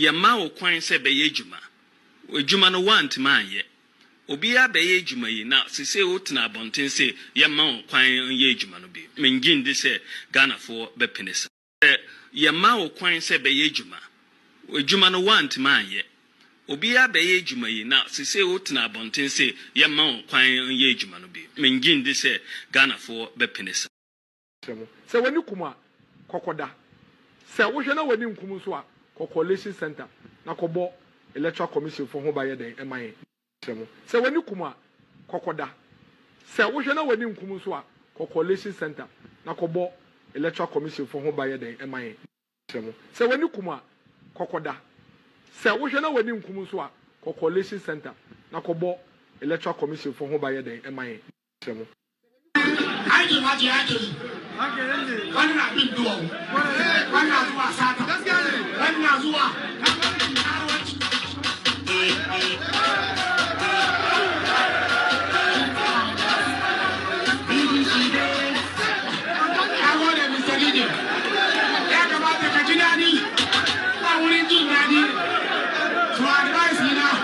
yama wo kwan se be ye djuma djuma no want man ye obi abeye djuma yi na sese wo tena abonten se yama wo kwan ye djuma no bi mengin de se Ghana for be penisa yama wo kwan se be ye djuma no want man ye obi abeye djuma yi na sese wo tena abonten se yama wo kwan ye djuma no bi mengin de se Ghana for be penisa se wani kuma kokoda se wo hwe na wani nkum so a Coalition Center na kobo electoral commission for ho baye den eman se wani kuma kokoda se wo hwe na wani nkum so a Coalition Center na kobo electoral commission for ho baye den eman se wani kuma kokoda se wo hwe na wani nkum so a Coalition Center na kobo electoral commission for ho baye den eman I One not big door. One not what Satan. One not what. I want him, Mr. Gideon. Talk about the Virginia. I want to do that. To advise me now.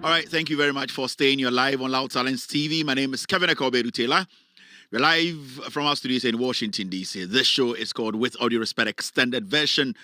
All right, thank you very much for staying. You're live on Loud Talents TV. My name is KEVN Taylor. We're live from our studios in Washington, D.C. This show is called With Audio Respect Extended Version.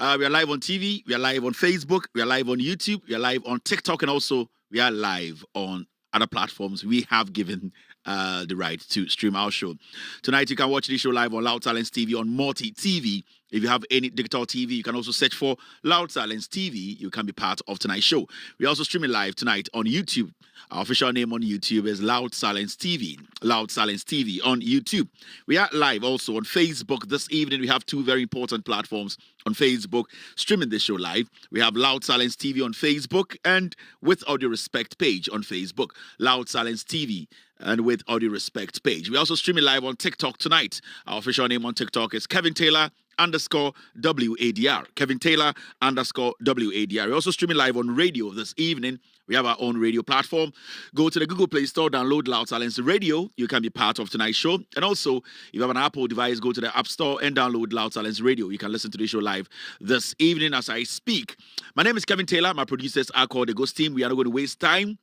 We are live on TV, we are live on Facebook, we are live on YouTube, we are live on TikTok, and also we are live on other platforms we have given the right to stream our show. Tonight, you can watch the show live on Loud Talents TV on Multi TV. If you have any digital TV, you can also search for Loud Talents TV. You can be part of tonight's show. We're also streaming live tonight on YouTube. Our official name on YouTube is Loud Talents TV. Loud Talents TV on YouTube. We are live also on Facebook. This evening, we have two very important platforms on Facebook streaming this show live. We have Loud Talents TV on Facebook and With Audio Respect page on Facebook. Loud Talents TV and With Audio Respect page. We're also streaming live on TikTok tonight. Our official name on TikTok is KEVN Taylor _WADR. KEVN Taylor _WADR. We're also streaming live on radio this evening. We have our own radio platform. Go to the Google Play Store, download Loud Talents Radio. You can be part of tonight's show. And also, if you have an Apple device, go to the App Store and download Loud Talents Radio. You can listen to the show live this evening as I speak. My name is KEVN Taylor. My producers are called the Ghost Team. We are not going to waste time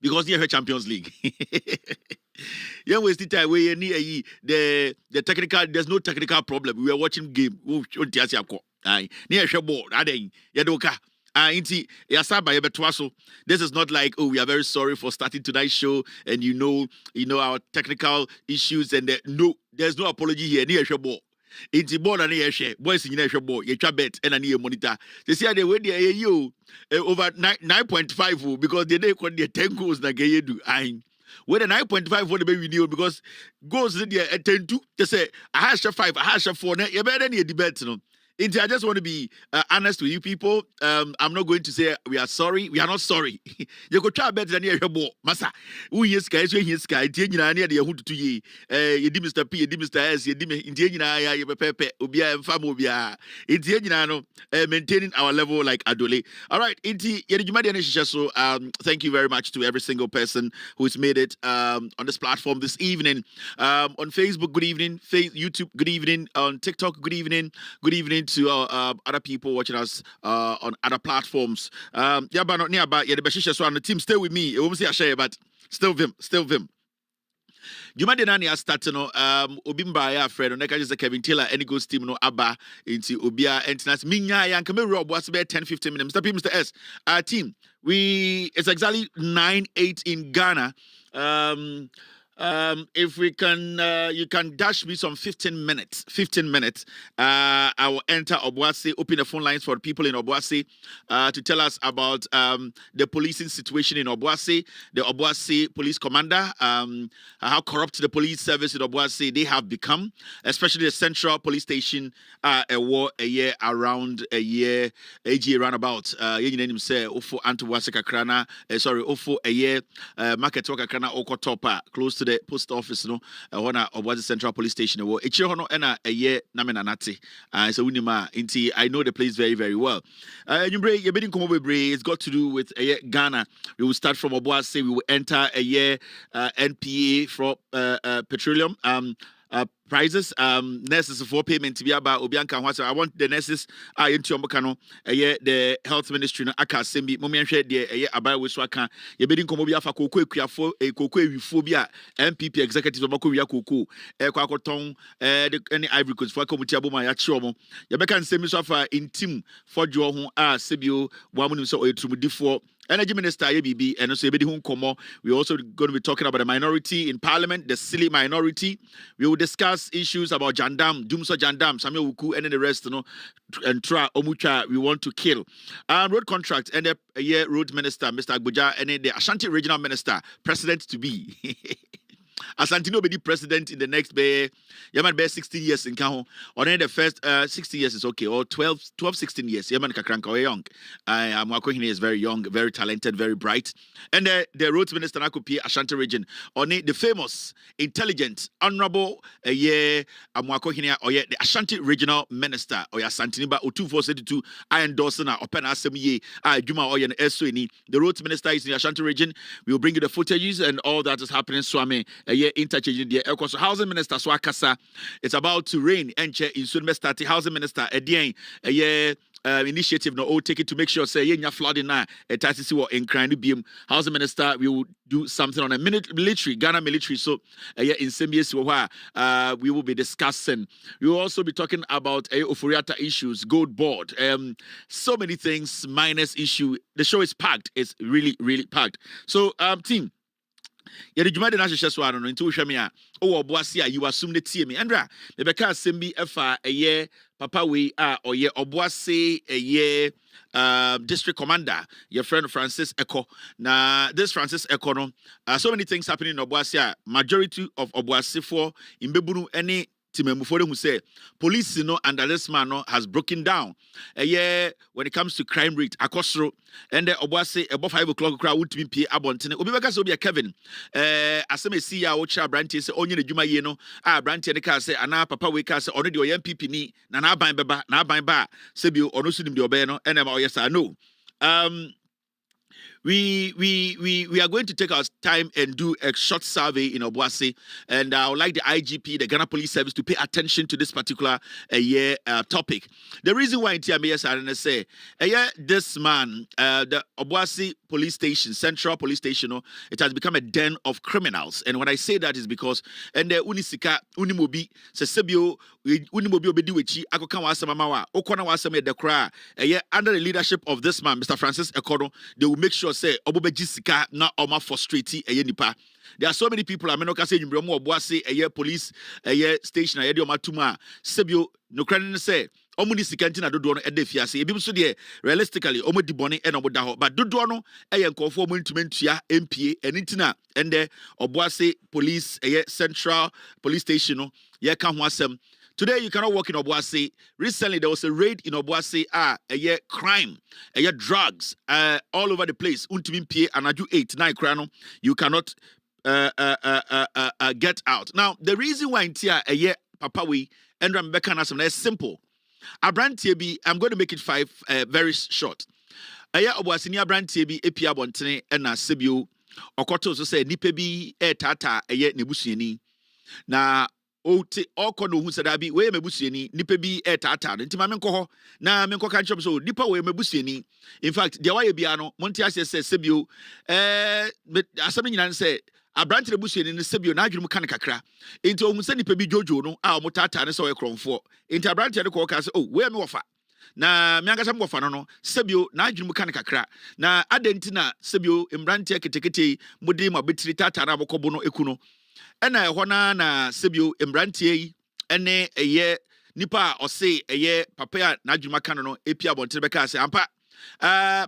because we are Champions League. Yeah, waste time. We need the technical. There's no technical problem. We are watching game. Inti Yasaba Yebetwaso. This is not like, oh, we are very sorry for starting tonight's show, and you know our technical issues, and no, there's no apology here. Near Shabo. Inti born and share boys in Shabo, ye chabet and a near monitor. They say they went there you over 9.5 because they call the 10 goals na gay do. Where the 9.5 for the baby new because goes in there at 10-2. They say a hash of 5, a hash of 4. You better any debate, no. I just want to be honest with you people. I'm not going to say we are sorry. We are not sorry. You could try better than your boy. Massa. Who is sky? So he's sky. Tiena near the Yahutu to ye. You did Mr. P, you did Mr. S, you did Indiana, you pepe, Ubia, and Famobia. It's Yenano maintaining our level like Adole. All right. So thank you very much to every single person who's made it on this platform this evening. On Facebook, good evening. YouTube, good evening. On TikTok, good evening. Good evening to other people watching us on other platforms. Yeah, but not nearby. Yeah, the Bashisha so on the team. Stay with me. It won't say I share, but still Vim. Juma de nani starting no obimba ya friend no just Kevin Taylor any goes team no aba into obia entrance minya ya nkame rob was about 10-15 minutes. Mr. P, Mr. S, our team, it's exactly 9:08 in Ghana. If we can, you can dash me some 15 minutes. 15 minutes. I will enter Obuasi, open the phone lines for people in Obuasi to tell us about the policing situation in Obuasi, the Obuasi police commander, how corrupt the police service in Obuasi they have become, especially the central police station. A year around a year, AG roundabout. You name say Ofo Antuwasi Kakrana. Sorry, Ofo a year market Kakrana Okotopa close to the post office no one of the central police station wo echi hono na a year na me nanate so unima inti I know the place very very well. Nyumbre ye bedin komo bebre it's got to do with a year Ghana. We will start from Obuasi, we will enter a year NPA for petroleum prices, nurses for payment to be about Obianka. I want the nurses into Omokano, the health ministry, Aka Sembi, Momian Shed, about Wiswaka, Yabedin Komobia for Coco, a Coco phobia, MPP executive of Mokuya Coco, Quacoton, any Ivory Coast for Comutiabo Mayachomo, Yabekan Semisofa in team for Joe, Sebio, Wamun so a Trumudi Energy Minister ABB and also we're also going to be talking about the minority in Parliament, the silly minority. We will discuss issues about Jandam, Dumso Jandam, Samuel Wuku, and the rest, and Tra Omucha we want to kill. Road contract and the road minister, Mr. Agbuja, and the Ashanti regional minister, president to be. Asante no be the president in the next be 16 years in Kaho. Or then the first 60 years is okay, or 12, 16 years. Yaman Kakranka young. Mwakohine is very young, very talented, very bright. And the roads minister Nakupi Ashanti region. On the famous, intelligent, honorable Mwakohine or the Ashanti regional minister or Santiniba O2472 I endorse na open assembly Juma Oyen Esweni. The roads minister is in the Ashanti region. We will bring you the footages and all that is happening. Swami interchange the so housing minister Swakasa. It's about to rain and in soon start housing minister again initiative no take it to make sure say yenya flooding na etasi wo in crime beam housing minister we will do something on a military Ghana military so in same years we will be discussing. We will also be talking about Ofuriata issues, gold board, so many things minus issue. The show is packed. It's really packed. So team yɛde dwuma de na hyehyɛ so ano no nti wo hwɛ me a wo Obuasi a you assume the tie me andra me bɛka asɛm bi ɛfa ɛyɛ papa we a ɔyɛ Obuasi district commander your friend Francis Eko. Now this Francis Eko no so many things happening in Obuasi. Majority of Obuasi for imbebunu any Timemufore who say police under this man has broken down when it comes to crime rate akosro and the Obuasi above 5 o'clock crowd would be pay abontene obibeka so be Kevin aseme see ya ocha branch say onye adwuma ye no branch ne ka say ana papa we ka say ono de oyam PP ni na ban ba se bi ono sunim de obey no ene ma oyesa no we are going to take our time and do a short survey in Obuasi, and I would like the IGP, the Ghana Police Service, to pay attention to this particular topic. The reason why I say this man, the Obuasi police station, Central Police Station, it has become a den of criminals. And when I say that is because and the unisika unimobi sesebio unimobi obedi wechi akoka wasama mawa okona wasama de kra under the leadership of this man, Mr. Francis Ekono, they will make sure say obobeji sika na oma frustrate nipa. There are so many people I mean okay say nyumbremo Obuasi police station de omatuma sebio no kran say omuni sikanti na dodo no ede fiase ebi so de realistically omodi bone e no boda ho but dodo no nkofo omuntumentua MPA enitina ende Obuasi police central police station no ye ka ho asem. Today you cannot walk in Obuasi. Recently there was a raid in Obuasi crime drugs all over the place untumi pie anaju 8-9 krano you cannot get out. Now the reason why intia papa we Andra Mbeka Nasam is simple. Abrantie bi, I'm going to make it 5 very short. Obuasi ni abrantie bi epia bontene na sebio okoto so say nipa bi tata nebusuani na ote okono hu sada bi we mebusuani nipa bi tata ntima menko ho na menko kan chom so nipa we mebusuani. In fact dia waye bia no monti ase say sebio asam nyina say abrante nebusuani ne sebio na adwum kan kakra enti ohun se nipa bi jojo no a omotata ne so we kromfo enti abrante ne ko ka say oh we me wofa na miangasa mwofa no sebio na adwum kan kakra na adenti na sebio mbrante ketekete mudi mabetiri tata na bokobo no ekuno ena ehɔ na sebio mbrante yi ene nipa ɔse papa ya na adwuma kan no epia bontere beka say ampa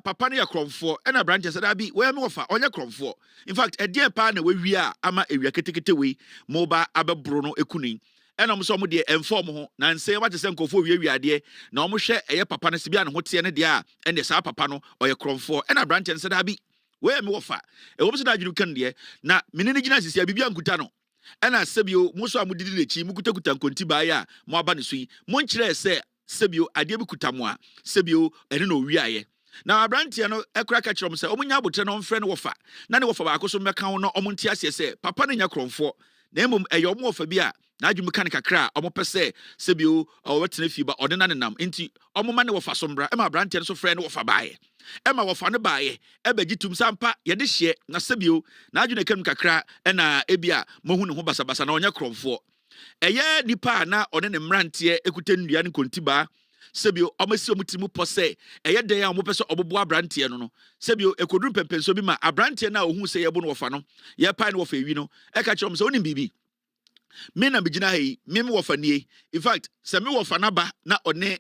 papa ne yakromfo ena branch said abi we me wofa onye kromfo. In fact edie pa na we wi a ama ewia ketekete we moba abebro no ekuni ena mo so mo de inform ho na nse wa tese nkofo wi ade na mo hwe papa ne sibia ne ho te ne de a ene sa papa no oye kromfo ena branch said abi we me wofa e wo so da adwunu kan de na menene gina sisia bibia nkuta no ena sebio mo so amudidi lechi mu kutakuta nkonti ba ya mo aba ne so yi mo nkire se sebio ade bi kuta mo a sebio ene no wi aye na abrantia no ekura ka kirom se omunya abotre no mfre no wofa na ne wofa ba akoso meka ho no omonti ase se papa ne nya kromfo na emom eyo mo wofa bi a na adwum kan kakra omopese sebio owetene fi ba odena ne nam enti omoma ne wofa sombra ema abrantia no so fre no wofa baaye ema wofa ne baaye ebagitum sampa ye de hye na sebio na adwune kan kakra ena ebia mohu ne ho basabasa na onya kromfo eye nipa na one ne mrantie ekute nnua ne kontiba sebio omasi omutimu pose eye den a omopese obobo abrantie no sebio ekoduru pempenso bi ma abrantie na ohun se yebo no wofa no ye pai no wofa ewi no e ka kirom se onim bibi me na bigina hai me wofa nie. In fact se me wofa na ba na one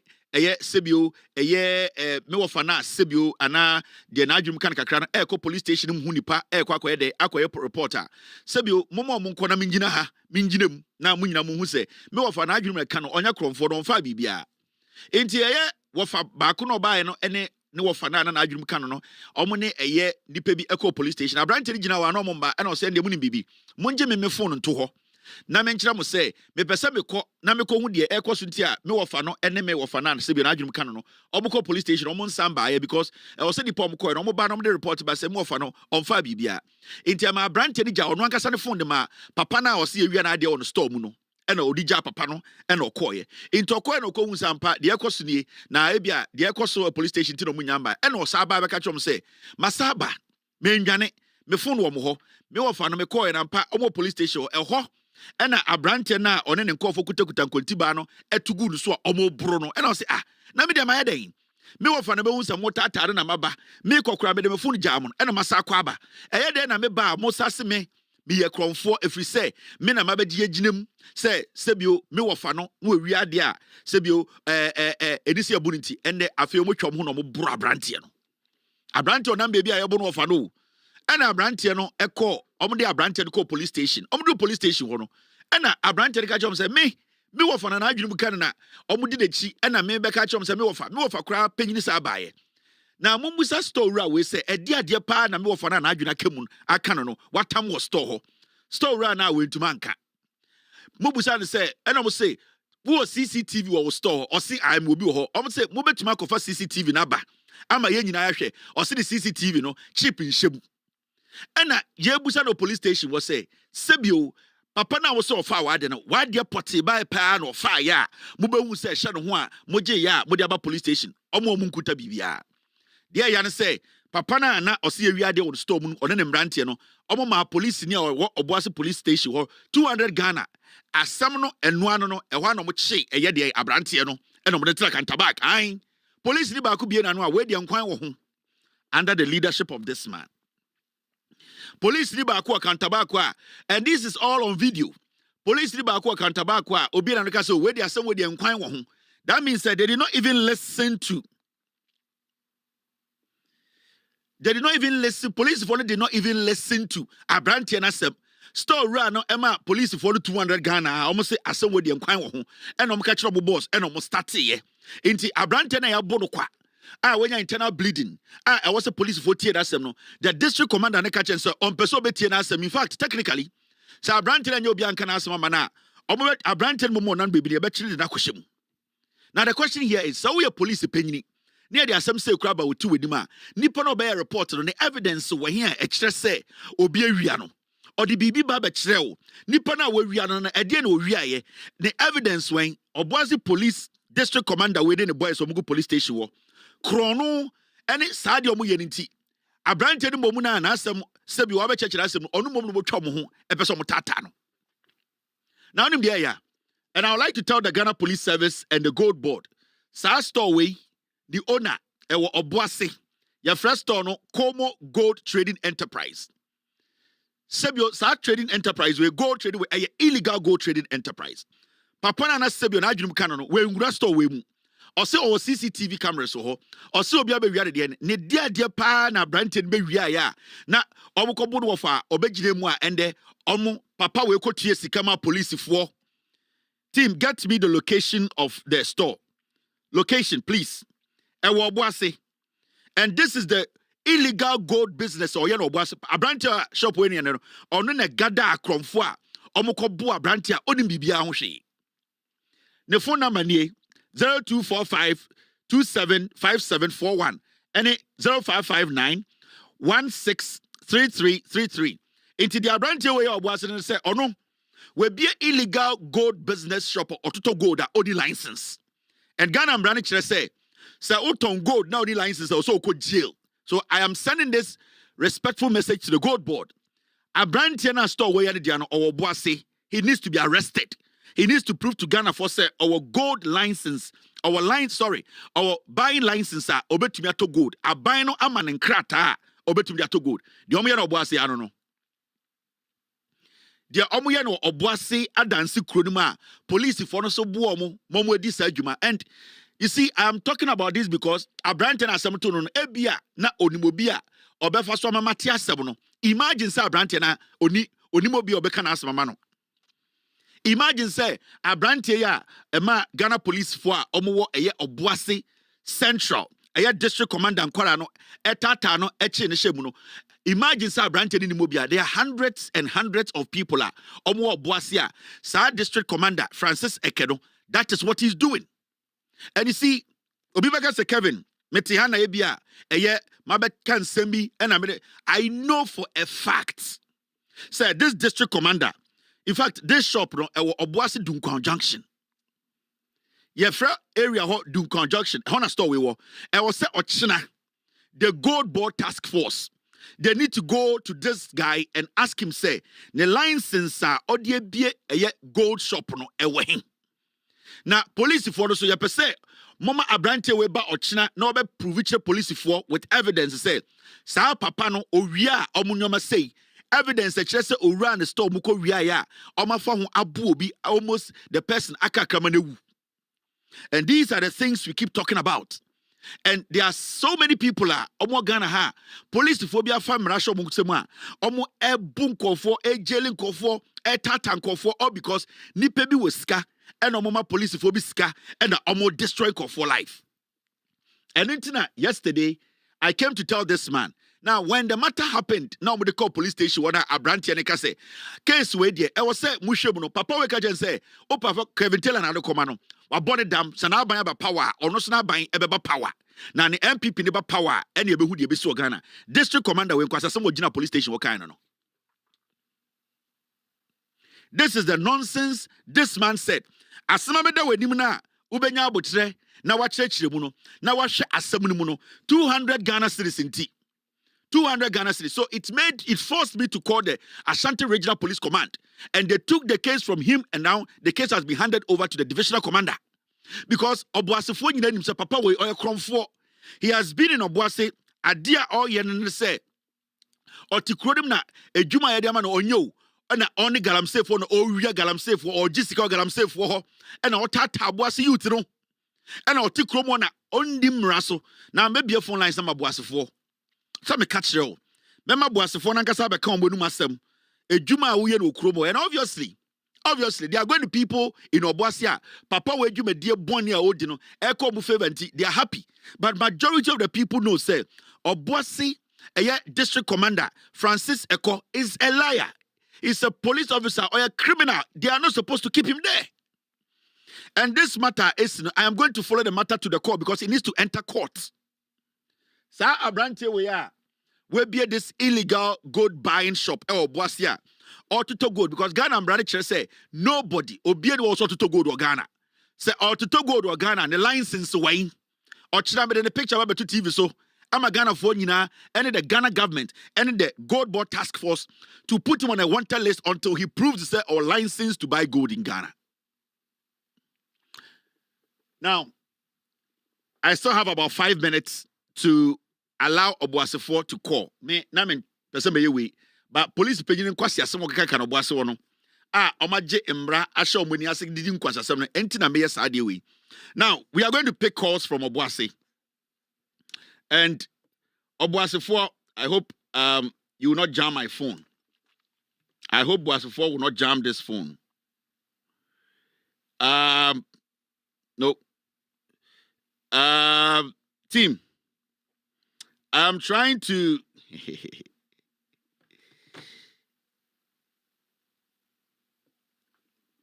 sebio me wofa na sebio ana de na adwum kan kakra na ko police station mu nipa ko akoye de akoye reporter sebio momo mo nko na mingina ha minginam na munyina mu hu se me wofa na adwum ka no onya kromfo no mfa bibia enti wofa ba ko no baaye no ene ne wofa na adwum ka no omo ne nipa bi ko police station abrante gina wa no mo mba ena o se ndem ni bibi monje me phone nto ho na menkyira mo se me pese me ko na me ko hu de ekoso nti a me wofa no ene me wofa na se bi na adwum ka no omo ko police station omo nsamba ya because e wo se di pom ko no omo ba no de report ba se me wofa no omfa bibia enti ama abrante ni ja ono ankasa ne phone de ma papa na o se ewia na ade on store mu no ena odija papa no ena okoye enti okoye no ko hu sampa de ekoso nie na ebia de ekoso police station ti no mu nyamba ena o sa ba be ka chom se masaba me ndwane me phone wo mo ho me wofa no me koye na mpa omo police station ho ena abrante na one ne nkofo kutakuta nkontiba no etugu nu so omo bro no ena o se na me de ma yeden me wofa no be hu sam tatare na maba me kokora me de me phone jam no ena masa kwa aba eyede na me ba mo sase me ye kromfo efri se me na mabedi aginam se sebio me wofa no wo wi ade a sebio edisi abuniti ende afi mo twom ho no mo bro abrante no abrante onam be bia ye bo no wofa no ena abrante no eko omde abrante no ko police station omde police station ho no ena abrante ka chom se me wofa na adwunu kan na omde dechi ena me be ka chom se me wofa kra panyini sa baaye na mumbusa store ra we say ade pa na me wofa na adwuna kamu aka no watam wo store ho store ra na we ntuma nka mumbusa ne say ena mo say wo CCTV wo store o say am obi ho o mo say mo betuma kofa CCTV na ba ama ye nyina ahwe o se the CCTV no chip in shemu ena ye busa no police station was say sebio papa na wo se ofa wade no wade poti by pa na ofa ya mo behu se hye no ho a mo je ya mo de aba police station omo nkuta bibia de ya ne say papa na o se wi ade wo store mu one ne mbrante no omo ma police ni oboase police station ho 200 Ghana asam no enu ano no ehwa no mo che eye de abrante no eno mo de tra kan tabak an police ni ba ko bie na no a we de nkwan wo ho under the leadership of this man. Police ni ba ko kan tabak and this is all on video. Police ni ba ko kan tabak obi na no ka say we de asam we de nkwan wo ho. That means that they did not even listen to. They did not even listen. Police for did not even listen to abrante na sem. Store run no Emma police for 200 Ghana almost say asem we de nkwan wo ho and no ka kire boss and no start ye nti abrante na ya bono kwa when you internal bleeding I was a police for tie that asem no the district commander na ka chen say on person betie na asem in fact technically say abrante na obi anka na asem mana omo abrante no mo nan bebi e be kire na kwhyem. Now the question here is so we police penyini near the asem say kura ba wotu wedima nipa no be report no the evidence we here e kire say obi awia no or the BB Baba Treo, Nipana Wiana, Adian Wiaye, the evidence when Obuasi Police District Commander within the Boys of Mugu Police Station war. Chrono, and it's Sadio Muyanti. A branch in Momuna and Assam, Sebi Wabe Church Assam, or no moment Chomu, a person Tatano. Now, and I would like to tell the Ghana Police Service and the Gold Board, Sa Storeway, the owner, Obuasi, your first tono, Como Gold Trading Enterprise. Sebio sa trading enterprise we gold trading we illegal gold trading enterprise. Papa na Sebio na adwum kan no we ngura store we mu. O se o CCTV cameras so ho. O se obi abewia de ne dia pa na branten be wia ya. Na omokobo no fa obegire mu a ende omo papa we kotue sikama police for. Team, get me the location of the store. Location please. Ewo Obuasi. And this is the illegal gold business or was a branch shop when you know or no gada cromfua or mokobo brantia onim bibia hoshi. The phone number ni 0245 275741 and 0559 163333. Into the branch way or was and say oh no we be illegal gold business shop or to gold that only license. And Ghana branch say Oton gold now the license also called jail. So I am sending this respectful message to the Gold Board. A brand tenant store where Diana or Boise, he needs to be arrested. He needs to prove to Ghana for say our gold license, our buying license are obetumi to gold. A buying no aman and krata obetumi to gold. The omoya no Boise I don't know. The omoya no Boise adansi kronuma police for no so buomo momo di sajuma and you see, I'm talking about this because a brand and asamto no ebia na onimobia obefa so mamatia sebo. Imagine say a brand na onimobia obeka na asama no. Imagine say a brand ya ema Ghana police for omowo eye Obuasi Central eye district commander nkwara no etata no eche ne shemu no. Imagine say a brand ni nimobia there are hundreds and hundreds of people omowo Obuasi a sa district commander Francis Ekedo. That is what he's doing. And you see, Obibaka say Kevin, Metihana Ebia, eye Mabeka Nsembi, and I know for a fact. Say this district commander, in fact, this shop no Obuasi Duncan Junction. Yefra area ho Duncan Junction, Hona store we were. I was say Ochina, the Gold Board Task Force. They need to go to this guy and ask him, say, the license are odie bie eye gold shop no ewe. Now, police for so you say, Mama Abrante Weba or China, no be prove police for with evidence say, Sa papa no Oria Omunyoma say, evidence that just Oran the store Muko Ria, Oma Fahu Abu be almost the person Akakamanu. And these are the things we keep talking about. And there are so many people omo Ghana ha police phobia fam rasho muksema omo e bunko for e jailing ko for e tatan ko for all because nipa bi weska and omo police phobia ska and omo destroy ko for life. And intina yesterday I came to tell this man. Now, when the matter happened, now we call police station. What a branch and say case where there. I was say Mushebuno, Papa Weka say, oh Papa KEVN tell another command. I bought it down, so now buying about power or not now buying about power. na ne MPP ne ba power and ye behu de be so Ghana district commander we kwasa some Gina police station what kind no. This is the nonsense this man said. Asema me da wanim na ubenya abotre na wa kyerɛkyerɛ mu no na wa hwɛ asɛm no mu no 200 Ghana cedis nti 200 Ghana cedis. So it forced me to call the Ashanti Regional Police Command, and they took the case from him, and now the case has been handed over to the divisional commander because Obuasefo nyina nim sɛ papa we oye kromfo. He has been in Obuase adia all ye ne say otikrodem na edwuma ye de ama no onyo na oni galamsey for no owia galamsey for or gisika galamsey for ho na otata Obuase youth no na otikrom na ondi mmra so na mebie phone line sama Obuasefo so me catch you mema Obuasefo na nkasa be kan obonu masem edwuma a wo ye no okromo, and obviously they are going to people in Obuase papa we edwuma die boni a odi no e ko bu favor nti they are happy, but majority of the people know say Obuase district commander Francis Eko is a liar. He's a police officer or a criminal. They are not supposed to keep him there. And this matter is, I am going to follow the matter to the court because it needs to enter court. Sir Abrante, we be this illegal gold buying shop or Boasia or to gold because Ghana and Brother Church say nobody obey also to gold or Ghana. Say or to gold or Ghana and the license wine or Chinabe in the picture about to TV so. I'm a Ghana for Nina, and the Ghana government, and the gold board task force to put him on a wanted list until he proves that or license to buy gold in Ghana. Now, I still have about 5 minutes to allow Obuasefo to call. Me, na men person be we, but police paging in kwasi asem okeka kan Obuase no. Omaje mbra ahye omoni ase didi nkwasa asem no enti na me yes ade we. Now, we are going to pick calls from Obuase. And Obuasefo, I hope you will not jam my phone. I hope Obuasefo will not jam this phone. No. Team, I'm trying to.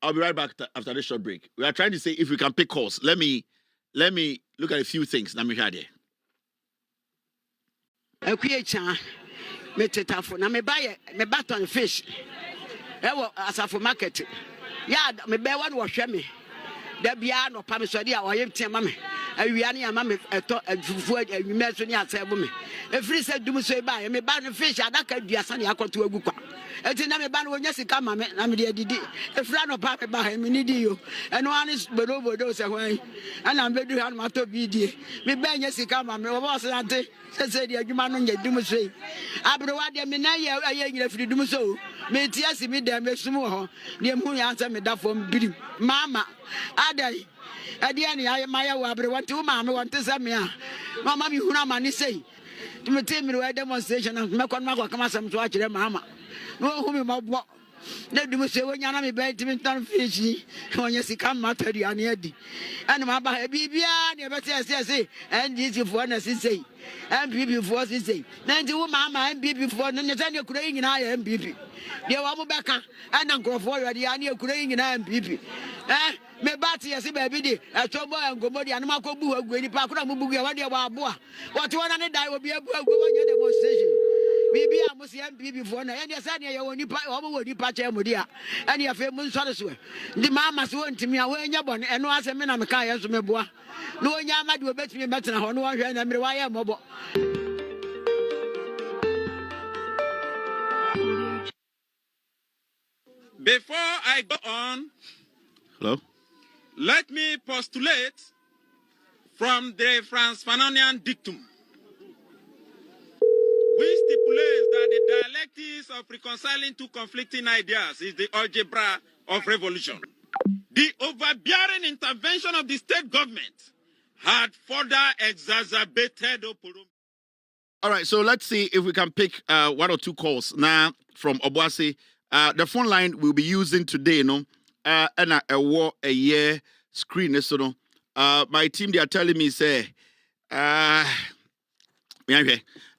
I'll be right back after this short break. We are trying to say if we can pick calls. Let me look at a few things. Let me hear there. Akuyecha metetafo na me baton fish ewo asafo market ya me be wan wo hwe me da bia no pa me so dia wo yem tema me awia ne ama me eto afufu awime so ne asebo me efiri se dum so ba me ba no fish adaka duasa ne akoto agu kwa eti na me ba no onya sika ma me na me de adidi efira no pa me ba me ni di yo eno ane bodo se hwan ana me du ha no mato bi die me ba nya sika ma me wo bo se ante se di adwuma no nya dum so abro wa de me na ye nyira firi dum so me tia si me de me sum ho ne mu ya anta me da fom birim mama adai adia ne aye maya wa abro wa tu ma me won te se me a mama mi huna ma ni sei to me tell me we demonstration me kon ma kwa kama sam so a kire mama no hu me mabo na dum se wonya na me be timi tan fishi wonya sika matari ane adi ene ma ba bibia ne be se NDC fo na sisei MPP fo sisei na ndi wo mama MPP fo no ne se ne kura nyina ya MPP de wa mo beka ana nkrofo yode ya ne kura nyina MPP me bati yesi baby di etobo ngomo di anuma ko bu agu ni pa kura mu bugu ya wade wa aboa wote wona ne dai obi abu agu wonya demonstration bibi a musi MPP fo na ene sa ne ye woni pa wo mo woni pa che mu dia ene ya fe mu nsore so ndi mama so ntimi a wonya bone eno ase me na me ka ye so me boa no wonya amade obetimi betena ho no wo hwe na mere wa ye mobo. Before I go on, Hello? let me postulate from the Franz-Fanonian dictum, which stipulates that the dialectics of reconciling two conflicting ideas is the algebra of revolution. The overbearing intervention of the state government had further exacerbated Oporom. All right, so let's see if we can pick one or two calls now from Obuase. The phone line we'll be using today, you know, and a year screen, so no. My team, they are telling me, say,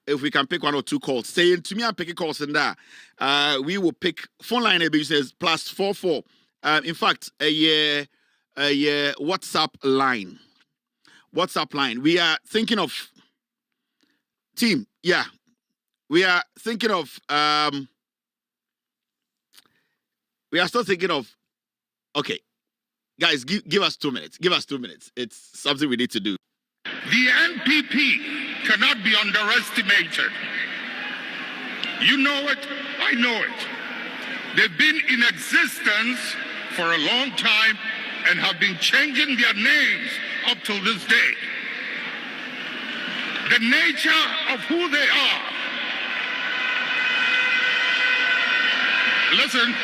if we can pick one or two calls, saying to me, I'm picking calls in that. We will pick phone line. It says +44. In fact, a year WhatsApp line. WhatsApp line. We are thinking of team. Yeah, we are thinking of. We are still thinking of. Okay, guys, give us 2 minutes. Give us 2 minutes. It's something we need to do. The NPP cannot be underestimated. You know it, I know it. They've been in existence for a long time and have been changing their names up till this day. The nature of who they are. Listen.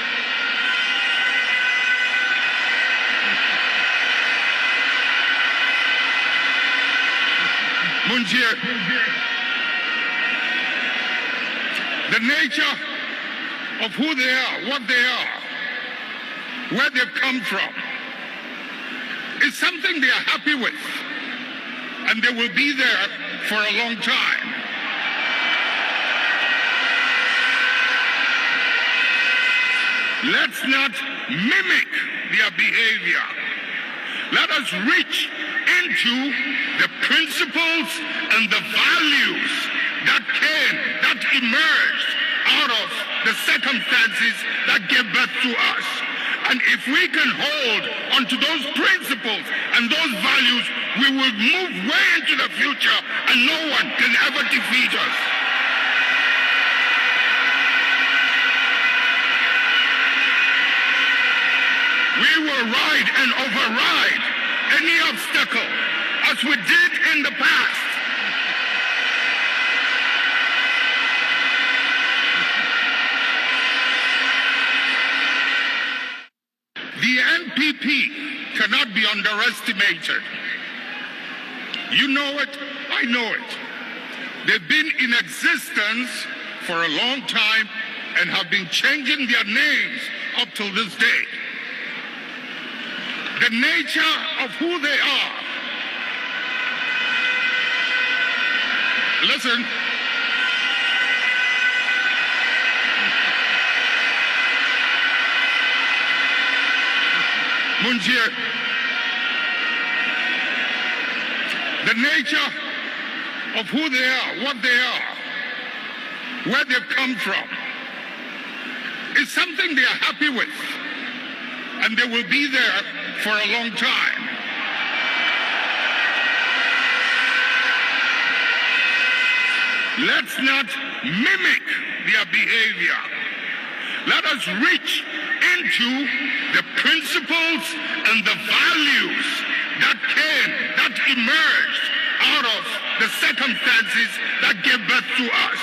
Munjir. The nature of who they are, what they are, where they've come from, is something they are happy with. And they will be there for a long time. Let's not mimic their behavior. Let us reach into the principles and the values that emerged out of the circumstances that gave birth to us. And if we can hold onto those principles and those values, we will move way into the future and no one can ever defeat us. We will ride and override any obstacle as we did in the past. The NPP cannot be underestimated. You know it, I know it. They've been in existence for a long time and have been changing their names up till this day. The nature of who they are. Listen. Munjir. The nature of who they are, what they are, where they've come from, is something they are happy with. And they will be there for a long time. Let's not mimic their behavior. Let us reach into the principles and the values that emerged out of the circumstances that gave birth to us.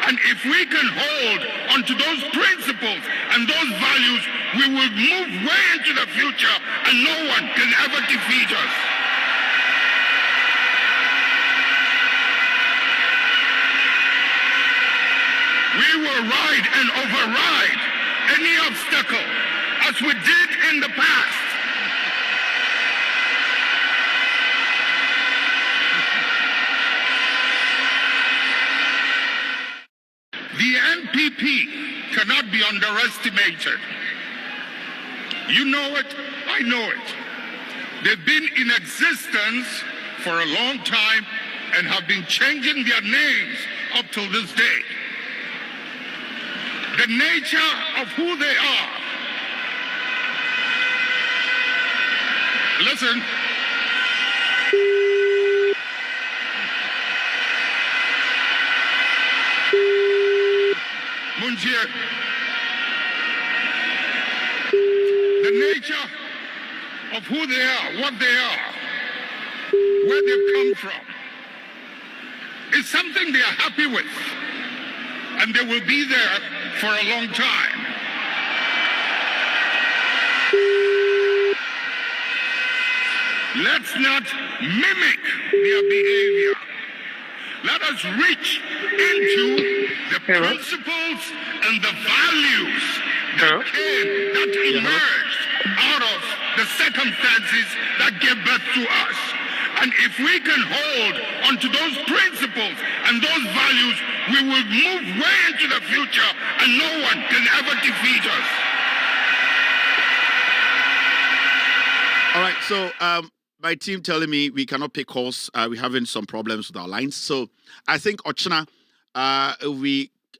And if we can hold onto those principles and those values, we will move way into the future and no one can ever defeat us. We will ride and override any obstacle as we did in the past. The NPP cannot be underestimated. You know it, I know it. They've been in existence for a long time and have been changing their names up till this day. The nature of who they are. Listen. Munjir. The nature of who they are, what they are, where they've come from, is something they are happy with. And they will be there for a long time. Let's not mimic their behavior. Let us reach into the principles and the values that emerged out of the circumstances that gave birth to us. And if we can hold onto those principles and those values, we will move way into the future and no one can ever defeat us. All right, so my team telling me we cannot pick calls. We're having some problems with our lines. So I think Ochna,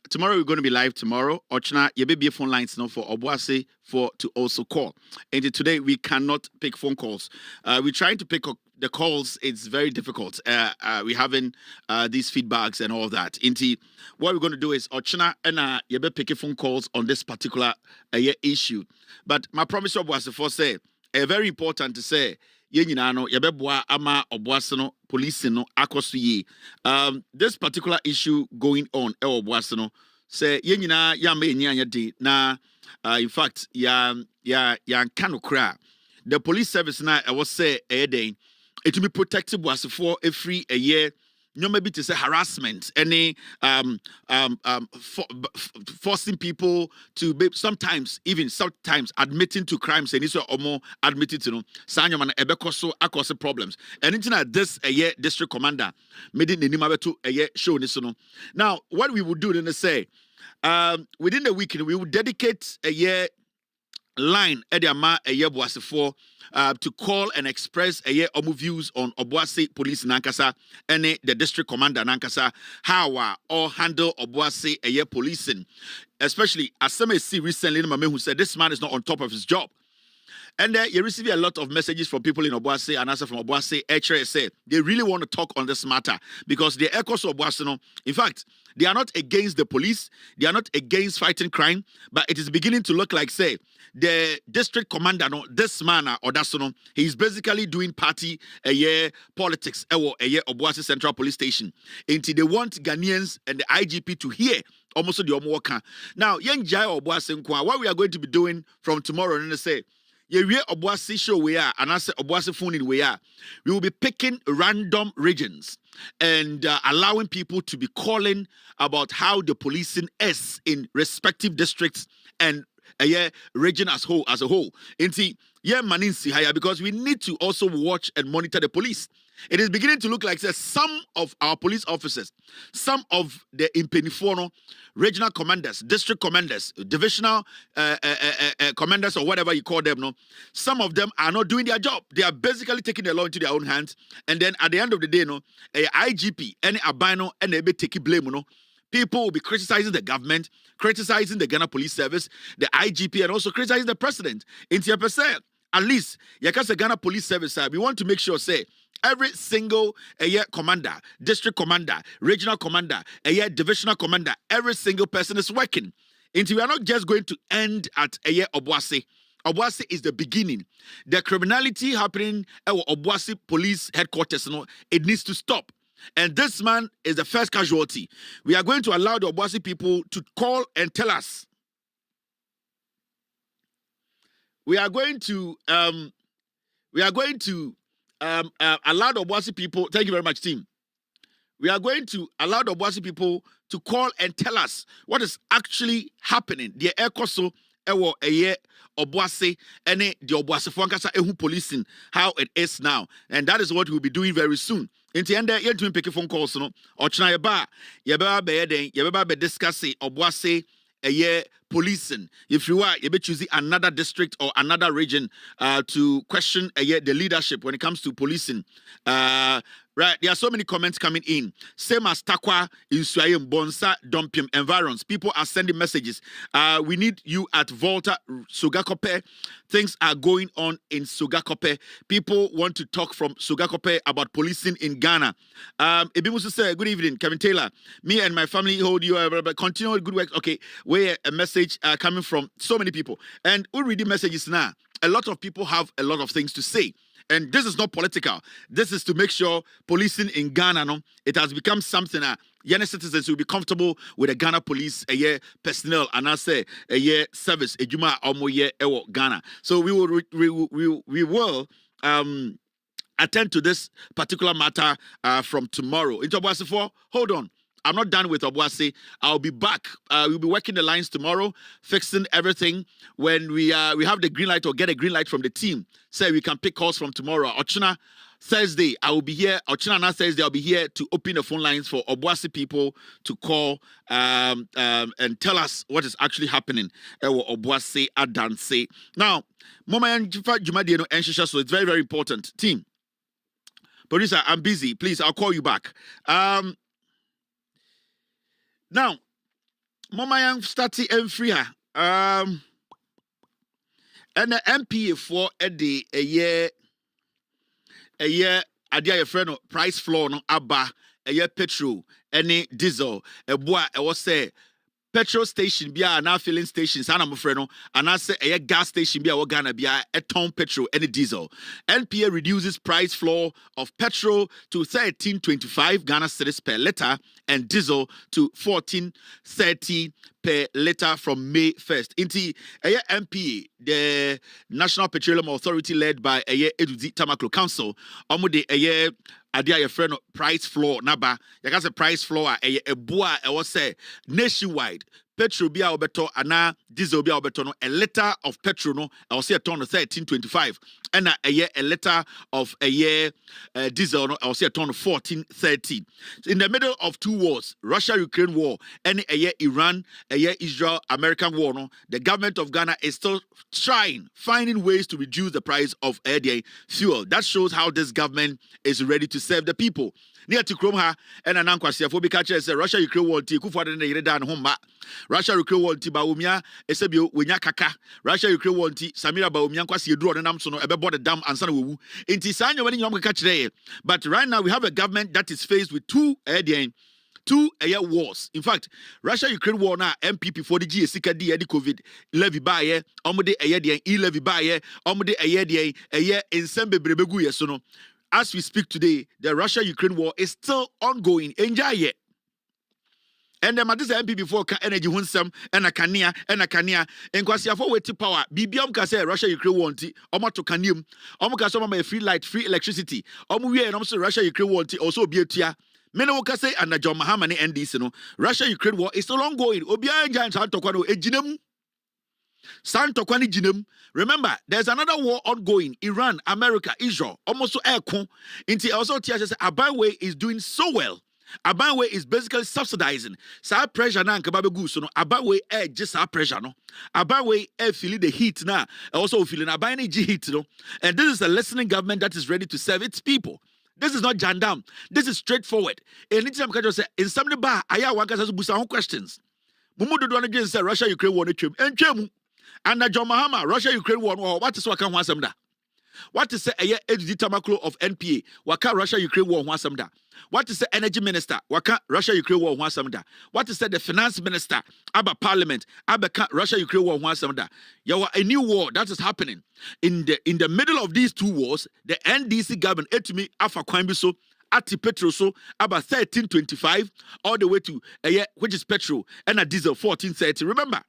tomorrow we're going to be live tomorrow. Ochna, you be phone lines now for Obuasi to also call. And today we cannot pick phone calls. We're trying to pick the calls. It's very difficult. We're having these feedbacks and all that. Inti, what we're going to do is Ochna and you be picking phone calls on this particular issue. But my promise Obuasi for say, very important to say. Ama Obuasi police no akoso this particular issue going on Obuasi no say yenyina ya me nya de na in fact ya kanu kra the police service na I was say den it to be protected was for every a year. No, maybe to say harassment, any forcing people to be sometimes admitting to crimes and also more admitted to man ebekoso akose problems. And into this a year district commander made it to a year show this no. Now what we would do then say within the weekend we would dedicate a year line Ediama a year to call and express a year views on Obuasi police Nankasa and the district commander Nankasa how or handle Obuasi a year policing, especially as some see recently who said this man is not on top of his job. And you receive a lot of messages from people in Obuasi and also from Obuasi. Say they really want to talk on this matter because the echoes of Obuasi, in fact, they are not against the police. They are not against fighting crime, but it is beginning to look like, say, the district commander, this man or that's he's basically doing party politics Obuasi Central Police Station. Until they want Ghanaians and the IGP to hear almost the Omuoka. Now, young Jai Obuasi, what we are going to be doing from tomorrow, and they say. We Obuasi show we are, and I say Obuasi phone in we are. We will be picking random regions and allowing people to be calling about how the policing is in respective districts and region as a whole. And see, maninsi higher because we need to also watch and monitor the police. It is beginning to look like some of our police officers, some of the Impenifono regional commanders, district commanders, divisional commanders, or whatever you call them, some of them are not doing their job. They are basically taking the law into their own hands. And then at the end of the day, IGP, any albino, and they be taking blame, people will be criticizing the government, criticizing the Ghana Police Service, the IGP, and also criticizing the president. At least, the Ghana Police Service, we want to make sure, say, every single commander, district commander, regional commander, divisional commander, every single person is working. And we are not just going to end at Obuasi. Obuasi is the beginning. The criminality happening at Obuasi Police Headquarters, it needs to stop. And this man is the first casualty. We are going to allow the Obuasi people to call and tell us. We are going to allow the Obuasi people. Thank you very much, team. We are going to allow the Obuasi people to call and tell us what is actually happening. The Ekoso ewo eye Obuasi and the Obuasi Fwankasa ehu policing how it is now, and that is what we'll be doing very soon. In the end, you're doing phone calls, or China yeba be discuss Obuasi policing. If you are, you be choosing another district or another region to question the leadership when it comes to policing. Right, there are so many comments coming in. Same as Takwa, Inswayem, Bonsa, Dompium, Environs. People are sending messages. We need you at Volta, Sugakope. Things are going on in Sugakope. People want to talk from Sugakope about policing in Ghana. Ibimusu say, good evening, Kevin Taylor. Me and my family hold you. Continue good work. Okay, where a message coming from so many people. And we read the messages now. A lot of people have a lot of things to say. And this is not political. This is to make sure policing in Ghana, it has become something that young citizens will be comfortable with the Ghana police personnel and I say service Ghana. So we will attend to this particular matter from tomorrow. Into Obuasi, hold on. I'm not done with Obuasi. I'll be back. We'll be working the lines tomorrow, fixing everything. When we have the green light or get a green light from the team, say we can pick calls from tomorrow. Ochina Thursday, I will be here. Ochina na Thursday, I'll be here to open the phone lines for Obuasi people to call and tell us what is actually happening. Obuasi Adanse. Now, Mama Jumadi so it's very, very important. Team. Producer, I'm busy. Please, I'll call you back. Now, Mama Yang starting and free her. And the MPA for a day, a year, idea friend price floor no abba, a year petrol, any diesel, a boy, I was say. Petrol station bia na filling stations ana mofre no ana say a gas station bia Ghana bia a ton petrol any diesel. NPA reduces price floor of petrol to 13.25 Ghana cedis per liter and diesel to 14.30 per liter from May 1st. Inti NPA, the National Petroleum Authority led by Edudi Tamaklo Council, omude adia your friend price floor naba yaka say price floor a boa e was say nationwide petrol bia obeto ana diesel bia obeto no a liter of petrol no I was say a ton of 13.25 and a liter of diesel no I was say a ton of 14.30. In the middle of two wars, Russia-Ukraine war and Iran Israel-American war no, the government of Ghana is still finding ways to reduce the price of fuel. That shows how this government is ready to serve the people. Near to Kromha and Anankwasiafo be catcher say Russia-Ukraine war ti kufa de yire dan homa. Russia-Ukraine war ti Baumia esebio wenya kaka. Russia-Ukraine war ti Samira Baumia kwasi eduro ne nam so no ebe the dam ansa na wewu. Enti sanya wani nyom kaka kire. But right now we have a government that is faced with two wars. In fact, Russia-Ukraine war na MPP for the GSika di COVID levy ba ye, omode levy ba ye, omode ensem bebrebegu ye so no. As we speak today, the Russia-Ukraine war is still ongoing. Enjoy it. And the matter MP before energy hunsam and a kania and kwasiafo weti power. Bibiam ka say Russia-Ukraine war nti omo to kanium. Omo ka so ma free light, free electricity. Omo wie no so Russia-Ukraine war nti also be atua. Mene wo ka say and John Mahama ne NDC no. Russia-Ukraine war is still ongoing. Obia njan san tokwa no ejinem. San tokwa ni jinem. Remember, there's another war ongoing. Iran, America, Israel, almost so aircon. Inti also says Abawe is doing so well. Abawe is basically subsidizing. Sa pressure na nkababe gu so no. Abawe just sa pressure no. Abawe feeling the heat na. Also feeling Abawe heat no. And this is a listening government that is ready to serve its people. This is not jandam. This is straightforward. Anytime I say in some bar, aya waka says busa questions. Mumu do one say Russia-Ukraine war no twem. Entwem. And John Mahama, Russia-Ukraine war, what is waka wasamda? What is the Edudi Tamaklo of NPA? Waka Russia-Ukraine war wasamda? What is the energy minister? Waka Russia-Ukraine war wasamda? What is the finance minister? Aba parliament? Aba Russia-Ukraine war wasamda? Yawa a new war that is happening. In the middle of these two wars, the NDC government etimi afa kwambiso ati petrol so about 13.25 all the way to which is petrol and a diesel 14.30. Remember.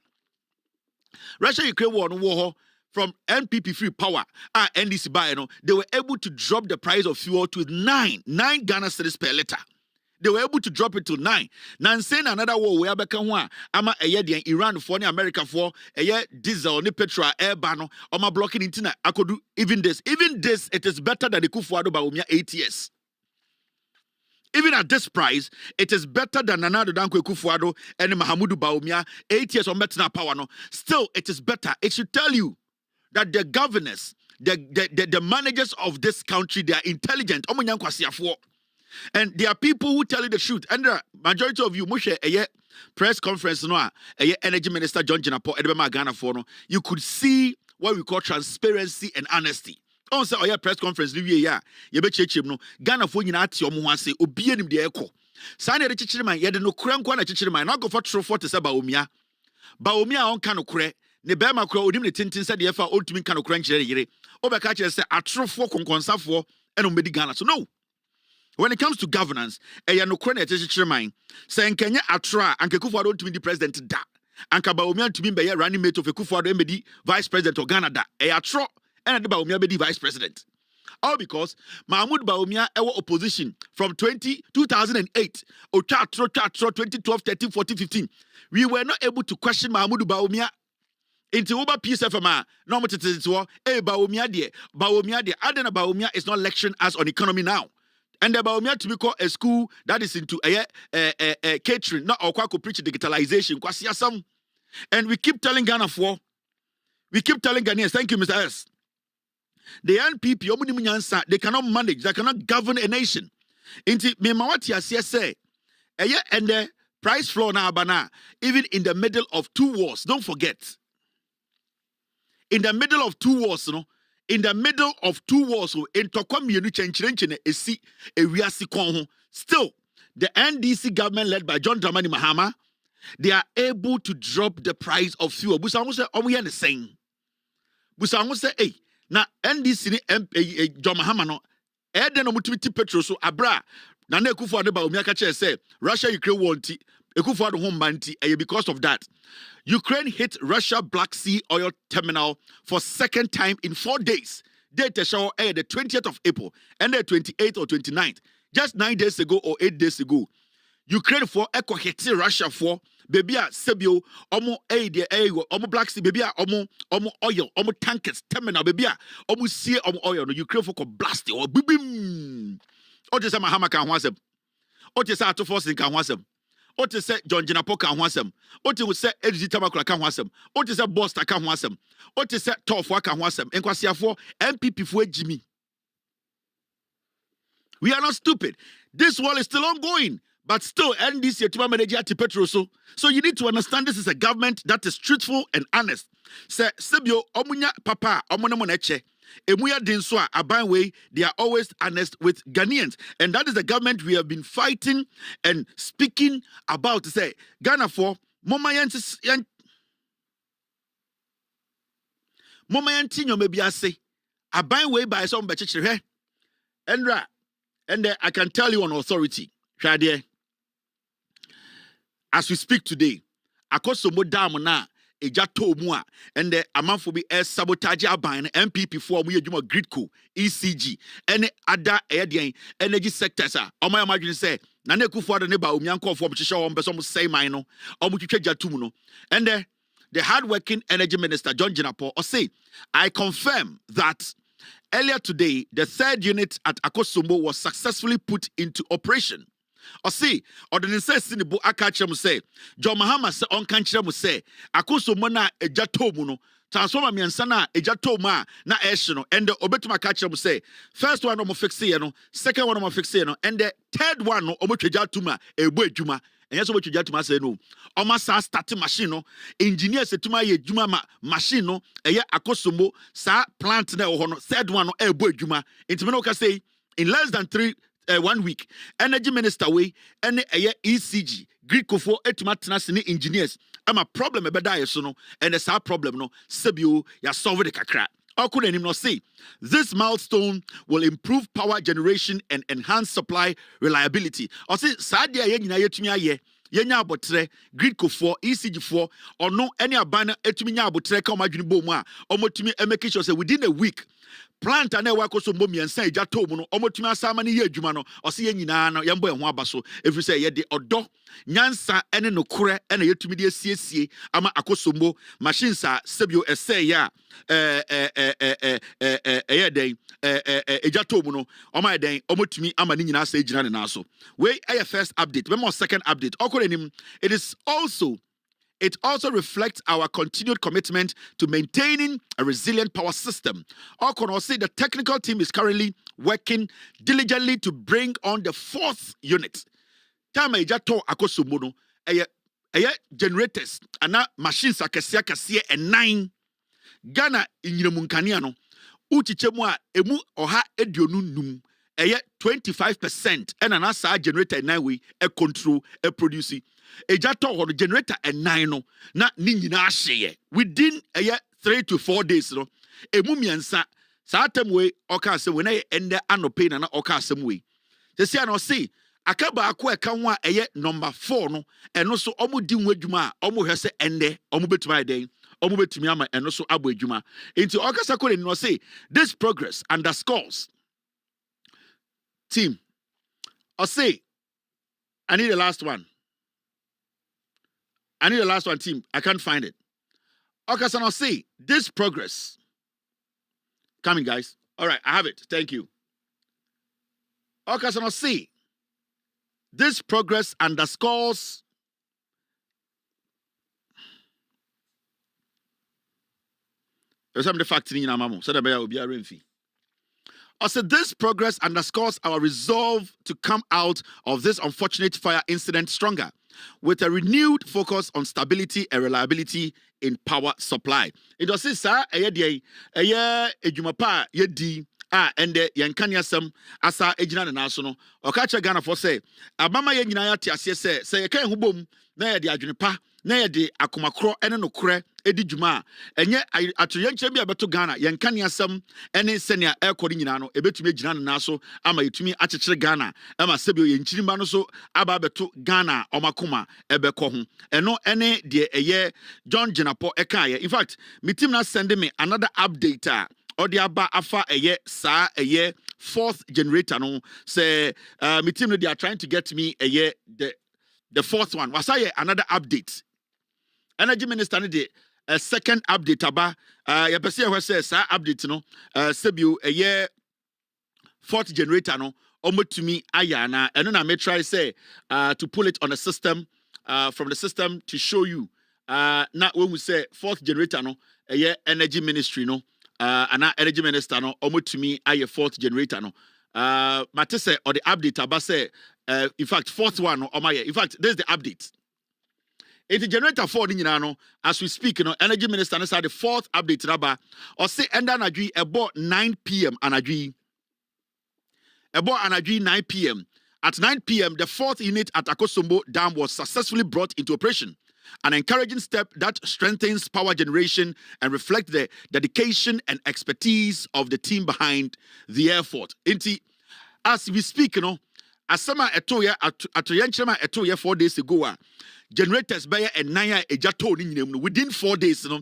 Russia-Ukraine war from NPP free power NDC buy they were able to drop the price of fuel to 9 Ghana cedis per liter. They were able to drop it to 9. Now saying another war we abeka ama the Iran for the America for diesel ni petrol air ban ama blocking internet akodu even this it is better than the Kufuado Baumia 8 years. Even at this price, it is better than Nana Dankwe Kufuado and Mahamudu Baumia 8 years on Metina power. No, still it is better. It should tell you that the governors, the managers of this country, they are intelligent. And there are people who tell you the truth. And the majority of you, a press conference, energy minister John Jinapo, Edema Ghana for no, you could see what we call transparency and honesty. On say oya press conference ni wie ya ye be chechim no Ghana fo nyina ate omo ho ase obi enim de ekọ sa na de chechire man ye de no kura nkwa na chechire man na go for true for te se baomia on kan no kure ne be ma kura odim ne tintin se de ye fa ontumi kan no kura nchire yire obeka kire se atrofo konkonsafo eno medi Ghana. So no, when it comes to governance eya no kure na chechire man se nkenye atra anke Kufuado ontumi di president da anka baomia ontumi be ye running mate of Kufuado emedi vice president of Ghana da eya tro and Baumia be the vice president. All because Mahmoud Baumia ever opposition from 2008 or 2012, 13, 14, 15. We were not able to question Mahmoud Baumia into Uber PSFMA. No more to Baumia de. Adena Baumia is not lecturing us on economy now. And the Baumia to be called a school that is into catering, not or quite preach digitalization. And we keep telling Ghana we keep telling Ghanaians, thank you, Mr. S. The NPP, they cannot manage, they cannot govern a nation. Inti memawati asiyese, and the price floor na abana, even in the middle of two wars, don't forget. In the middle of two wars, in the middle of two wars, in Tokwamienu Chenchenchene esi ewiasi konho. Still, the NDC government led by John Dramani Mahama, they are able to drop the price of fuel. Busango say, "Oh, we are the same." Busango say, "Hey, na NDC ni John Mahama no, then no mutimiti petrol so abra na na Akufo-Addo ba omiaka che say Russia Ukraine war nti Akufo-Addo home banti because of that." Ukraine hit Russia Black Sea oil terminal for second time in 4 days. Data show the 20th of April and the 28th or 29th. Just 9 days ago or 8 days ago. Ukraine for echo hit Russia for baby sebio omo omo Black Sea baby omo oil omo tankers terminal baby omo see omo oil no Ukraine for blast or bim. Ote say Mahama kan ho asem. Ote say Ato Force kan ho asem. Ote say John Jinapo kan ho asem. Ote say Edith Tamakula kan ho asem. Ote say Bosta kan ho asem. Ote say Tofwa kan ho asem. Enkwasiafo MPP fo Jimmy. We are not stupid. This war is still ongoing. But still, NDC to manage at petrol. So you need to understand this is a government that is truthful and honest. Say Sebio Omunya Papa Omonamoneche. Emuya Dinswa Abanwe, they are always honest with Ghanaians. And that is the government we have been fighting and speaking about. To say Ghana for Momayantinyo maybe I say Abanwe by some Bachichere. Endra. And I can tell you on authority. As we speak today, akosomo dam na ejato mu a and the amanfo bi sabotage aban MPP for mu yedwuma gridco ECG and other energy sectors a omo amadwene say na na Akufo-Addo ne ba omianko for chihye won beso mo say man no omo twetwa jatum no and the hardworking energy minister John Jinapo say I confirm that earlier today the third unit at Akosombo was successfully put into operation. See, or the necessity bu akachem say, John Mahama say on kanchrem say, Akosombo na ejatomu no, transformer miensa na ejatoma na eshino, and the obetuma kachem say, first one omo fixe no, second one omo fixe no, and the third one no omo twejatuma ebo ejuma. And yes, what you get to say no. Almost starting machine no. Engineers say to my juma machine no. Aya Akosombo sa plant na ohono. Third one no ebo juma. Intimeno ka say in less than 1 week. Energy minister way and aya ECG Greek for etuma tenasini engineers. I'm a problem ebeda yeso no. And it's our problem no. Sebio ya solve the kakra. This milestone will improve power generation and enhance supply reliability. Or say, Sadia Yena Yetumia ye, Yenya Botre, Gridco 4, ECG 4, or no any abana Etumia Botre, Comagini Boma, or Motumi Emekisho say within a week. Plant and work also mommy and say Jatomo, Omotima Samani Yejumano, or see Yenana, Yambo and Wabaso, if you say Yedi or Do, Nyansa, and no Kure, and a Yetumidia CSC, Ama Akosombo, Machines are Sebio Essay, ya, Ejatomo, or my day, Omotumi, Amanina say Jinan and also. Wait, a first update, one more second update. It also reflects our continued commitment to maintaining a resilient power system. Okono say the technical team is currently working diligently to bring on the fourth unit. Tama ijato Akosombo no generators ana machines akasiakasie and 9 Ghana inyiremunkania no uchichemu a emu oha eduonu num 25% and an asa generator 9 we control produce Ejato or the generator and 9 no na nina share within 3 to 4 days no emumiansa satem we oka se we na ende anope na oka asem we se sia no see akaba akwa eka ho a number 4 no eno so omo di nwadwuma a omo hwese ende omo betuma den omo betumi ama eno so abo adwuma enti oka sakore no say this progress underscores team or say I need the last one team. I can't find it. Okay, so I'll say this progress. Coming, guys. All right, I have it. Thank you. Okay, so I'll say this progress underscores there's some the fact in Amamo. So that will be a renfi. Also, this progress underscores our resolve to come out of this unfortunate fire incident stronger, with a renewed focus on stability and reliability in power supply. It was this, ejumapa yedi ende yankanya sem asa ejina na naso no okacha Ghana for say abama ye nyina ya te ase say yekan hubom na ye de adwene na ye de akomakro ene no korɛ edi dwuma enye atoyenche bi abeto Ghana yankanya sem ene senia ekɔde nyina no ebetumi ejina na naso ama yetumi akyekere Ghana ama sebio ye nkyirima no so aba abeto Ghana omakoma ebekɔ ho eno ene de eye John Jenapo ekaye. In fact, me team na send me another update Odiaba afa eye fourth generator no say me team they are trying to get me the fourth one. Was I another update? Energy Minister need a second update aba ya pese we say sa update no sebiu fourth generator no omo to me aya na eno na me try say to pull it on a system from the system to show you na when we say fourth generator no energy ministry no ana energy minister no omo to me aye fourth generator no mate say or the update about say in fact fourth one no omaye. In fact there's the update. It generator 4 ni nyina no as we speak no energy minister no say the fourth update raba or say enda anadwi about 9 p.m. anadwi 9 p.m. At 9 p.m. the fourth unit at Akosombo Dam was successfully brought into operation, an encouraging step that strengthens power generation and reflects the dedication and expertise of the team behind the effort. As we speak, you know, asama etoya atoyanchema etoya 4 days ago, generators by a 9 ejato ni within 4 days, you know,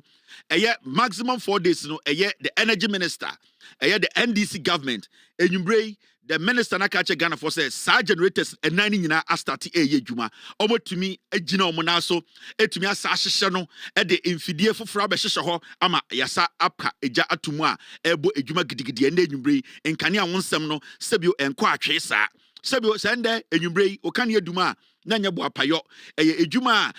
maximum 4 days, you know, the energy minister, the NDC government, the minister na kache Ghana for says sa generators and 9 nyina astati juma omo tumi agina omo na so etumi asa ahyehye no e de mfidie foforo abɛhyehyɛ hɔ ama yasa apka eja atumu a ebo ejuma gidigidi ende enwumbre nkane a wonsɛm no sebio enko atwe saa sebio sende enwumbre okane aduma na nya bo apayo ejuma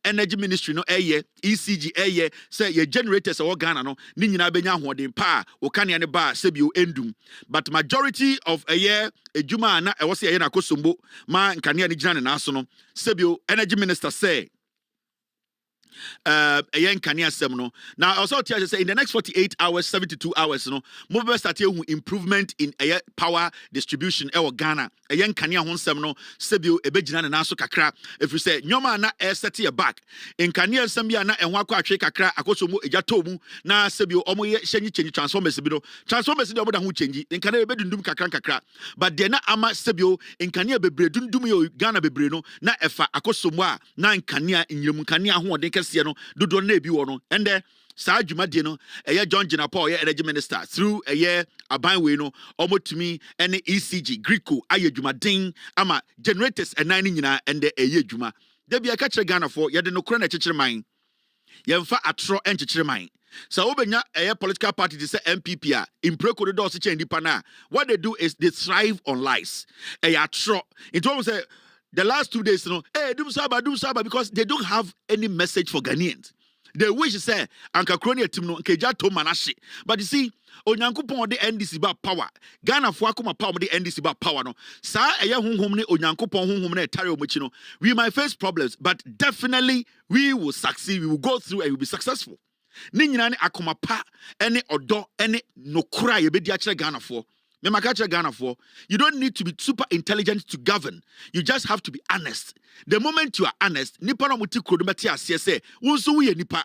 energy ministry no ECG say ye generators o Ghana no ni nyina benya hoden pa okane ne ba sebio endum but majority of ejuma na ewo say na Akosombo ma nkane ne gina na so no sebio energy minister say now also say in the next 48 hours 72 hours mobile start improvement in air power distribution Ghana kania honsem no sebio ebegina na so kakra if you say nyoma na set your back in kania sambia na enwa kwa atwe kakra Akosombo ejatomu na sebio omo ye hyenyi change transformers bi no transformers de oboda ho change in kania ebedundum kakra but de na ama sebio in kania bebre dundum yo Ghana bebre no na efa Akosombo a na kania nyiremu kania ho de no dodo na ebi wo no ende saa dwumadie no John Jenapo energy minister through abanwe no omotumi ene ECG Greco aye dwumaden ama generators enan ni nyina ende dwuma da bia ka kire Ghana for ye de no kora na kikire man ye mfa atro enkikire man so obenya political party to say MPP a impreko do do so chen dipa na what they do is they thrive on lies atro it almost say the last 2 days, do saba, because they don't have any message for Ghanaians. They wish to say, Anka Kronia Timno, Keja to Manashi. But you see, Onyankopon the NDC about power. Ghana for Akuma power the NDC about power. No, Sa Eya Humne, Onyankopon Humne, Tario Muchino. We might face problems, but definitely we will succeed. We will go through and we will be successful. Ninyani Akuma pa, any odo, any no cry, you be the Ghana for. Ghana for you don't need to be super intelligent to govern. You just have to be honest. The moment you are honest, nipa no muti kodumati asese wonso wo ye nipa.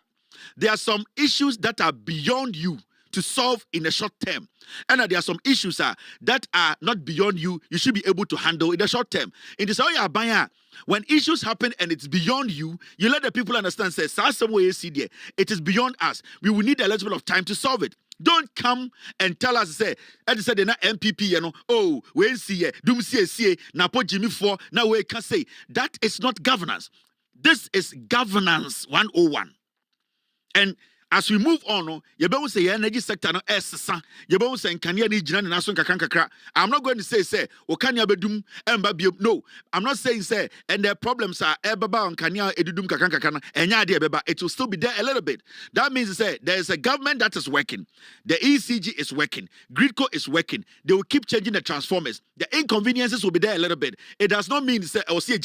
There are some issues that are beyond you to solve in the short term. And there are some issues that are not beyond you. You should be able to handle in the short term. In this area, when issues happen and it's beyond you, you let the people understand, say, it is beyond us. We will need a little bit of time to solve it. Don't come and tell us, say, I said, they're not MPP, oh, we see, do see, Napo Jimmy for, now we can say. That is not governance. This is governance 101. And as we move on, no, you better say energy sector no esesa. You better say nkania ni jina na so kakra. I'm not going to say okania bedum emba biom. No, I'm not saying say and their problems are ebaba nkania edudum kakra. Enya de ebeba. It will still be there a little bit. That means say there is a government that is working. The ECG is working. Gridco is working. They will keep changing the transformers. The inconveniences will be there a little bit. It does not mean say or see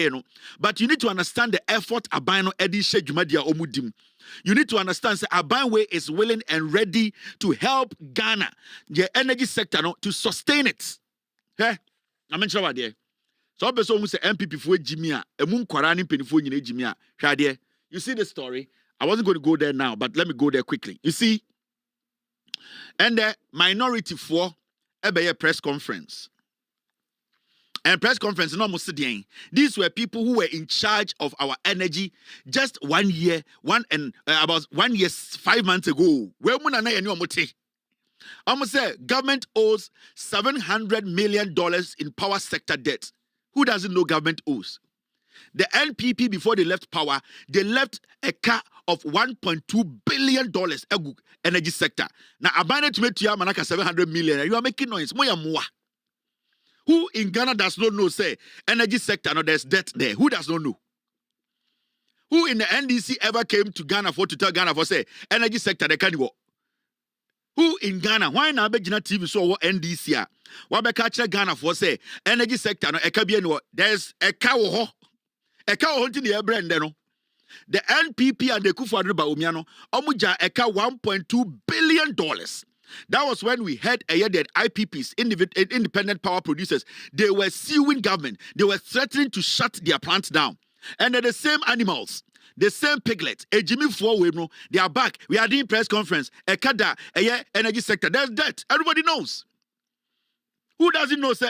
no. But you need to understand the effort abino edi shejumadia omudim. You need to understand that Abanwe is willing and ready to help Ghana, the energy sector, no, to sustain it. Hey, I mentioned what there. So I person who say MPP for Jimia, a moon Kwarani penifo in Jimia. Shadia, you see the story. I wasn't going to go there now, but let me go there quickly. You see, and the minority for a press conference. And press conference, no more. These were people who were in charge of our energy just 1 year, about 1 year, 5 months ago. Where almost say government owes $700 million in power sector debt. Who doesn't know government owes? The NPP, before they left power, they left a car of $1.2 billion energy sector. Now, abandoned to make $700 million. You are making noise. Who in Ghana does not know, say, energy sector, no, there's debt there. Who does not know? Who in the NDC ever came to Ghana to tell Ghana for, say, energy sector, they can't work? Who in Ghana, why not be TV so what NDC? Why be catch Ghana for, say, energy sector, no, there's a cow hunting the air brand, no. The NPP and the Kufuor Baumiano, Omuja eka $1.2 billion. That was when we had a year that IPPs, independent power producers, they were suing government. They were threatening to shut their plants down. And they're the same animals, the same piglets. A Jimmy Four, they are back. We are doing press conference. A kada, a year energy sector. There's debt. Everybody knows. Who doesn't know, say,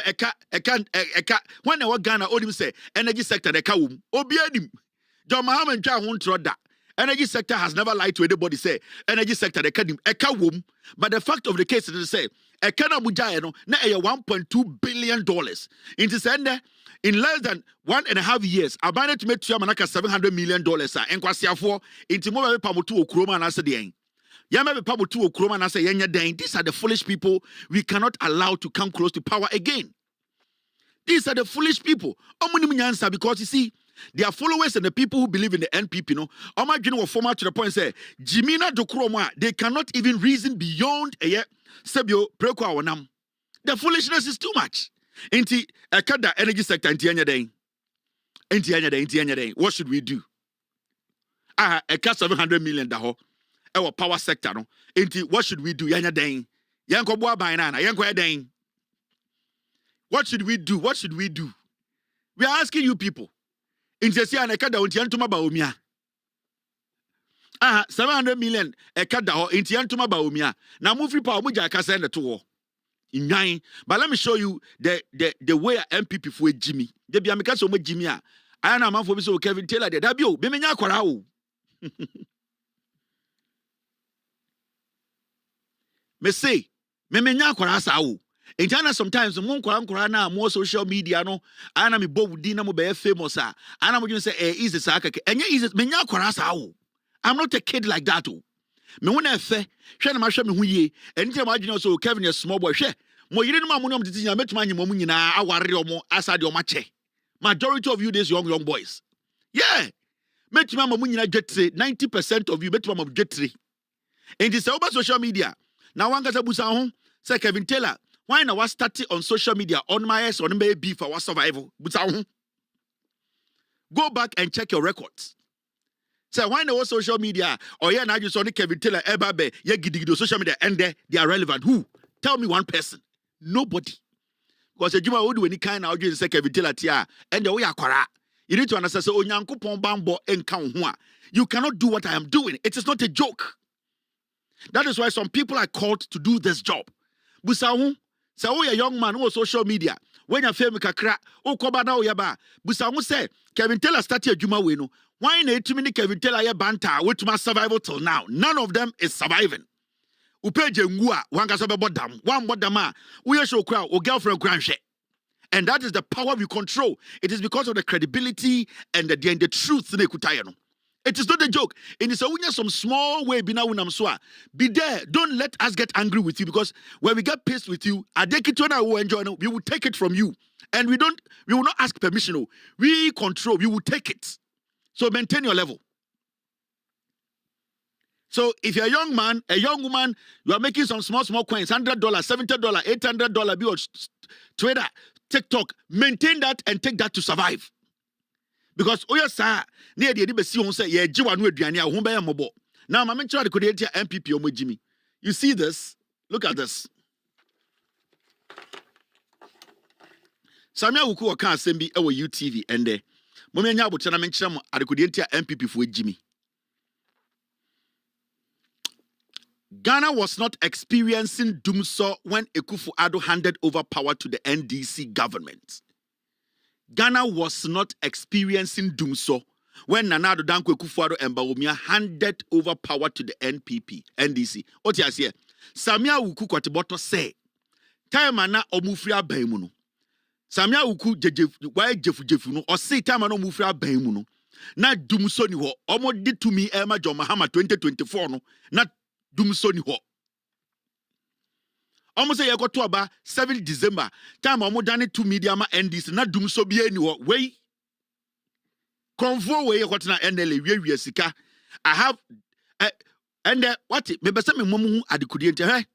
when they were Ghana, only say, energy sector, they can't. Obiadim. John Mohammed Jah won't throw that. Energy sector has never lied to anybody. Say energy sector they can't but the fact of the case is to say a kana mujayeno na $1.2 billion into sender in less than 1.5 years. Abandoned to make manaka $700 million. And kwasiafo into more pamutu okroma na se den. Yama pamutu okroma na se yenya den. These are the foolish people we cannot allow to come close to power again. These are the foolish people. Because you see, their followers and the people who believe in the NPP, no, format to the point say, Jimina Dokroma, they cannot even reason beyond a year. Sebio Preko Awanam. The foolishness is too much. Inti Akada energy sector inti day. What should we do? A $700 million our power sector, no. Inti what should we do? Yanya day. Yanko boa bainana, yanko day. What should we do? What should we do? We are asking you people. In the Sia Nekada Untiantuma Baumia. 700 million Ekada or Intiantuma Baumia. Now move free power Muja Cassandra to in 9. But let me show you the way MPP for Jimmy. They be America so much Jimmy. I am a man for Mr. Kevin Taylor. They Dabio, Bemenya Korao. Me say, Memenya Korasao. In China, sometimes the more social media, no, and I'm a bob dinner be famous. And I'm going to say, is it Saka? And yet, is it Menya Korasao? I'm not a kid like that. Me when I say, share my shame who ye, and you imagine also Kevin a small boy. Share. More you didn't know to see I met my momina, our real aside your matche. Majority of you, these young boys. Yeah. Met my momina get 90% of you, met my get 3. And this over social media. Now, one gets a busa say Kevin Taylor. Why now was starting on social media on my ass on maybe for our survival? Go back and check your records. Say why now social media or yeah now you saw Kevin Taylor ebabe yeah gidigido social media and they are relevant. Who? Tell me one person. Nobody. Because a Juma would do any kind of audience say Kevin Taylor tia and the way akwara. You need to understand say onyankopon bambo enka ho a. You cannot do what I am doing. It is not a joke. That is why some people are called to do this job. Busa so a young man who social media. When you feel kakra, o koba na o yaba. Busa who say Kevin Taylor started Juma weno. Why na too many Kevin Taylor ya banter with my survival till now? None of them is surviving. Upeje ngua wanga sobe bodam. One bodama. We show crowd or girlfriend grandche. And that is the power we control. It is because of the credibility and the truth. It is not a joke. And it's a some small way be there. Don't let us get angry with you, because when we get pissed with you, we will take it from you. And we will not ask permission. We control, we will take it. So maintain your level. So if you're a young man, a young woman, you are making some small coins, $100, $70, $800, be on Twitter, TikTok, maintain that and take that to survive. Because near the edibesi say yeah jiwa no aduane a ho be mobo. Now my mention the MPP omojimi. You see this? Look at this. Samia Wuku waka asem bi e wo UTV ende. Mo me nya aboche na menkyere mo adekodetia MPP fo ejimi. Ghana was not experiencing doomsday when Akufo-Addo handed over power to the NDC government. Ghana was not experiencing doomsday when Nana Addo Dankwa Akufo-Addo and Bawumia handed over power to the NDC. Otias here. Samia Wuku kwateboto say, time ana omufri aban mu no. Samia Wuku jefu no, or say time ana omufri aban mu no. Na doomsday ni ho. Omo di to me Emma John Mahama 2024 no. Na doomsday ni ho. Almost say you got to about 7 December. Time almost done it to media ma NDC. Na doomsday be any way. Convo way you got na NLA we sika. I have and what it maybe some mumu adikudie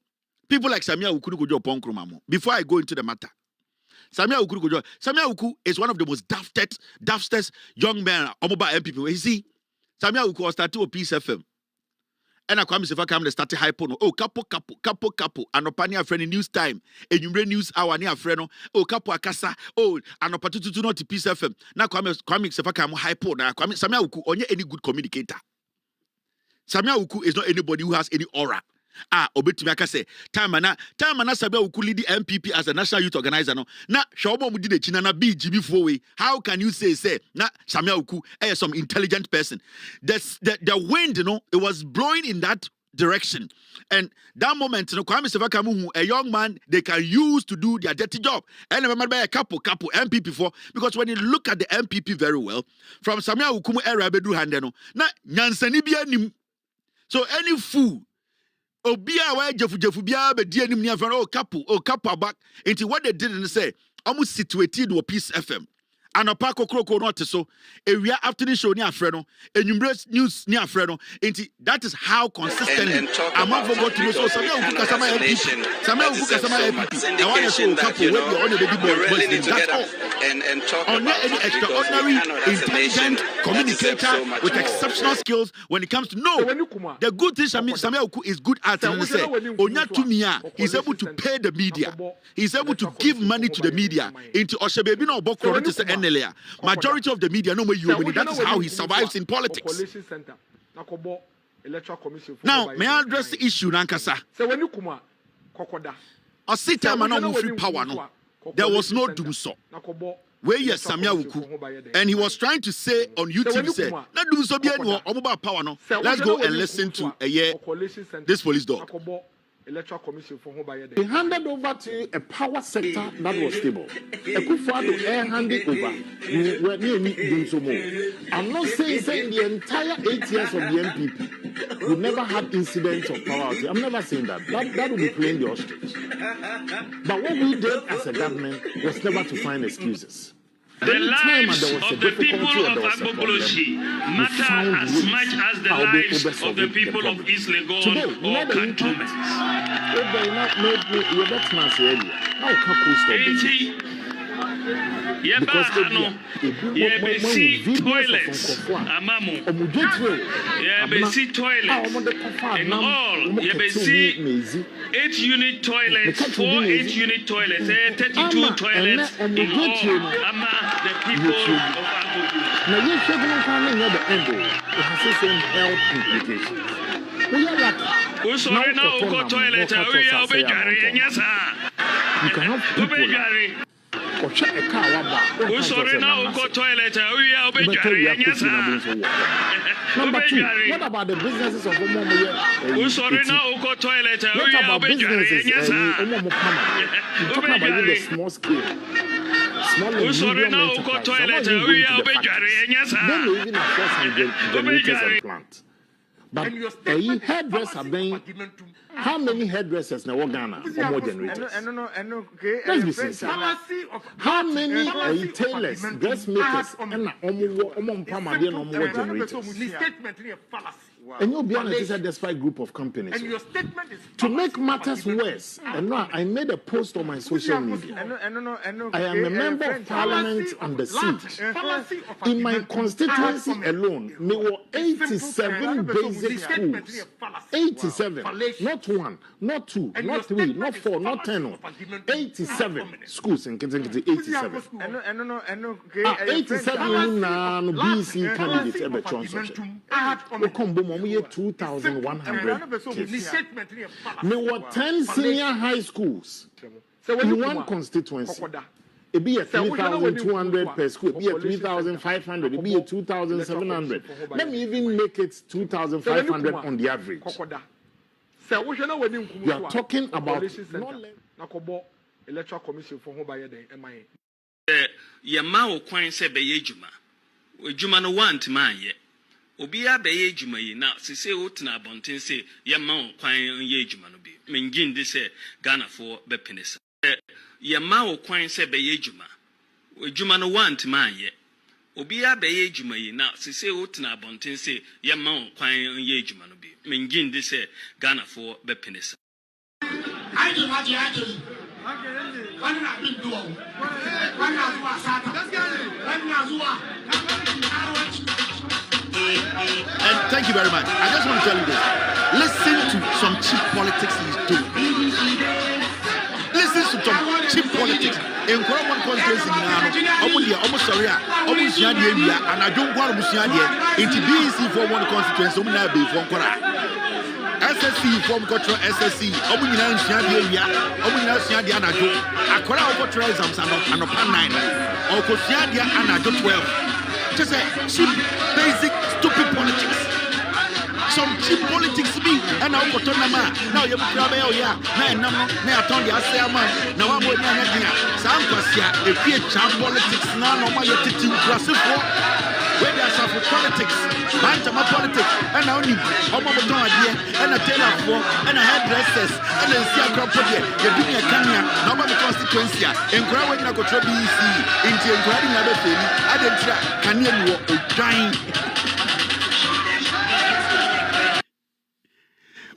people like Samia Wuku go jo ponkro mamo. Before I go into the matter. Samia Wuku go jo. Samia Wuku is one of the most daftest young men omoba MPP. You see, Samia Wuku was started to Peace FM. And I come if I come to start hypo no. Oh, capo. Anopani a friend in news time. And you news hour near friend. Oh, capo akasa. Oh, anopatutu not to Peace FM. Now come if I come hypo. Now come Samia Wuku only any good communicator. Samia Wuku is not anybody who has any aura. Obetumi aka say time na Samia Wuku lead the MPP as a national youth organizer no. Na shobo mu di de china na BGB for way. How can you say na Samia Wuku is some intelligent person? The wind, it was blowing in that direction. And that moment, Kwame Sefakamu, a young man they can use to do their dirty job. And remember by a couple MPP for, because when you look at the MPP very well, from Samia Wuku era bedu handeno, na nyansani bia nim. So any fool Obia wa jefu bia be die nim nia oh couple back into what they did and say almost situated with Peace FM. Anopa kokroko no so ewia afternoon show ni afre no enumere news ni afre no enti that is how consistently among forgot to know so Samia Wuku kasama MPP I want to show couple wey be on the baby boy that's all and talk on any extraordinary intelligent communicator with exceptional skills when it comes to the good thing Samia Wuku is good at and say onya tumia he's able to pay the media, he's able to give money to the media into Oshebebi no obokro to say majority of the media know where you are. That is how he survives in politics. Now, may I address the issue, Nankasa? Power, no? There was no doomsday. Where yes, Samia Wuku, and he was trying to say on YouTube, say, "Not doomsday be any about power, no." Let's go and listen to this police dog. He handed over to a power sector that was stable. Akufo-Addo handed over. I'm not saying the entire 8 years of the MPP we never had incidents of power. I'm never saying that. That would be playing the ostrich. But what we did as a government was never to find excuses. The lives of the people of Agbogbolosyi matter as much as the lives of the people of East Legon or cantonments. Toilets, amamu, toilets, and all, 8-unit toilets, 4 8-unit toilets, 32 toilets in all, the people of Agbogbolosyi. Now you're shaking on the end, it has its own health implications. We are lucky. You can have people Number 2, what about the businesses of What about businesses? You're talking about the small scale small and medium enterprises are not even going to the factories. They may even afford some generators and plants. But hairdresser being, how many hairdressers in Ghana or more generators? Let's be sincere. How many tailors, dressmakers, and more generators? And you'll be honest, it's despite group of companies. And your statement is to make matters worse. And now I made a post on my social media. I am a member of parliament on the seat. In my constituency alone, there were 87 basic schools. 87. Not one, not two, not three, not four, not 10. 87 schools in Kensington. 87. 87 BC candidates ever chosen. 2,100 kids. There were 10 senior high schools in one constituency. It be a 3,200 per school. It be a 3,500. It be a 2,700. Let me even make it 2,500 on the average. You are talking about electoral commission for home by Yamao Quine said by Yejuma. Jumano want man yet. Obia beye juma yi na sese wotena bonten se ye ma kwan ye juma no bi mengin de se Ghana for be penisa ye ma kwan se beye juma juma no want man ye obia beye juma yi na sese wotena bonten se ye ma kwan ye juma no bi mengin de se Ghana for be penisa aje wana bin duwa wana zuwa sata wana zuwa And thank you very much. I just want to tell you this. Listen to some cheap politics he's doing. Listen to some cheap politics. In one constituency now, almost sorry, almost Yadia, and I don't want to see into BC for one constituency, now be from Kora. SSC from Control SSC, Omina Yadia, Omina Yadia, and I do. I call out for exams and upon 9, or Kosiadia and I do 12. Just a cheap, basic, stupid politics. Some cheap politics be, and now for Tonama. Now you grab it, yeah. Now I told you, I say, man, now I'm going to Sam Passia, if you champ politics, now no more you're teaching classic for where there's for politics, Bantama politics, and now you, and a tailor for, and a hairdressers, and a sea crop for you. You're doing a Kenya, nobody constituency, and growing a control BC, into including other thing. I didn't try, can you dying?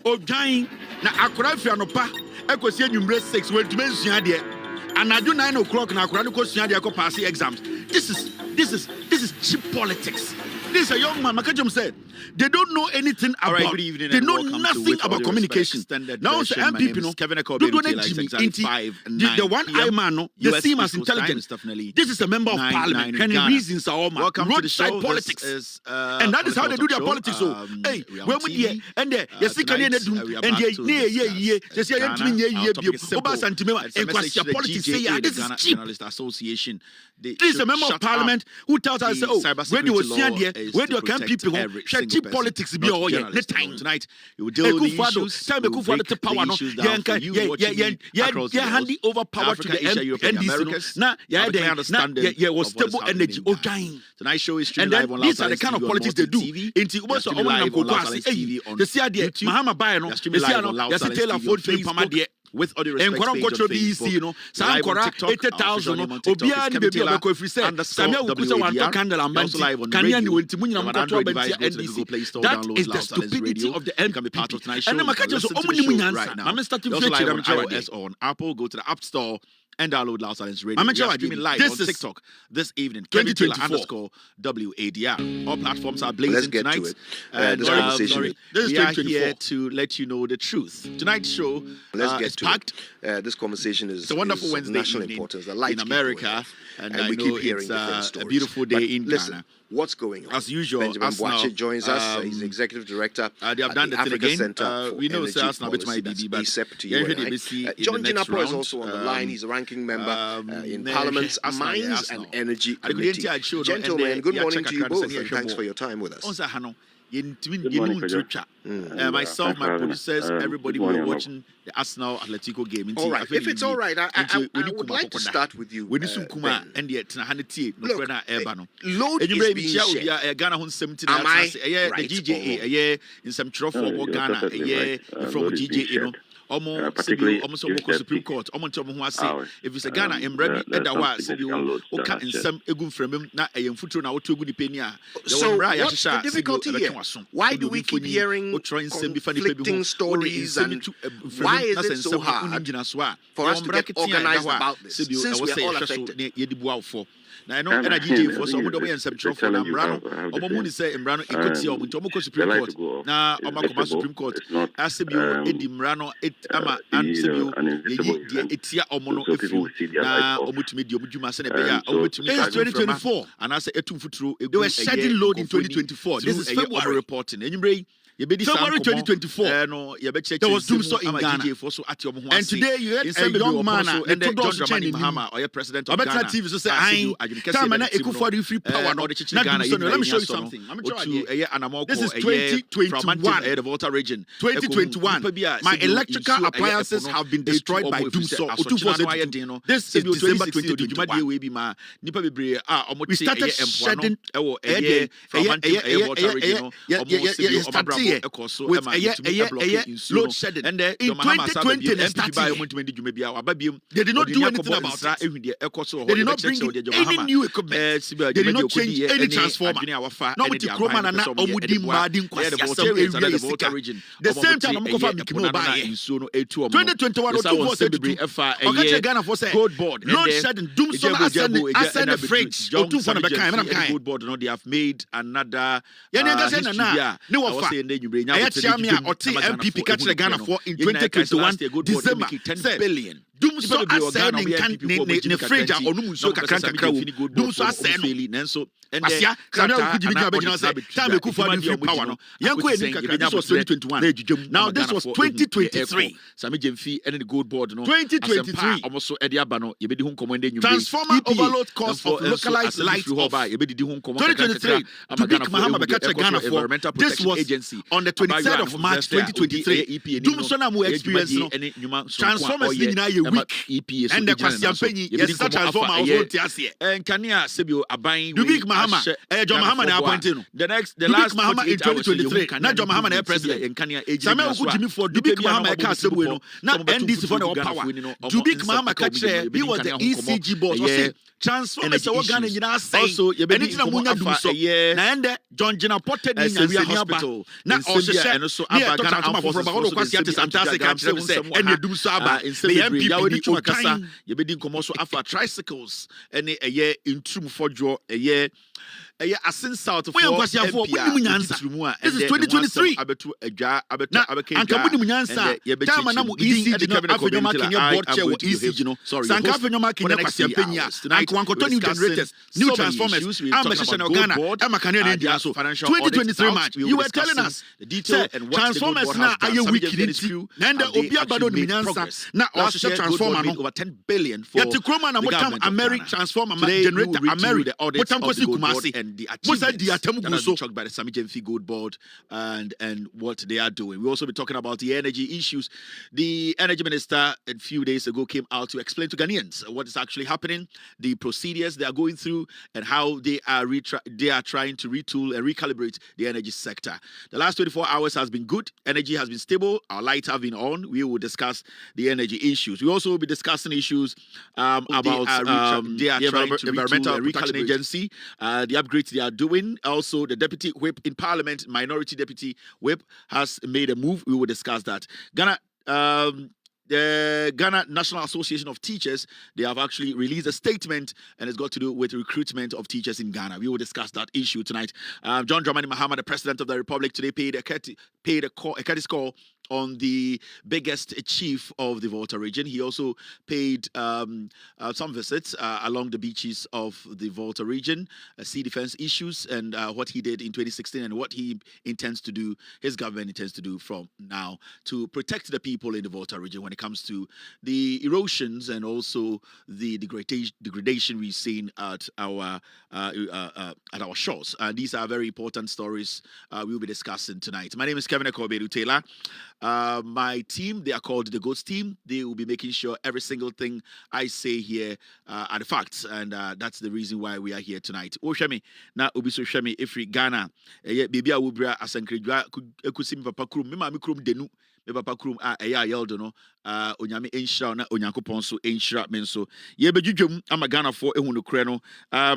Oh, dying. Now, I could have found a pa, I could see you 6 when to mention idea. And I do 9 o'clock now, I could see idea pass the exams. This is cheap politics. This is a young man, Makajum said. They don't know anything about. Right, good evening. They know nothing about communication. Now, the MP, you know, the one eye man, no, they seem as intelligent. This is a member of parliament. And the reasons are all welcome to the show. Politics. And that is how they do their politics. So, hey, when we here and there, you see, can you do? And yeah, just say, this is cheap. Association. This is a member of parliament who tells us, oh, when you were here, when you can people, cheap politics be all here. The time tonight, you will deal with the issues. Time to power. Yeah, handing over power to the NDC. Now, yeah, was stable energy. Oh, dying. Tonight's show is streamed live on these are the kind of politics they do. Into what's the Mahama Bayano, the Taylor Ford Pamadi. With all the respect, and BC, you know, some 80,000, Obia, if we say, Samuel Kusa, candle and Kanyan, you will that is the stupidity of the end. Can be part of tonight's show. And the Makajas right now. I'm starting to on Apple, go to the App Store and download LAWSON Radio. I'm streaming live on TikTok this evening. 2024 WADR. All platforms are blazing tonight. This conversation. We are here to let you know the truth. Tonight's show is packed. This conversation is it's a wonderful Wednesday national importance. The lights in America, and I we know keep hearing it's a beautiful day in Ghana. What's going on? As usual, Benjamin Boache joins us. He's the executive director. They have done the the thing Center we know Energy now, might be, but John Jinapo is also on the line. He's a ranking member in Parliament's Mines and Energy Committee. Gentlemen, good morning to you both, and thanks for your time with us. Myself, my producers, everybody were watching the Arsenal Atletico game. All right, if it's all right, I would like to start with you. When you and the Hanati, no load is being shared. Ghana on 17. Am I the right GJA, in some trophy for Ghana, from GJA. Particularly Supreme Court. If it's a Ghana, I'm ready. Okay, in some egum from him, not a foot now to good penny. So, what's the difficulty here? Why do we keep hearing conflicting stories? And why is it so hard for us to get organized about this? Since we are all affected. Now I know energy for some of the way and some trouble for Ambrano. Omomuni say Ambrano equity or Mutomoko Supreme Court. Now Omakoma Supreme Court. Asibio Edimbrano et Ama Ansibio Etia Omono Efu. Now Omutumi Diomujuma Senebeya. Omutumi 2024. And I say Etum Futru. They were shedding load in 2024. This is February reporting. Anyway. February 2024. There was doomsday in Ghana. And today you had a young man and John Dramani Mahama, or president of Ghana. TV so say, "I time na Ekufuor free power no." Let me show you something. This is 2021. The Volta region. 2021. My electrical appliances have been destroyed by doomsday. This is December 2021. We started shedding with load shedding. And in 2020 they did not do anything about it. They did not bring any new equipment. They did not change any transformer. The same time, I'm going to 2021 Ghana for say gold board. Load shedding. Doomsday ascend the fridge. Gold board. They have made another MPP catch Ghana for in 2021 December 10 billion. Doomsday ascend in fridge or Numso Kakranka. Doomsday ascend. And this was 2021. Now this was 2023. And the gold board 2023. Almost transformer overload cost of localized light off. 2023. To big Mahama catch Ghana for this was on the 23rd of March 2023. Doomsday experience transformers in a week. And the question yes, such transformer and Kania Sebio Abain. Big Mahama, John Mahama appointed. The last Mahama in 2023. Not John Mahama president. And Kania Samuel Jimmy for Dubik Mahama Castle. Not NDC for the power. Dubik Mahama catcher. He was the ECG boss. Transformers are organ in also anything Munya do so. Na John Jina potted in the hospital. Na also near Tottenham for about Kwasiate Santase Council and the Dumsaba in the Kasa. You be commercial after tricycles and a year in Trum for draw a year. A sense out of this is 2023. New transformers. You were telling us transformers now are you weak and now also transformer over 10 billion for the American transformer generator America and the achievements talked by the Sami Jemfi Gold Board and what they are doing. We'll also be talking about the energy issues. The energy minister a few days ago came out to explain to Ghanaians what is actually happening, the procedures they are going through, and how they are trying to retool and recalibrate the energy sector. The last 24 hours has been good. Energy has been stable. Our lights have been on. We will discuss the energy issues. We also will be discussing issues about the Environmental Protection Agency, the upgrades they are doing. Also, the Deputy Whip in Parliament, Minority Deputy Whip, has made a move. We will discuss that. The Ghana National Association of Teachers, they have actually released a statement, and it's got to do with recruitment of teachers in Ghana. We will discuss that issue tonight. John Dramani Mahama, the President of the Republic, today paid a courtesy call on the biggest chief of the Volta region. He also paid some visits along the beaches of the Volta region, sea defense issues, and what he did in 2016 and what he intends to do, his government intends to do from now to protect the people in the Volta region when it comes to the erosions and also the degradation we've seen at our shores. These are very important stories we'll be discussing tonight. My name is KEVN Taylor. My team, they are called the GOATS team. They will be making sure every single thing I say here are the facts, and that's the reason why we are here tonight. Shemi, na obi so Shemi Ifri Ghana. Baby awubra asankredwa ekusim papa krum. Me ma me krum denu. Me papa krum eya yeldo no. Onyame enhira na onyankopon so enhira men so. Ye bedwudwam ama Ghana fo ehunu kre no.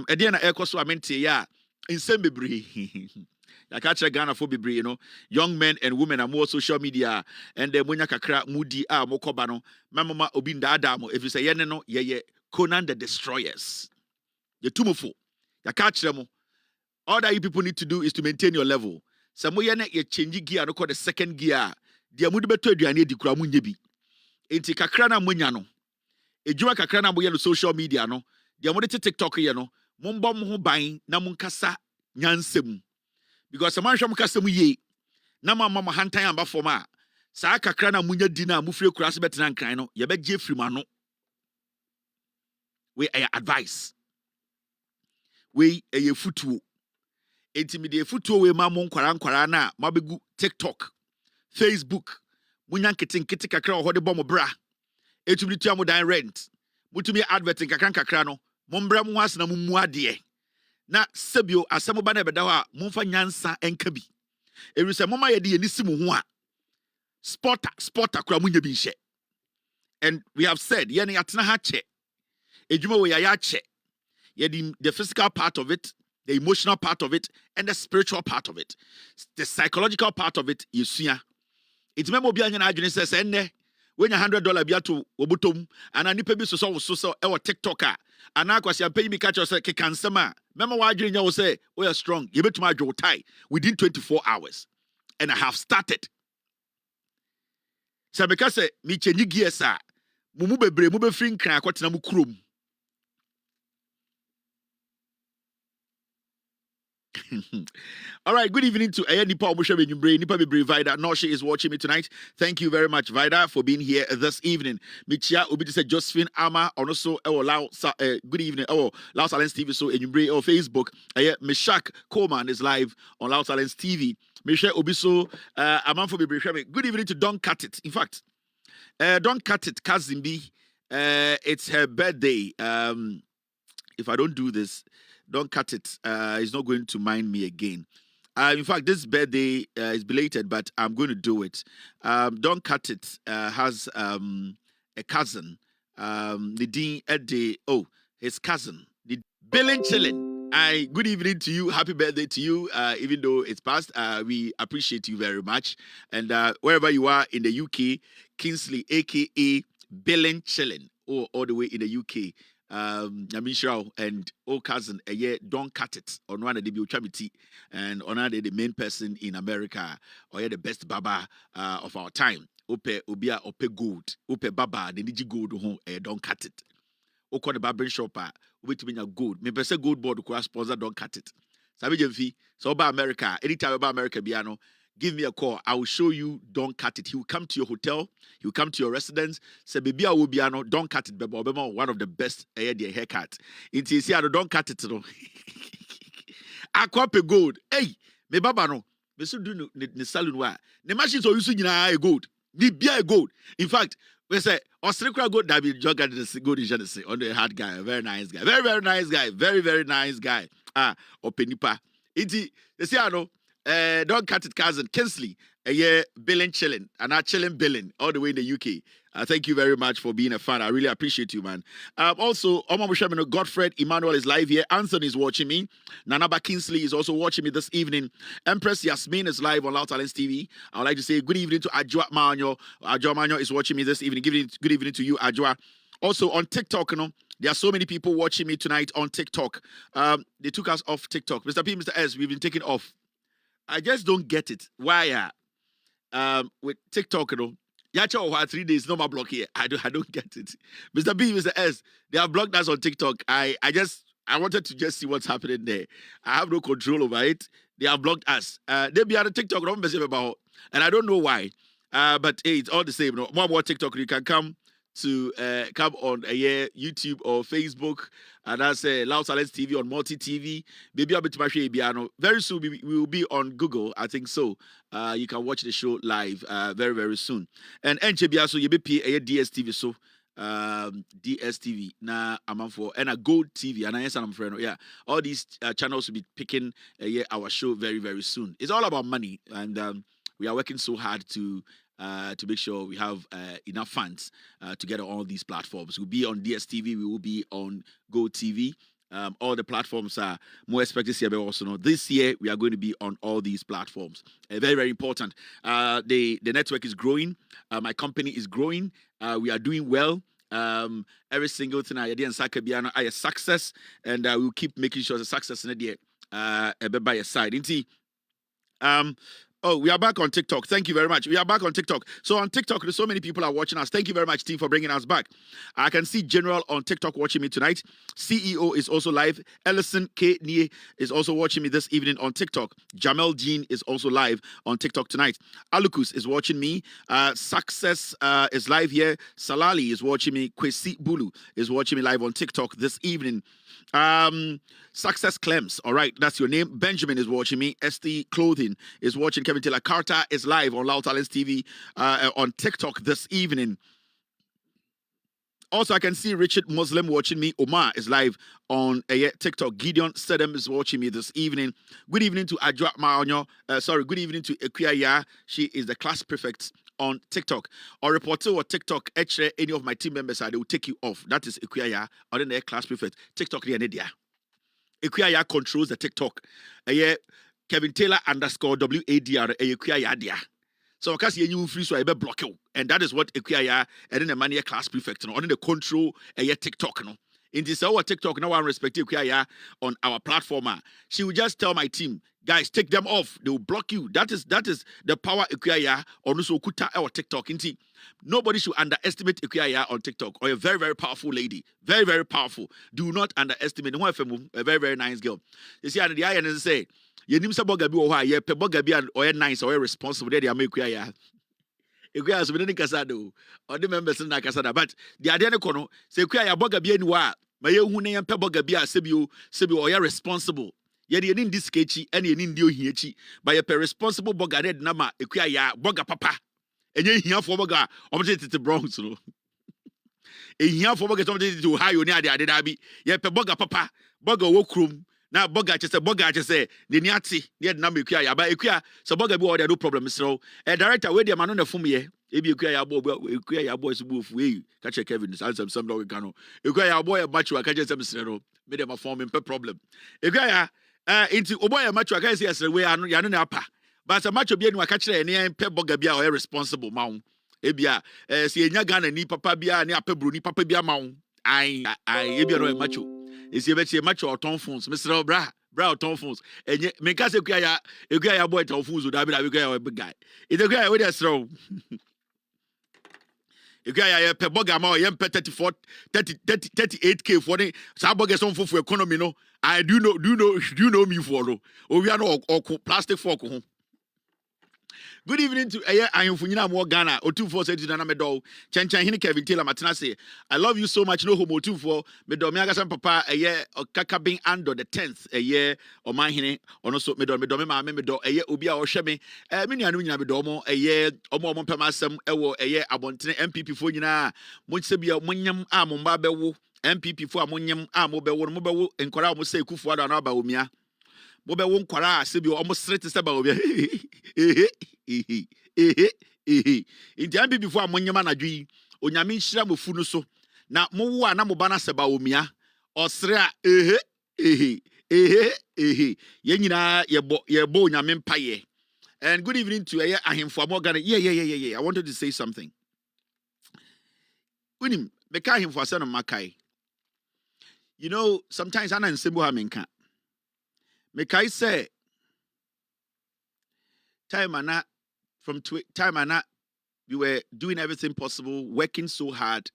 Ede na ekoso amente ya nsem bebre. I catch a Ghana for be, young men and women are more social media, and the munya kakra mudi mokobano, mama obinda adamo. If you say yeneno, ye Conan the Destroyers. The tumufo. Ya catch them. All that you people need to do is to maintain your level. Some way ye change gear, no call the second gear. The amudu beto du ane di kura munyebi. Enti kakra na munyano. Ejuma kakra na munya no social media no. The amudu TikTok ye no. Mumbom ho ban na munkasa nyansem. Because a man shall cast them ye. Nama mama hantai amba forma. Sa kakra na munya dina mufre kurase betan krano. Ye be Jeffrey mano. We advice. We futuo. Intimidate futuo we mamon kwara na mabegu TikTok, Facebook. Munya nketin kiti kakra ho de bom bra. Etumi tua mo dan rent. Mutumi adverting kakra no. Mombra mu has na mu ade. Na sebio asemo ba na beda ho a momfa nyansa enka bi ewise moma ye de yenisi mu ho a sporter kura munya bi nhye. And we have said ye na yatena ha che edwuma we ya che ye the physical part of it, the emotional part of it, and the spiritual part of it, the psychological part of it. Yesua it memo bi anya na adwene se enne when $100 bi ato obutom ana nipa bi so e wo TikTok a ana kwasi ampanyi bi catch say ke kansema memo wa adwene nya wo say we are strong you betuma adwo tie within 24 hours and I have started. So because me change gears a mumu bebre mu be free nkran akotena mu kurom. All right, good evening to Nipa Omushebe Nyumbre, Nipa Bebre Vida. Noshi is watching me tonight. Thank you very much, Vida, for being here this evening. Michia Obi say Josephine Ama, also good evening. Lao Silence TV, so Nyumbre or Facebook. Meshak Coleman is live on Lao Silence TV. Michelle Obiso, Amanfo Bebre. Good evening to Don Cut It. In fact, Don Cut It, Kazimbi, it's her birthday. If I don't do this, Don't cut it. He's not going to mind me again. In fact, this birthday is belated, but I'm going to do it. Don't cut it. Has a cousin. His cousin. Billing Chillin. Good evening to you. Happy birthday to you. Even though it's past, we appreciate you very much. And wherever you are in the UK, Kingsley, aka Billing Chillin, all the way in the UK. Yamishrao and old cousin don't cut it on one of the Biochamiti and on the main person in America or the best baba of our time. Ope Obia Ope Gold, Ope Baba, the Niji Gold home don't cut it. Oko the barbering shopper, wait to be a gold. Maybe say gold board who sponsor don't cut it. Sabi Jemfi, so about America, anytime about America Biano. Give me a call. I will show you. Don't cut it. He will come to your hotel. He will come to your residence. Say, baby, I will be don't cut it. Baby, one of the best haircut. It's easy. Don't cut it. No. Aquape gold. Hey, me baba no. Me so do the salon wa. The machines are using gold. The beer gold. In fact, we say Australia gold. That be jogger the gold is just on the hard guy. A very nice guy. Very very nice guy. Very very nice guy. Openipa. Iti. They say I know. Don't cut it, cousin Kinsley. Billing chilling, and not chilling billing all the way in the UK. Thank you very much for being a fan. I really appreciate you, man. Also, Godfred Emmanuel is live here. Anthony is watching me. Nanaba Kinsley is also watching me this evening. Empress Yasmin is live on Loud Talents TV. I would like to say good evening to Ajwa Manyo. Ajwa Manyo is watching me this evening. Good evening to you, Ajwa. Also on TikTok, there are so many people watching me tonight on TikTok. They took us off TikTok. Mr. P, Mr. S, we've been taken off. I just don't get it. Why? with TikTok, you know. Yacha 3 days, no more block here. I don't get it. Mr. B, Mr. S, they have blocked us on TikTok. I wanted to just see what's happening there. I have no control over it. They have blocked us. They be on the TikTok, about, and I don't know why. But hey, it's all the same. No more TikTok. You can come on YouTube or Facebook, and that's LAWSON TV on Multi TV. Baby, I'll be very soon. We will be on Google, I think so. You can watch the show live very, very soon. And NCBA, so you be DSTV, so DSTV na I'm for and a Gold TV and I am friend. Yeah, all these channels will be picking our show very, very soon. It's all about money, and we are working so hard to make sure we have enough funds to get on all these platforms. We'll be on DSTV, we will be on Go TV. All the platforms are more expected here, but also know this year we are going to be on all these platforms. Very, very important. The network is growing. My company is growing. We are doing well. Every single thing I did in Sakabiano, I a success, and we'll keep making sure it's a success in the year. By your side. Oh, we are back on TikTok. Thank you very much. We are back on TikTok. So on TikTok, there's so many people are watching us. Thank you very much, team, for bringing us back. I can see General on TikTok watching me tonight. CEO is also live. Ellison K. Nie is also watching me this evening on TikTok. Jamel Jean is also live on TikTok tonight. Alukus is watching me. Success is live here. Salali is watching me. Kwesi Bulu is watching me live on TikTok this evening. Success Clems, all right, that's your name. Benjamin is watching me. ST Clothing is watching. Kevin Taylor Carter is live on Loud Talents TV on TikTok this evening. Also, I can see Richard Muslim watching me. Omar is live on TikTok. Gideon Sedem is watching me this evening. Good evening to Adwa Maonyo. Good evening to Ekuya. She is the class prefect on TikTok. Or reporter or TikTok, actually, any of my team members, they will take you off. That is Ekuya, or then the class prefect. TikTok, Ekuya controls the TikTok. Kevin Taylor _WADR. Ekuya. So, because you free, so I be block you. And that is what Ekuya and then the money class prefect, or the control TikTok. No? In this our TikTok, no one respect Ekuya on our platform. She will just tell my team, guys, take them off. They will block you. That is the power Ekuya on also kuta our TikTok. Nobody should underestimate Ekuya on TikTok. Or a very, very powerful lady. Very, very powerful. Do not underestimate. A very, very nice girl. You see, and the INS say, you need some bogabi or why, pe bogabi or nice or responsible. They are Ekuya. Ekuya is within Casado. Or the members in Casada. But the idea kono say Ekuya bogabi and wa. My young name pe bogabi sebi or responsible. Yet you need this sketchy and you need you by a responsible boga nama Ekuya boga papa. And you here for boga opposite the Bronx. No. And here for boga something to high on the Adabi. Ye pe boga papa boga wokrum. Now boga just say the niati the number Ekuya but Ekuya so boga be all no problem so a director where the man on the phone here ebi Ekuya boys move we catch Kevin some dog can Ekuya boy match we catch some no me dem form in problem Ekuya into oboy match we can say as we are no na apa but a match obi enu catch any pe boga bia or responsible maun ebia si enya Ghana ni papa bia ni apebru ni papa bia maun ai ebia no match is a match or ton phones, Mr. Bra ton phones. And yet, make us a boy ton phones would have been a big guy. It's a guy with a throw. You guy a pebogama, yam 38K for the Sabogas on for economy. No, I do know me for no. Or we are no plastic fork home. Good evening to I am Funina Mo Ghana or 2470 na medo. Chanchan Hini Kevin Taylor Matinase. I love you so much. No homo 24 medo miaga san papa a year or kakabing ando the 10th a year or my hine or no so medo medo a year ubia or shemi. Mini anu nya medo a year or more pemasem ewo a year abontine MPP for yina. Munsebia munyam amumba bewo MPP for amunyam amobewo mobewo enkwara mo say kufu ada na ba omia. Bobe won kwara sebi almost straight to seba obi inti ambi before amonyama na dwi onyame nhira mofu no so na mowo a na mo bana seba omia osre a ye nyina yebo onyame mpaye. And good evening to ahemfo amogana. Yeah, I wanted to say something. Unim meka ahemfo asana makai. You know, sometimes ana nsembo ha menka Mekai say time ana from time and we were doing everything possible, working so hard,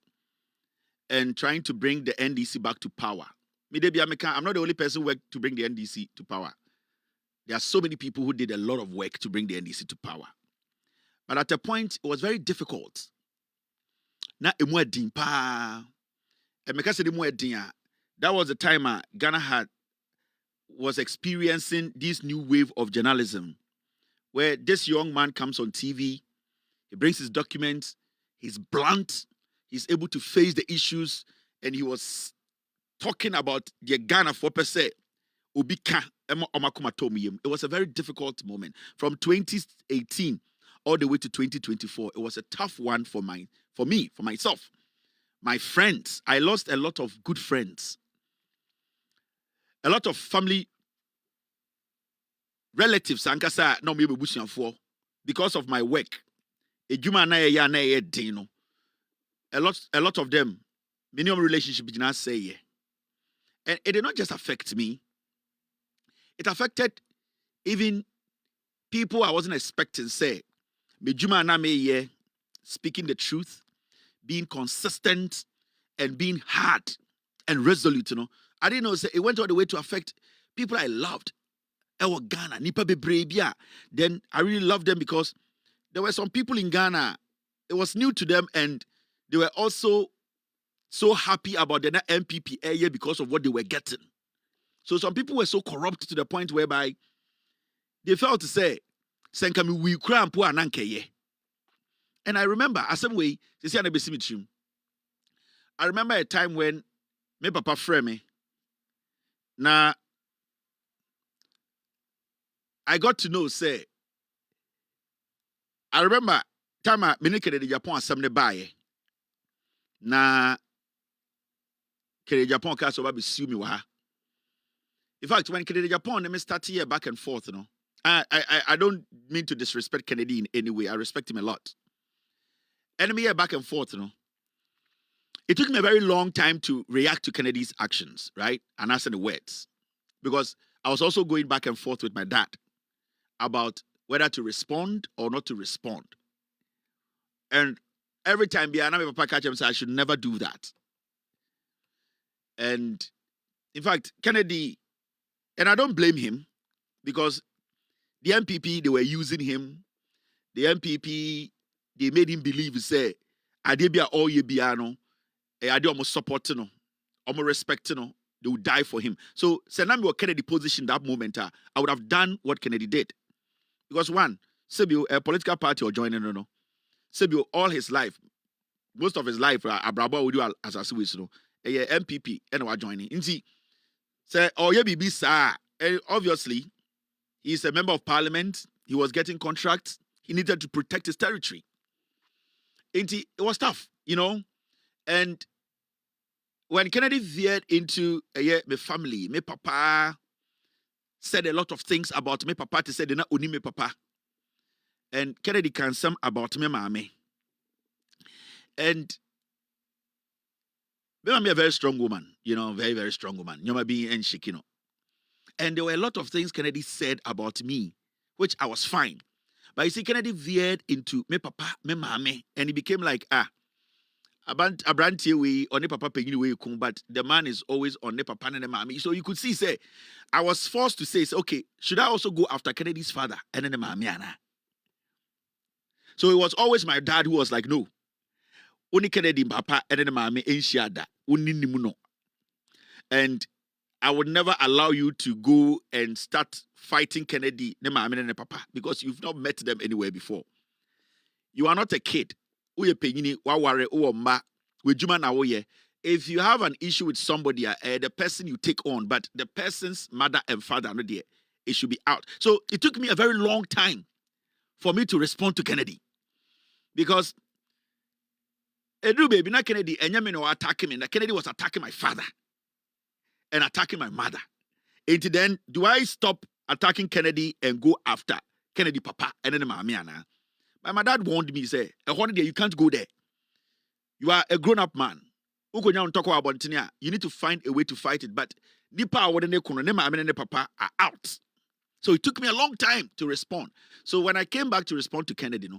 and trying to bring the NDC back to power. I'm not the only person who worked to bring the NDC to power. There are so many people who did a lot of work to bring the NDC to power. But at a point, it was very difficult. Na emwedin pa. That was the time Ghana was experiencing this new wave of journalism, where this young man comes on TV, he brings his documents, he's blunt, he's able to face the issues, and he was talking about the Ghana 4%. It was a very difficult moment. From 2018 all the way to 2024, it was a tough one for myself. My friends, I lost a lot of good friends. A lot of family relatives, because of my work. A lot of them, minimum relationship did not say. And it did not just affect me. It affected even people I wasn't expecting say. Speaking the truth, being consistent, and being hard and resolute, I didn't know, say, it went all the way to affect people I loved. Ghana, Nipa Bebrebia. Then I really loved them because there were some people in Ghana, it was new to them, and they were also so happy about the MPP area because of what they were getting. So some people were so corrupt to the point whereby they felt to say, and I remember, I remember a time when my papa friend me. Now, I got to know, say, I remember time I the Japan assembly buy. Na Kere Japan cast over be sue me wa. In fact, when Kere Japan they start here back and forth, I don't mean to disrespect Kennedy in any way. I respect him a lot. Enemy here back and forth, It took me a very long time to react to Kennedy's actions, right? And answer the words. Because I was also going back and forth with my dad about whether to respond or not to respond. And every time my papa catch him say I should never do that. And in fact, Kennedy, and I don't blame him because the MPP, they were using him. The MPP, they made him believe, say, Adebia all ye biano, I do almost support, almost respect, they would die for him. So, Senami or Kennedy position that moment, I would have done what Kennedy did. Because one, Sebio, a political party or joining, Sebio, all his life, most of his life, Abraba would do as a Swiss, a MPP, and we're joining. Inzi, say, oh, yeah, BB, sir. Obviously, he's a member of parliament. He was getting contracts. He needed to protect his territory. Inzi, it was tough, And when Kennedy veered into my family, my papa said a lot of things about my papa. He said, "Not only my papa." And Kennedy can some about me, mommy. And I'm a very strong woman, very, very strong woman. You might be in Shikino. And there were a lot of things Kennedy said about me, which I was fine. But you see, Kennedy veered into me papa, me mommy, and he became like, Abrantie we on the papa pegini we come, but the man is always on the papa and the mommy. So you could see, say, I was forced to say, okay, should I also go after Kennedy's father and then the mommy? So it was always my dad who was like, no. Only Kennedy papa and then the mommy ain't shada. And I would never allow you to go and start fighting Kennedy, the mommy and the papa, because you've not met them anywhere before. You are not a kid. If you have an issue with somebody, the person you take on, but the person's mother and father, it should be out. So it took me a very long time for me to respond to Kennedy. Because baby, not Kennedy, and attacking me. Kennedy was attacking my father and attacking my mother. And then, do I stop attacking Kennedy and go after Kennedy papa and then Mamiana? But my dad warned me, say, you can't go there. You are a grown-up man. You need to find a way to fight it. But Nipa and papa are out. So it took me a long time to respond. So when I came back to respond to Kennedy,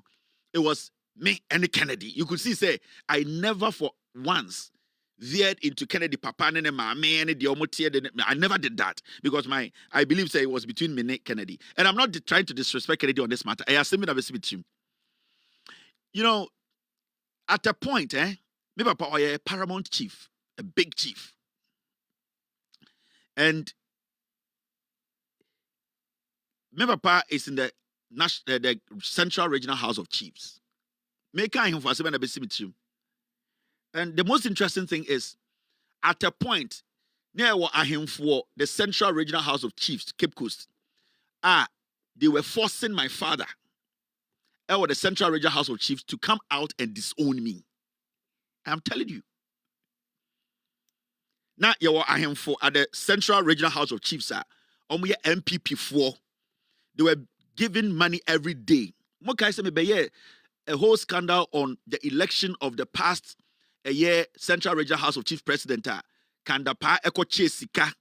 it was me and Kennedy. You could see, say, I never for once veered into Kennedy papa and me and the I never did that because I believe say it was between me and Kennedy. And I'm not trying to disrespect Kennedy on this matter. I assume that with him. You know, at a point, me papa was a paramount chief, a big chief. And me papa is in the Central Regional House of Chiefs. And the most interesting thing is, at a point, near him for the Central Regional House of Chiefs, Cape Coast, they were forcing my father, or the Central Regional House of Chiefs, to come out and disown me. I'm telling you. Now, you were him for at the Central Regional House of Chiefs, MPP4. They were giving money every day. A whole scandal on the election of the past Central Regional House of Chiefs President Kandapa Eko Chesika.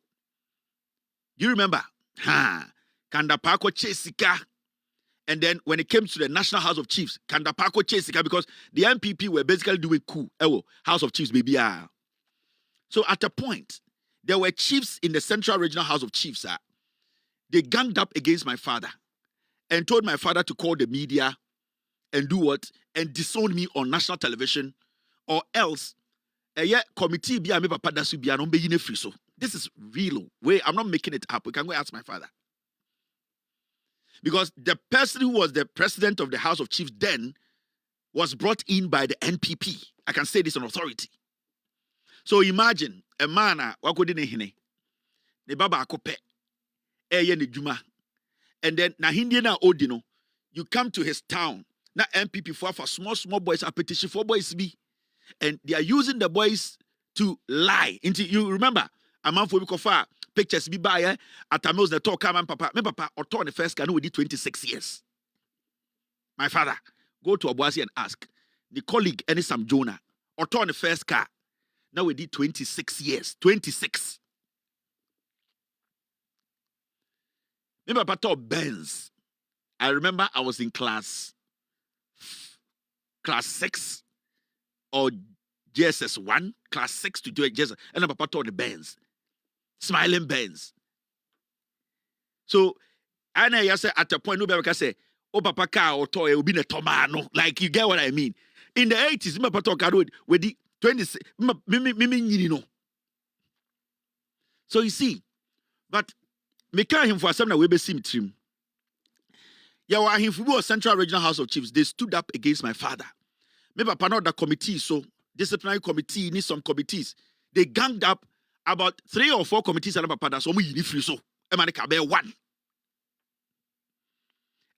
You remember? Kandapa Eko Chesika. And then when it came to the National House of Chiefs, Kandapa Eko Chesika, because the MPP were basically doing coup. House of Chiefs, baby. So at a point, there were chiefs in the Central Regional House of Chiefs. They ganged up against my father and told my father to call the media and do what? And disown me on national television, or else committee be papa dasu be anon be yine free. So this is real. Wait, I'm not making it up. We can go ask my father. Because the person who was the president of the House of Chiefs then was brought in by the NPP. I can say this on authority. So imagine a man wakodi hine ne baba akope ne juma, and then na hindi na odino, you come to his town. Na MPP for small boys are petition for boys be, and they are using the boys to lie. You remember a man for far pictures be by at a meals the talk come papa. Me papa or turn the first can we did 26 years. My father go to Abuasi and ask the colleague any Sam Jonah or turn the first car. Now we did 26 years. 26. Me papa talk Benz. I remember I was in class 6 or JSS 1, class 6 to do it, JSS, and Papa taught the Benz, smiling Benz. So, I say at a point, nobody can say, oh, Papa car or toy will be a tomano. Like, you get what I mean? In the 80s, my Papa talk with the 26, you know. So, you see, but me carry him for some we be sim trim. Yeah, him for Central Regional House of Chiefs, they stood up against my father. Maybe Papa not the committee, so disciplinary committee, need some committees. They ganged up about 3 or 4 committees and Papa that's only free so. One.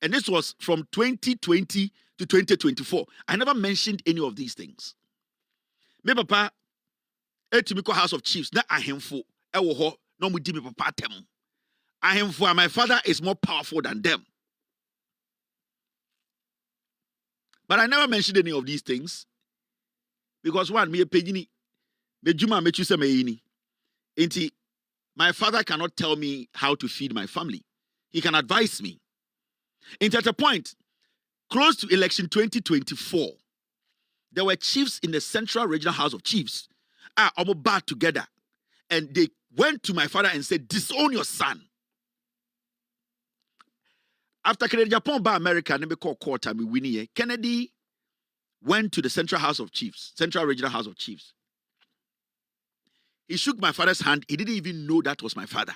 And this was from 2020 to 2024. I never mentioned any of these things. Maybe Papa, Etimiko House of Chiefs, na ahemfo, ewo no mu di me Papa tem. Ahemfo, my father is more powerful than them. But I never mentioned any of these things. Because one, me a pejini, me juma me chuse me yini. Inti, my father cannot tell me how to feed my family. He can advise me. Inti at a point, close to election 2024, there were chiefs in the Central Regional House of Chiefs, almost bad together. And they went to my father and said, disown your son. After Kennedy Japan by America, never call quarter me winning. Kennedy went to the Central House of Chiefs, Central Regional House of Chiefs. He shook my father's hand. He didn't even know that was my father.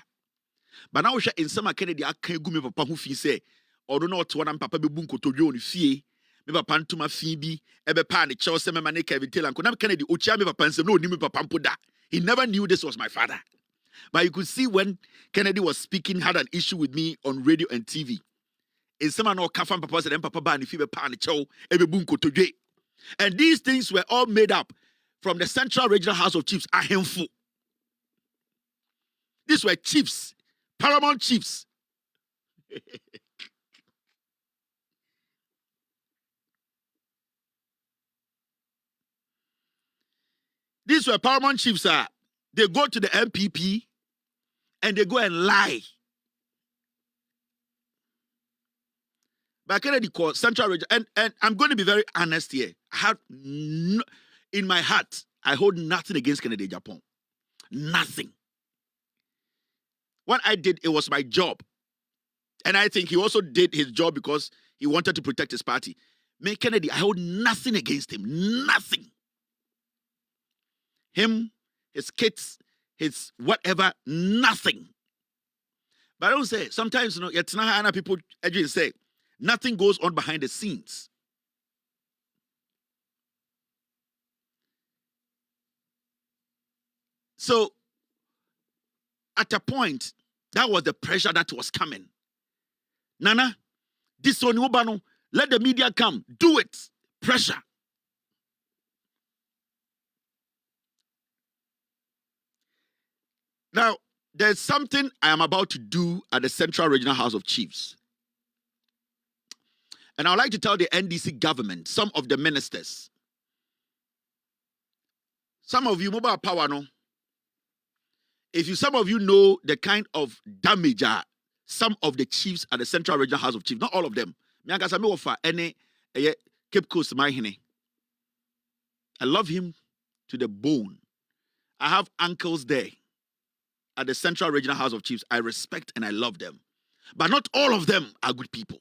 But now in some Kennedy, I can't go me papa who say, or do not one papa be bunko to you on fee. Me papa to my Phoebe, ebe pan the Chelsea me mane KEVN tell and Konam Kennedy ucha me papa and say no ni me papa da. He never knew this was my father. But you could see when Kennedy was speaking, had an issue with me on radio and TV. In some no kafan papa said papa ban if you pan the chow ebe bunko to you. And these things were all made up from the Central Regional House of Chiefs, ahemfo. These were chiefs, paramount chiefs. These were paramount chiefs. They go to the MPP and they go and lie. But Kennedy called Central Region, and I'm going to be very honest here. I have in my heart, I hold nothing against Kennedy Japan. Nothing. What I did, it was my job. And I think he also did his job because he wanted to protect his party. Me, Kennedy, I hold nothing against him. Nothing. Him, his kids, his whatever, nothing. But I don't say, sometimes, it's not people actually say, nothing goes on behind the scenes. So, at a point, that was the pressure that was coming. Nana, this one, let the media come. Do it. Pressure. Now, there's something I am about to do at the Central Regional House of Chiefs. And I would like to tell the NDC government, some of the ministers, some of you, mobile power, no? Some of you know the kind of damage some of the chiefs at the Central Regional House of Chiefs, not all of them. I love him to the bone. I have uncles there at the Central Regional House of Chiefs. I respect and I love them. But not all of them are good people.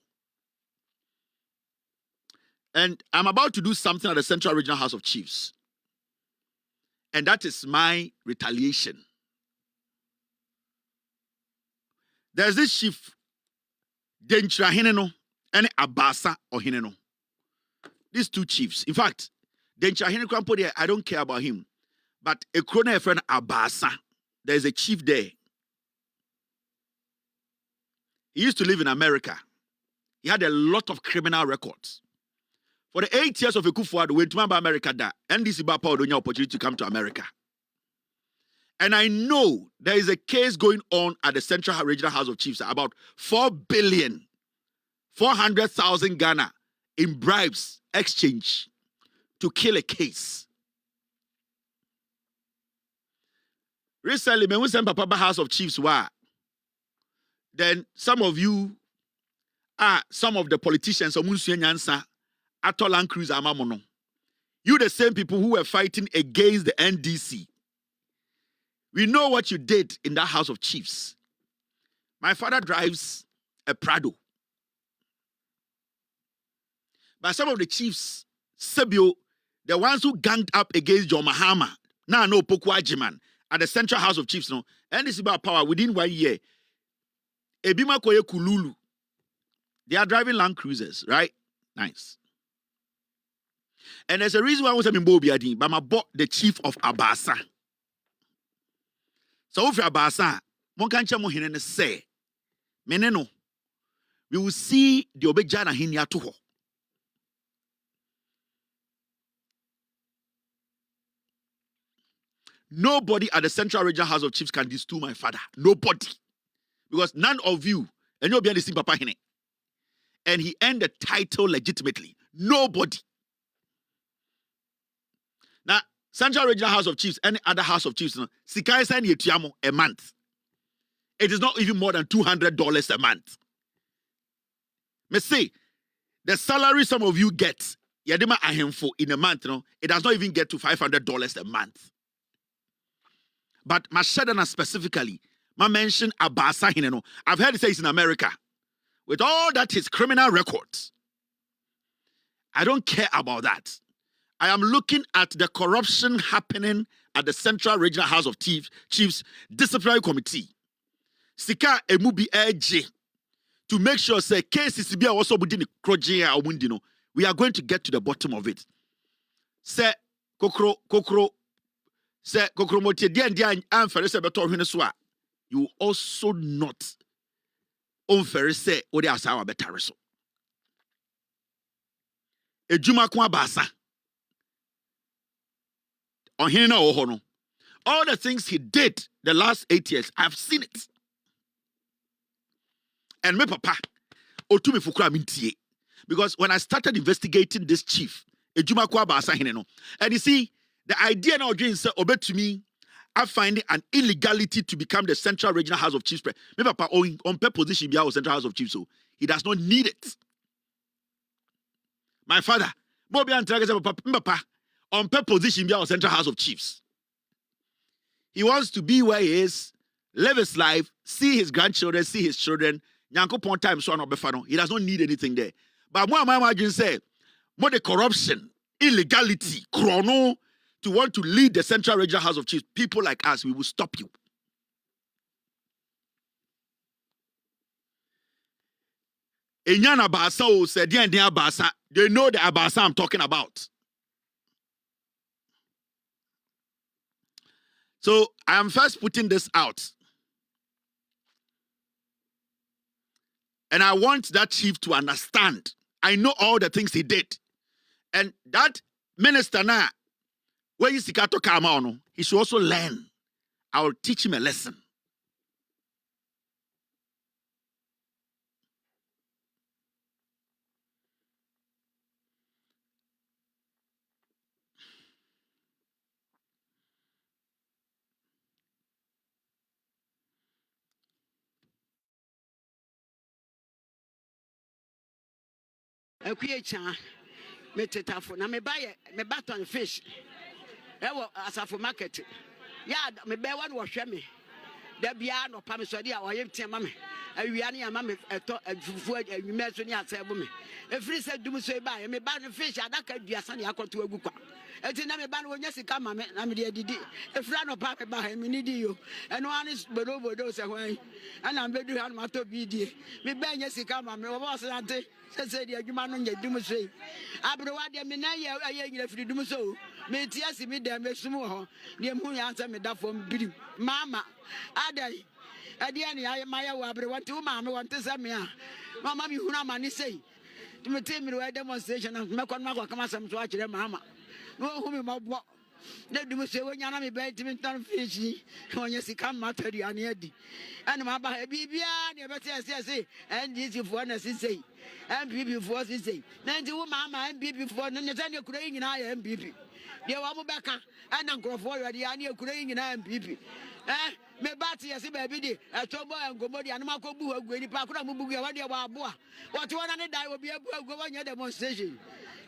And I'm about to do something at the Central Regional House of Chiefs. And that is my retaliation. There's this chief, Denchra Hineno and Abasa or Hineno. These two chiefs. In fact, Denchra Hineno, I don't care about him. But a crony friend Abasa, there's a chief there. He used to live in America. He had a lot of criminal records. For the 8 years of Ekufuado, when to America, NDC Bapa don't have opportunity to come to America. And I know there is a case going on at the Central Regional House of Chiefs about 400,000 Ghana in bribes exchange to kill a case. Recently, when we sent Papa House of Chiefs, then some of you are some of the politicians of Munsuenyansa, Atolan Cruz Amamono. You the same people who were fighting against the NDC. We know what you did in that House of Chiefs. My father drives a Prado. But some of the chiefs, Sebio, the ones who ganged up against John Mahama, now no Pokwa Jiman, at the Central House of Chiefs, and this is about power within 1 year. Ebima Koye Kululu. They are driving Land Cruisers, right? Nice. And there's a reason why I was in Bobiadi, but I bought the chief of Abasa. So if Abasa, Monkancha Mohinen say, Meneno, we will see the Obejana Hinya to her. Nobody at the Central Regional House of Chiefs can distill my father. Nobody. Because none of you, and you'll be the same Papa Hine. And he earned the title legitimately. Nobody. Now, Central Regional House of Chiefs, any other House of Chiefs, Sikai send you a month. It is not even more than $200 a month. Me say, the salary some of you get, Yadima Ahemfo in a month, it does not even get to $500 a month. But Mashadana specifically, I mention Abasa Hineno. I've heard it say it's in America. With all that his criminal records. I don't care about that. I am looking at the corruption happening at the Central Regional House of Chiefs Disciplinary Committee. Sika emubi eje to make sure say cases be also within the kroje or wundino. We are going to get to the bottom of it. Say kokro say kokro motie dia amfere se beto hwene so a you will also not onfere se odi asawa betare so. Ejuma ko abasa. On him no. All the things he did the last 8 years, I've seen it. And my papa, otumi fukura mintie. Because when I started investigating this chief, Ejuma kwa ba no. And you see, the idea now again say obey to me, I find it an illegality to become the Central Regional House of Chiefs. My papa on position be our Central House of Chiefs, so he does not need it. My father, Bobby and Papa, on per position be our Central House of Chiefs. He wants to be where he is, live his life, see his grandchildren, see his children. Nyanko pon time so no befano. He does not need anything there. But more my imagine say, more the corruption, illegality, chrono, to want to lead the Central Regional House of Chiefs. People like us, we will stop you. Enyana Abasa o said Abasa. They know the Abasa I'm talking about. So I am first putting this out. And I want that chief to understand. I know all the things he did. And that minister now, where you see Kato Kamaono, he should also learn. I will teach him a lesson. Akuyecha metetafo na me baton fish ewo asafo market ya me be one wo hwe me da bia no pa me so dia oyem tema me awia ne ama me eto afufu anwuma so ne asebo me efiri se dum so ba me ba no fish adaka duasa ne akoto agu kwa eti na me ba no wonya sika ma me na me de didi efira no pa me ba me ni di yo eno ani bodo se hwan ana me bedu ha no mato bi die me ba nya sika ma me wo boss ante se de adwuma no nya dum so abrowa de me na ye nyina firi dum so me ti asi me de me sum ho de mu ya ansa me da fom birim mama adai ade ne aye maya wo abrowa ti wo ma me wonte se me a mama mi hunu amani sei ti me te mi ro demonstration na me kon ma kwa kama sam so a kire mama no hu me mabo na dum so wonya na me ba ti me tan fish wonya sika matari ane adi ana ma ba bibia ne be te se NDC fo na sei MPP fo sei na ndi wo mama MPP fo no ne tane kura nyina ya MPP de wa mo beka ana nkrofo yo de ya ne kura nyina MPP me bati yesi baby di etobo engomo di anuma ko bu agu ni pa kura mu bugu ya wa de wa aboa what wona ne dai obi abu agu wa nya demonstration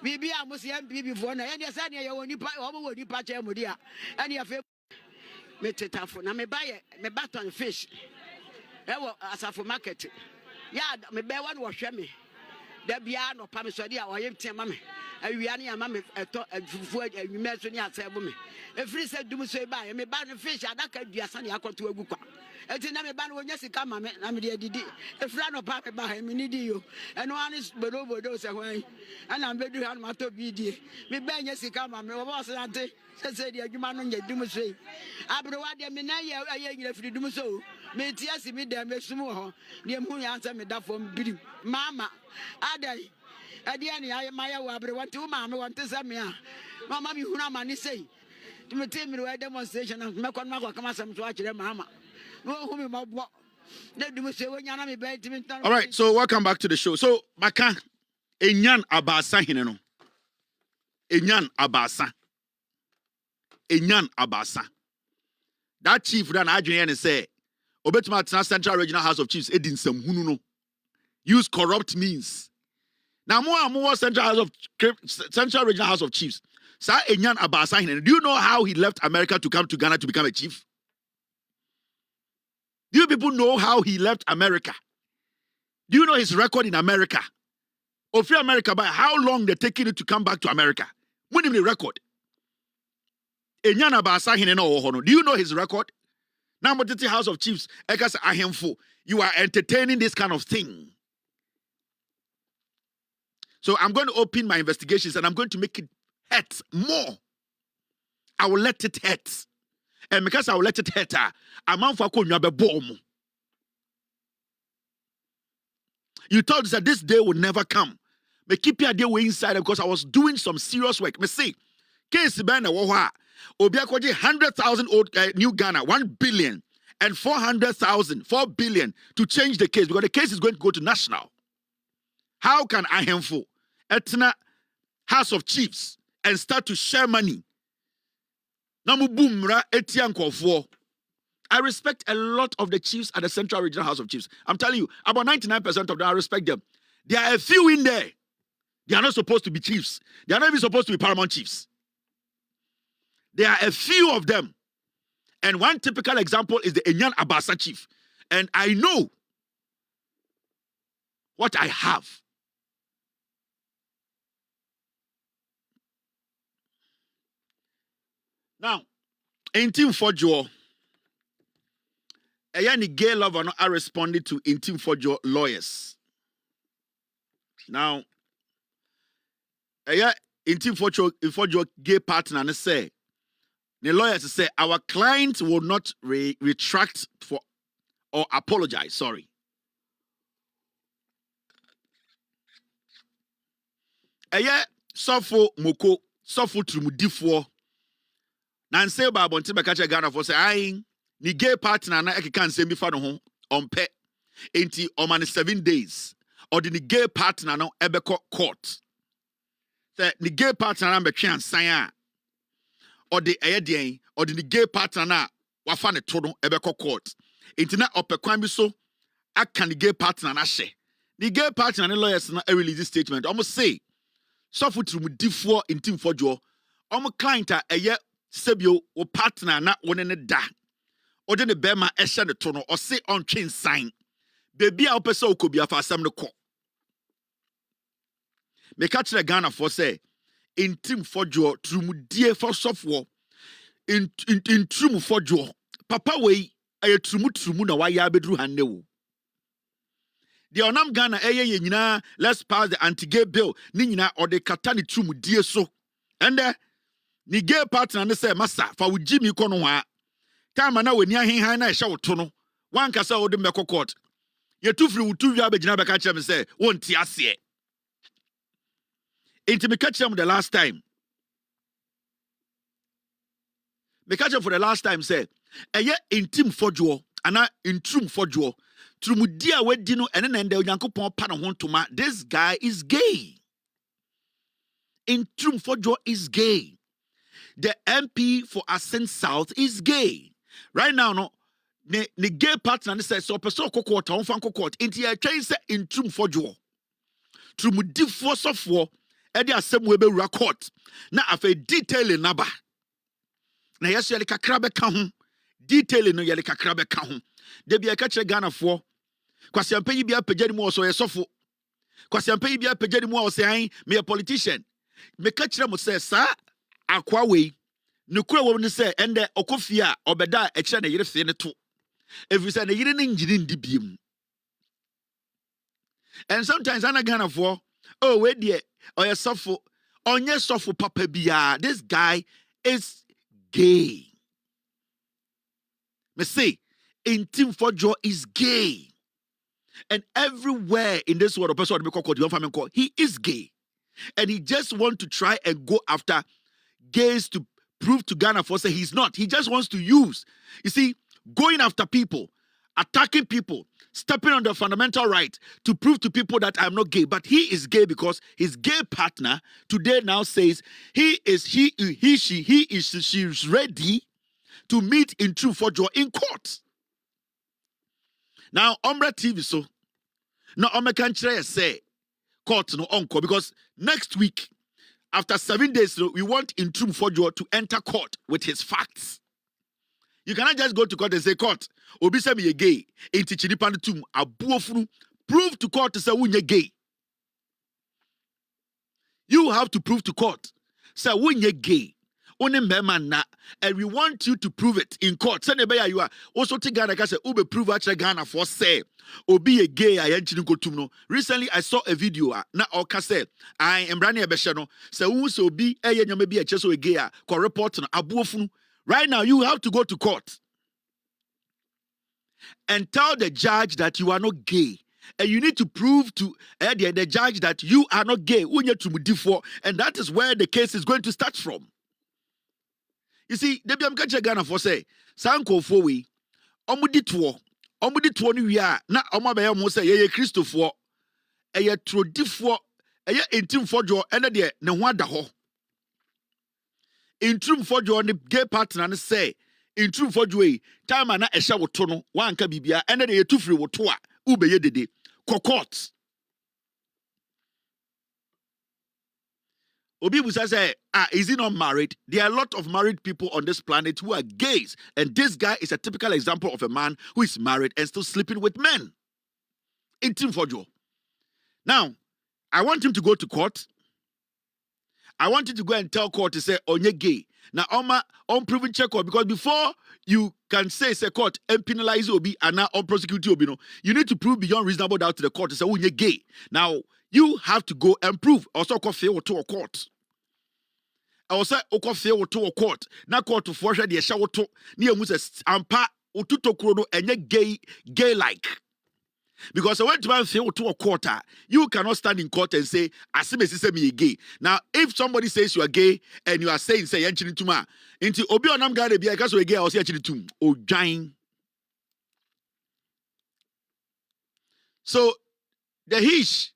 bibi amusi MPP fo na ye de sa ne ye woni pa wo woni pa che mu dia ene ya fe me tetafo na me baton fish ewo asafo market ya me be one wo hwe me da bia no pa me so dia oyem tema me awia ne ama me eto afufu anwuma so ne asebo me efiri se dum so ba me ba no fish adaka duasa ne akoto agu kwa eti na me ba no wonya sika ma me na me de didi efira no pa me ba me ni di yo eno ani bodo se hwan ana me bedu ha no mato bi die me ba nya sika ma me wo boss ante se de adwuma no nya dum so abrowa de me na ye nyina firi dum so me ti asi me de me sum ho ne mu ya ansa me da fom birim mama adai ade ne aye maya wo abrowa ti wo ma me wonte se me a mama mi hunu amani sei ti me te mi ro demonstration na me kon ma kwa kama sam so a kire mama no hu me mabo na dum se wonya na me ba ti me tan. All right, so welcome back to the show. So Maka Enyan Abasa hine no. Enyan Abasa. That chief ran adwene and say obetuma Central Regional House of Chiefs edin sam hunu no. Use corrupt means. Now more Central Regional House of Chiefs. Sa Enyan Abasa hine. Do you know how he left America to come to Ghana to become a chief? Do you people know how he left America? Do you know his record in America? Of America, by how long they're taking it to come back to America? What do you mean the record? Enyana Basa hine no ohono. Do you know his record? Now, Motiti House of Chiefs, Ekas Ahemfo, you are entertaining this kind of thing. So I'm going to open my investigations and I'm going to make it hurt more. I will let it hurt. And because I will let it hurt, you told us that this day would never come. Me keep your day inside because I was doing some serious work. Me see, case ben woha obiakoje 100,000 old new Ghana 1 billion and 400,000 4 billion to change the case because the case is going to go to national. How can Ahemfo Etna House of Chiefs and start to share money? I respect a lot of the chiefs at the Central Regional House of Chiefs. I'm telling you, about 99% of them, I respect them. There are a few in there. They are not supposed to be chiefs. They are not even supposed to be paramount chiefs. There are a few of them. And one typical example is the Enyan Abasa chief. And I know what I have. Now, Intim Fojo, any gay lover are responding to Intim Fojo lawyers. Now, Intim Fojo gay partner and say, the lawyers say our client will not retract for or apologize. Sorry. Sofo moko sofo trumudifo. Nanse ba bonte be kache Ghana for say ai ni gay partner na ekeka nsem bi fa no ho ompe enti omane 7 days or the gay partner no ebeko court. Say ni gay partner na betwe ansan a or the ayedien or the gay partner na wafa ne to no ebeko court. Enti na opekwan bi so aka the gay partner na hye. The gay partner and lawyers na release this statement. Almost say suffer to differ in team for Joe. Client a sebio or partner na one in a da. Or then the bema esha the tono or say on chain sign. Baby our person could be a fast some the court. Me catch the Ghana for say in team for Joe to dear for software in trum for Joe. Papa way a trumu na wa ya bedru hanewu. The onam Ghana ye nyina let's pass the anti-gay bill ni nyina or the katani trum die so and ni gay partner ne say massa fa wo jimi ko no ha time na weni ahenhan na ehye wo to no wan kasa wo de meko court ye tufri wo tu wi abegina beka kire me say won ti ase enti me catch them the last time me catch for the last time say eye intim fojo ana intrum fojo Trumudia wedino and then the Yankopon Panahontoma. This guy is gay. In Trum Fojo is gay. The MP for Ascent South is gay. Right now, no, the gay partner says so person court, on fan court, into a train set in Trum Fojo. Trumudi force of war, Eddie Assembly record. Now, I've a detailing naba. Now, yes, Yalika Crabbe Kahum. Detailing no Yalika Crabbe Kahum. There be a catcher Ghana for. Kwasiampe yi bia pejani mu so yesofo. Kwasiampe yi bia pejani mu say me a politician. Me ka kire mo say sa akwa we. Ne kura wo ne say ende okofia obeda e kire na yire fe ne to. Every say na yire ne ngini ndi biem. And sometimes ana Ghana for oh we there or yesofo onye sofo papa bia. This guy is gay. Me say Intim Fojo is gay. And everywhere in this world, he is gay. And he just wants to try and go after gays to prove to Ghana for say he's not. He just wants to use. You see, going after people, attacking people, stepping on their fundamental right to prove to people that I'm not gay. But he is gay because his gay partner today now says she is ready to meet in True Fojo in court. Now, Omra TV so now Omra can't say court no uncle because next week, after 7 days, we want Intrum Fojo to enter court with his facts. You cannot just go to court and say, court, obi say me gay, inti chiripan tum abuofunu, prove to court to say unye gay. You have to prove to court, say unye gay. Only man na, and we want you to prove it in court. Send you are also to Ghana. Say ube prove actually Ghana for say obi a gay. I no. Recently, I saw a video. Na oka say I am running a beshano. Say who so be a maybe a cheso a gay. Ko report na abuofunu. Right now, you have to go to court and tell the judge that you are not gay. And you need to prove to the judge that you are not gay. And that is where the case is going to start from. You see, the Biam Ghana for say, Sanko for we, Omudi tuo ni we are, na Omabaya Mose, ye Christopher, a ye trodifo, a ye intim for jo, and a dear, no wonder ho. In true for jo, the gay partner and say, in true for joy, time and a shower tono, one cabibia, and a day 2 free or 2, ube ye de, cocotte. Obi Busa say, is he not married? There are a lot of married people on this planet who are gays. And this guy is a typical example of a man who is married and still sleeping with men. In Team Fojo. Now, I want him to go to court. I want him to go and tell court to say, oh, you're gay. Now, unproven check court, because before you can say court and penalize Obi and now unprosecute Obi, no, you need to prove beyond reasonable doubt to the court to say, oh, you're gay. Now, you have to go and prove. Also, fail to a court. I was say, fail to a court. Now, court to force the shower to near Moses Ampa Ututo Krono and you're gay like. Because when man fail to a quarter, you cannot stand in court and say, "Asimesi me gay." Now, if somebody says you are gay and you are saying, "Say yanchini tuma," into obi onam gade be because we gay or say yanchini tum o jain. So the hish,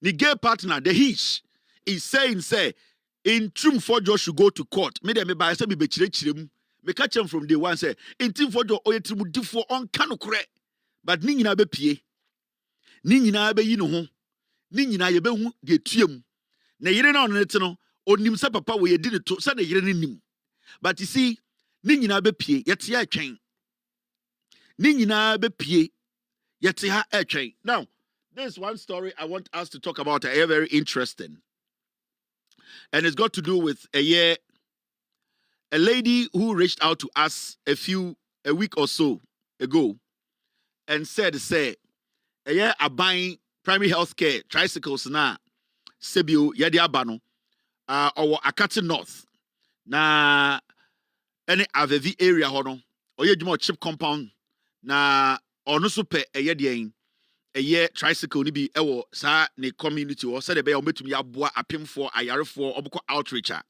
the gay partner, the hish is saying, "Say in Trum Fojo should go to court." Me dem me buy say me be chire me catch him from day one say in Trum Fojo oyetrim difo on kanokre. But ni nyina be pie. Ni nyina be yi no ho. Ni nyina ye be hu de tuam. Na yire na ono nete no, onim se papa we yedi ne to, se na yire ne nim. But you see, ni nyina be pie, yete ya atwen. Ni nyina be pie, yete ha atwen. Now, there's one story I want us to talk about, very interesting. And it's got to do with a lady who reached out to us a week or so ago. And said, a buying primary health care tricycles na Sebio Yadi Abano, or Akati North, na any Avevi area hono, or Yedimo chip compound, na or no super a year tricycle nibi ewo sa ne community or said a bay or metum yabwa apim for a yard for Oboko outreacher.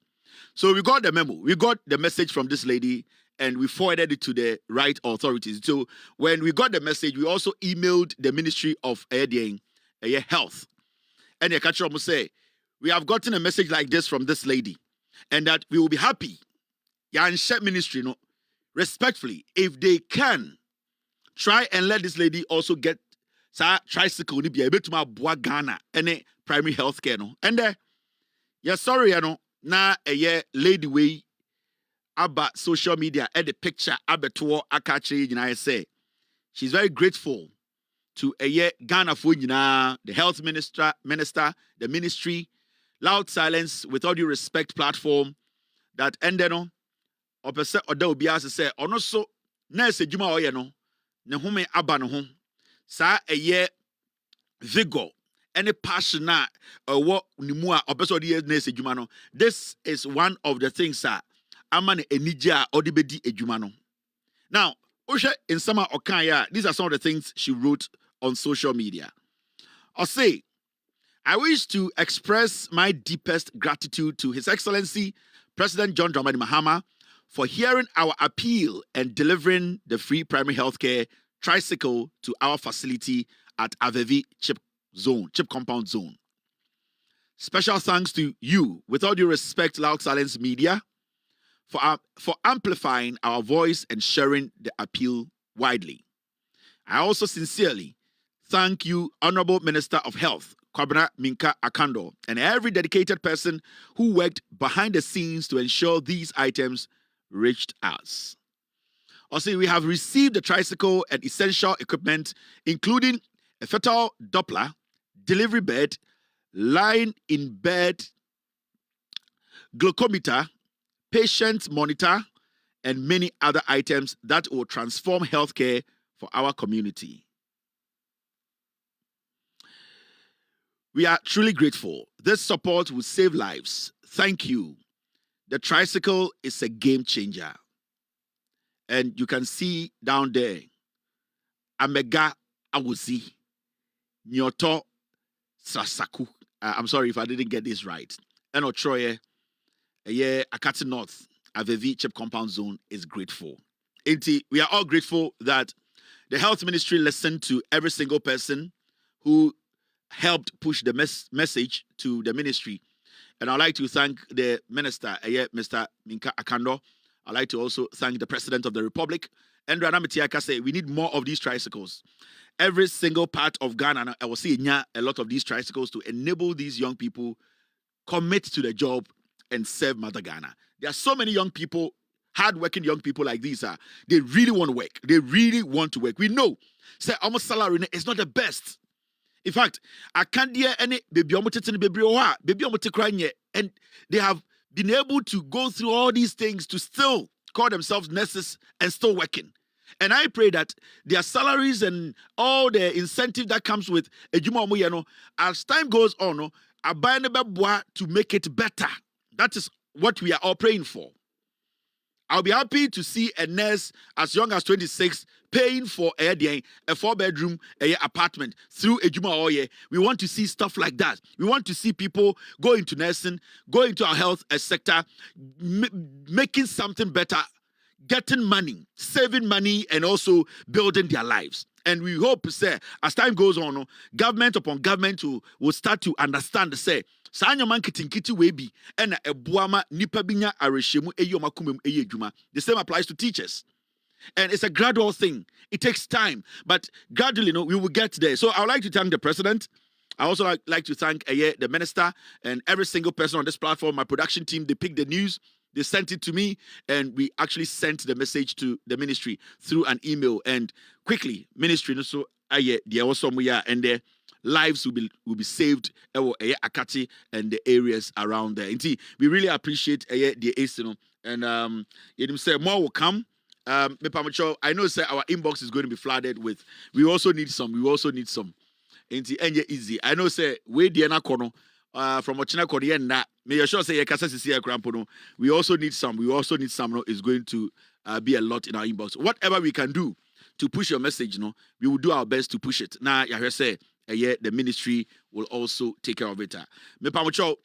So we got the memo, we got the message from this lady. And we forwarded it to the right authorities. So when we got the message, we also emailed the Ministry of Health. And the catcher almost say, we have gotten a message like this from this lady, and that we will be happy. Yanshet Ministry, no, respectfully, if they can try and let this lady also get tricycle, ni be able to ma boa Ghana any primary health care, no. And sorry, na lady way. About social media at the picture abeto akache nyina say she's very grateful to Ghana for the health minister, the ministry, Loud Silence with All Due Respect platform that ended no opese oda obi as say ono so na esejuma oye no ne home aba no ho sa vigor any passion na what nimu a opese odi na esejuma no. This is one of the things Amane enija odibedi ejumano. Now, Osha in summer okanya, these are some of the things she wrote on social media. I'll say, I wish to express my deepest gratitude to His Excellency President John Dramani Mahama for hearing our appeal and delivering the free primary healthcare tricycle to our facility at Avevi Chip Compound Zone. Special thanks to you, with all due respect, Loud Silence Media, for amplifying our voice and sharing the appeal widely. I also sincerely thank you, Honorable Minister of Health, Kwabena Minka Akando, and every dedicated person who worked behind the scenes to ensure these items reached us. Also, we have received the tricycle and essential equipment, including a fetal Doppler, delivery bed, lying in bed, glucometer, patient monitor, and many other items that will transform healthcare for our community. We are truly grateful. This support will save lives. Thank you. The tricycle is a game changer. And you can see down there, Amega Awuzi, Nyoto Sasaku. I'm sorry if I didn't get this right. And Otroye, Akati North, Avevi Chip Compound Zone is grateful. We are all grateful that the health ministry listened to every single person who helped push the message to the ministry. And I'd like to thank the minister, Mr. Minka Akando. I'd like to also thank the President of the Republic. And Ranamitiaka say we need more of these tricycles. Every single part of Ghana, I will see a lot of these tricycles to enable these young people commit to the job and serve Mother Ghana. There are so many young people, hardworking young people like these. They really want to work. They really want to work. We know, say, almost salary is not the best. In fact, I can't hear any baby crying, and they have been able to go through all these things to still call themselves nurses and still working. And I pray that their salaries and all the incentive that comes with ejuma omo, as time goes on, to make it better. That is what we are all praying for. I'll be happy to see a nurse as young as 26 paying for a 4-bedroom apartment through ejuma oye. We want to see stuff like that. We want to see people go into nursing, go into our health sector, making something better, getting money, saving money, and also building their lives. And we hope, say, as time goes on, government upon government will start to understand, say, the same applies to teachers. And it's a gradual thing. It takes time, but gradually, we will get there. So I would like to thank the president. I also like to thank the minister and every single person on this platform, my production team. They picked the news. They sent it to me, and we actually sent the message to the ministry through an email. And quickly, ministry, so there was somewhere, and their lives will be saved. Akati and the areas around there. Indeed, we really appreciate the ACE, and say more will come. I know, say our inbox is going to be flooded with. We also need some. Indeed, and easy. I know, say we Diana Kono. From Ochina Korean, may you sure say we also need some. Is going to be a lot in our inbox. Whatever we can do to push your message, we will do our best to push it. Now, you say, the ministry will also take care of it. Me pamucho,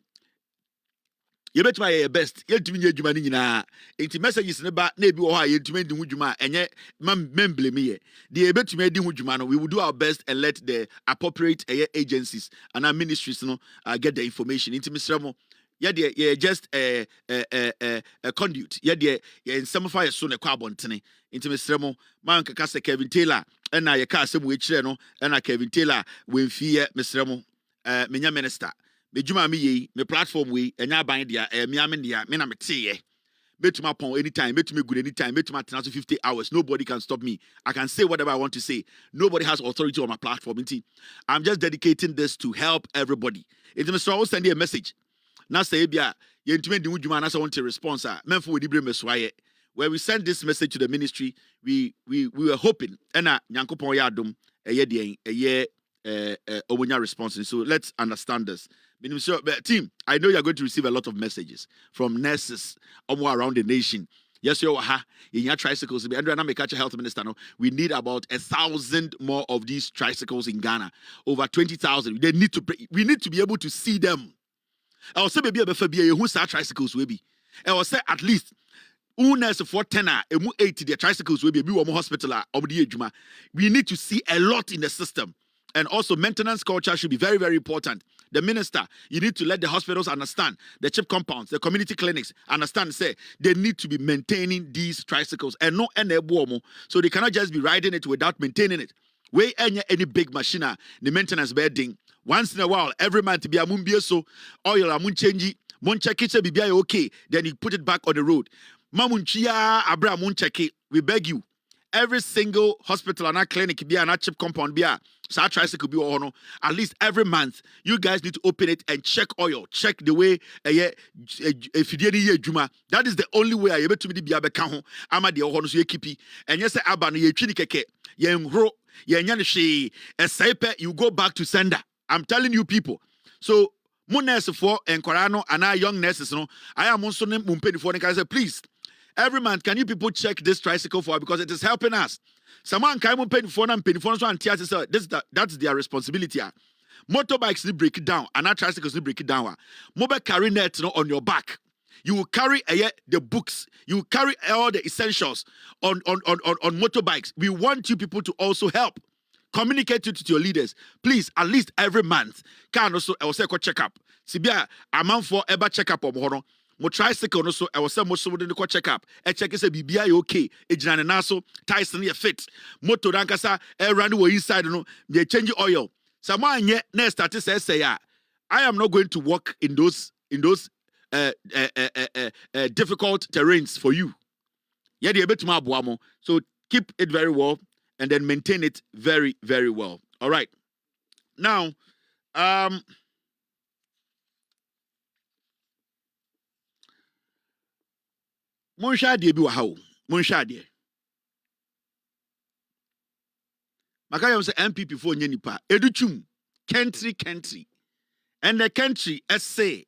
you bet my best. You to me juma ni na. Inti messages neba na ebi wo ha you to me di juma enye memble me. The bet me di juma no, we will do our best and let the appropriate agencies and our ministries get the information. Inti misremo. Yeah, just a conduit. Yeah, in some fire soon a carbon tene. Into Mr. Man Kasa Kevin Taylor, and I cast some which and I Kevin Taylor will fear Mr. Menya Minister. Me Juma me platform we, and I bind ya, Miamindia, Menamete. Bet my pon anytime, bet me good anytime, bet my 50 hours. Nobody can stop me. I can say whatever I want to say. Nobody has authority on my platform. I'm just dedicating this to help everybody. Into Mr. I will send you a message. Now say bia yentime di wudwuma na say want a response memfo we dibre meswaye. Where we send this message to the ministry, we were hoping na nyankopon ya adom omunya response. So let's understand this. Team, I know you're going to receive a lot of messages from nurses around the nation. Yes, you are in your tricycles. Andrew and I make a health minister. No, we need about 1,000 more of these tricycles in Ghana. Over 20,000. We need to be able to see them. I will say maybe who start tricycles will be. I will say at least nurse for 10 80 the tricycles will be more hospital we need to see a lot in the system. And also maintenance culture should be very, very important. The minister, you need to let the hospitals understand, the CHIP compounds, the community clinics understand, say they need to be maintaining these tricycles and not any bomo. So they cannot just be riding it without maintaining it. Where any big machine, the maintenance bedding. Once in a while, every month, be a mumbia so oil a mun change, mun check it, be okay. Then you put it back on the road. Mamunchia abra mun check it. We beg you. Every single hospital and clinic be an chip compound be a tricycle be on at least every month. You guys need to open it and check oil, check the way if you didn't juma. That is the only way I able to be a bekan ama de ohono so ekipi. And yes aba no ye twini keke ye nhro ye nya ne hwe esaipe you go back to sender. I'm telling you people. So mo nurse for enkwara no and our young nurses no I am also mumpeni for say please. Every month, can you people check this tricycle for us because it is helping us? Someone can pay for them, that's their responsibility. Motorbikes need break it down, and our tricycles need break it down. Mobile carry net on your back. You will carry the books. You will carry all the essentials on motorbikes. We want you people to also help. Communicate it to your leaders. Please, at least every month. Can also I will say check up. Sibia amount for ever check up on mo tricycle no so I was say mo so de ko check up e check say bibia okay e gina ne na so tires no fit motor dankasa e run wo inside no they change oil someone anye na start say I am not going to work in those in those difficult terrains for you. So keep it very well and then maintain it very, very well. All right. Now, Monshadie bi wa ha o. Monshadie. Makayam say MPP for nye nipa. Educhum country. And the country say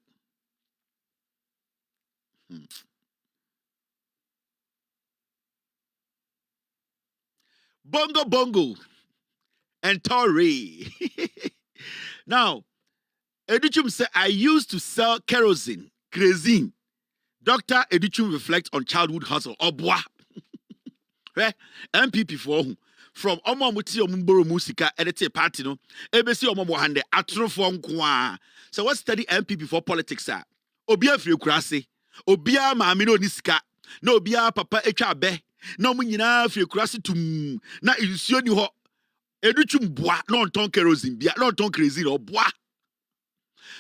Bongo and Tory. Now, Educhum said, I used to sell kerosene. Dr. Educhum reflects on childhood hustle. Obwa. MPP for from Omo Muti Omumboro Musika edite party no. Ebesi Omo Mohande atro for nkwa. So what study MPP for politics are? Obia free kurase. Obia maame no nisika. Na obia papa etwa be. Na omo nyina free kurase tum. Na insuo ni ho. Educhum boa no ton kerosene bia no ton crazy no boa.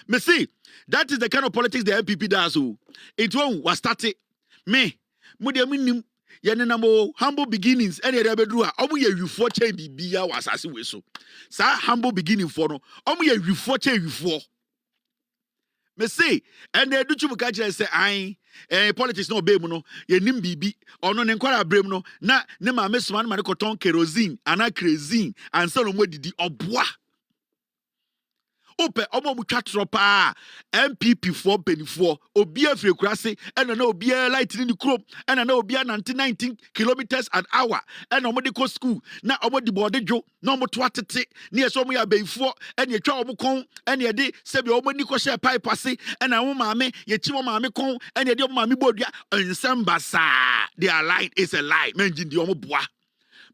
Me see, that is the kind of politics the MPP does. It won't was started. Me, mudiaminim, yanenamo humble beginnings. Any other bedroom, omu ye you chain bibia was as we so. Sa humble beginning for no. Omu ye you chain you. Me see, and the Duchu Mukachi say, I politics no be no, ye nim bibi, or no nenquara brem no, na nema miss man manicoton kerosene, ana crazine, and so no didi obwa. Ope omo mutwa tropa MPP 4 penny 4 obia free kurase and na obia light in the crop and na obia 19 kilometers an hour and omo de go school na omo de bode dwo na omo to atete na yeso omo ya beifo and ye twa omo kon and ye de sebi omo ni ko share pipe ase and na omo maame ye chi omo maame kon and ye de omo maame bodua nsembasa their light is a lie menjin di omo boa.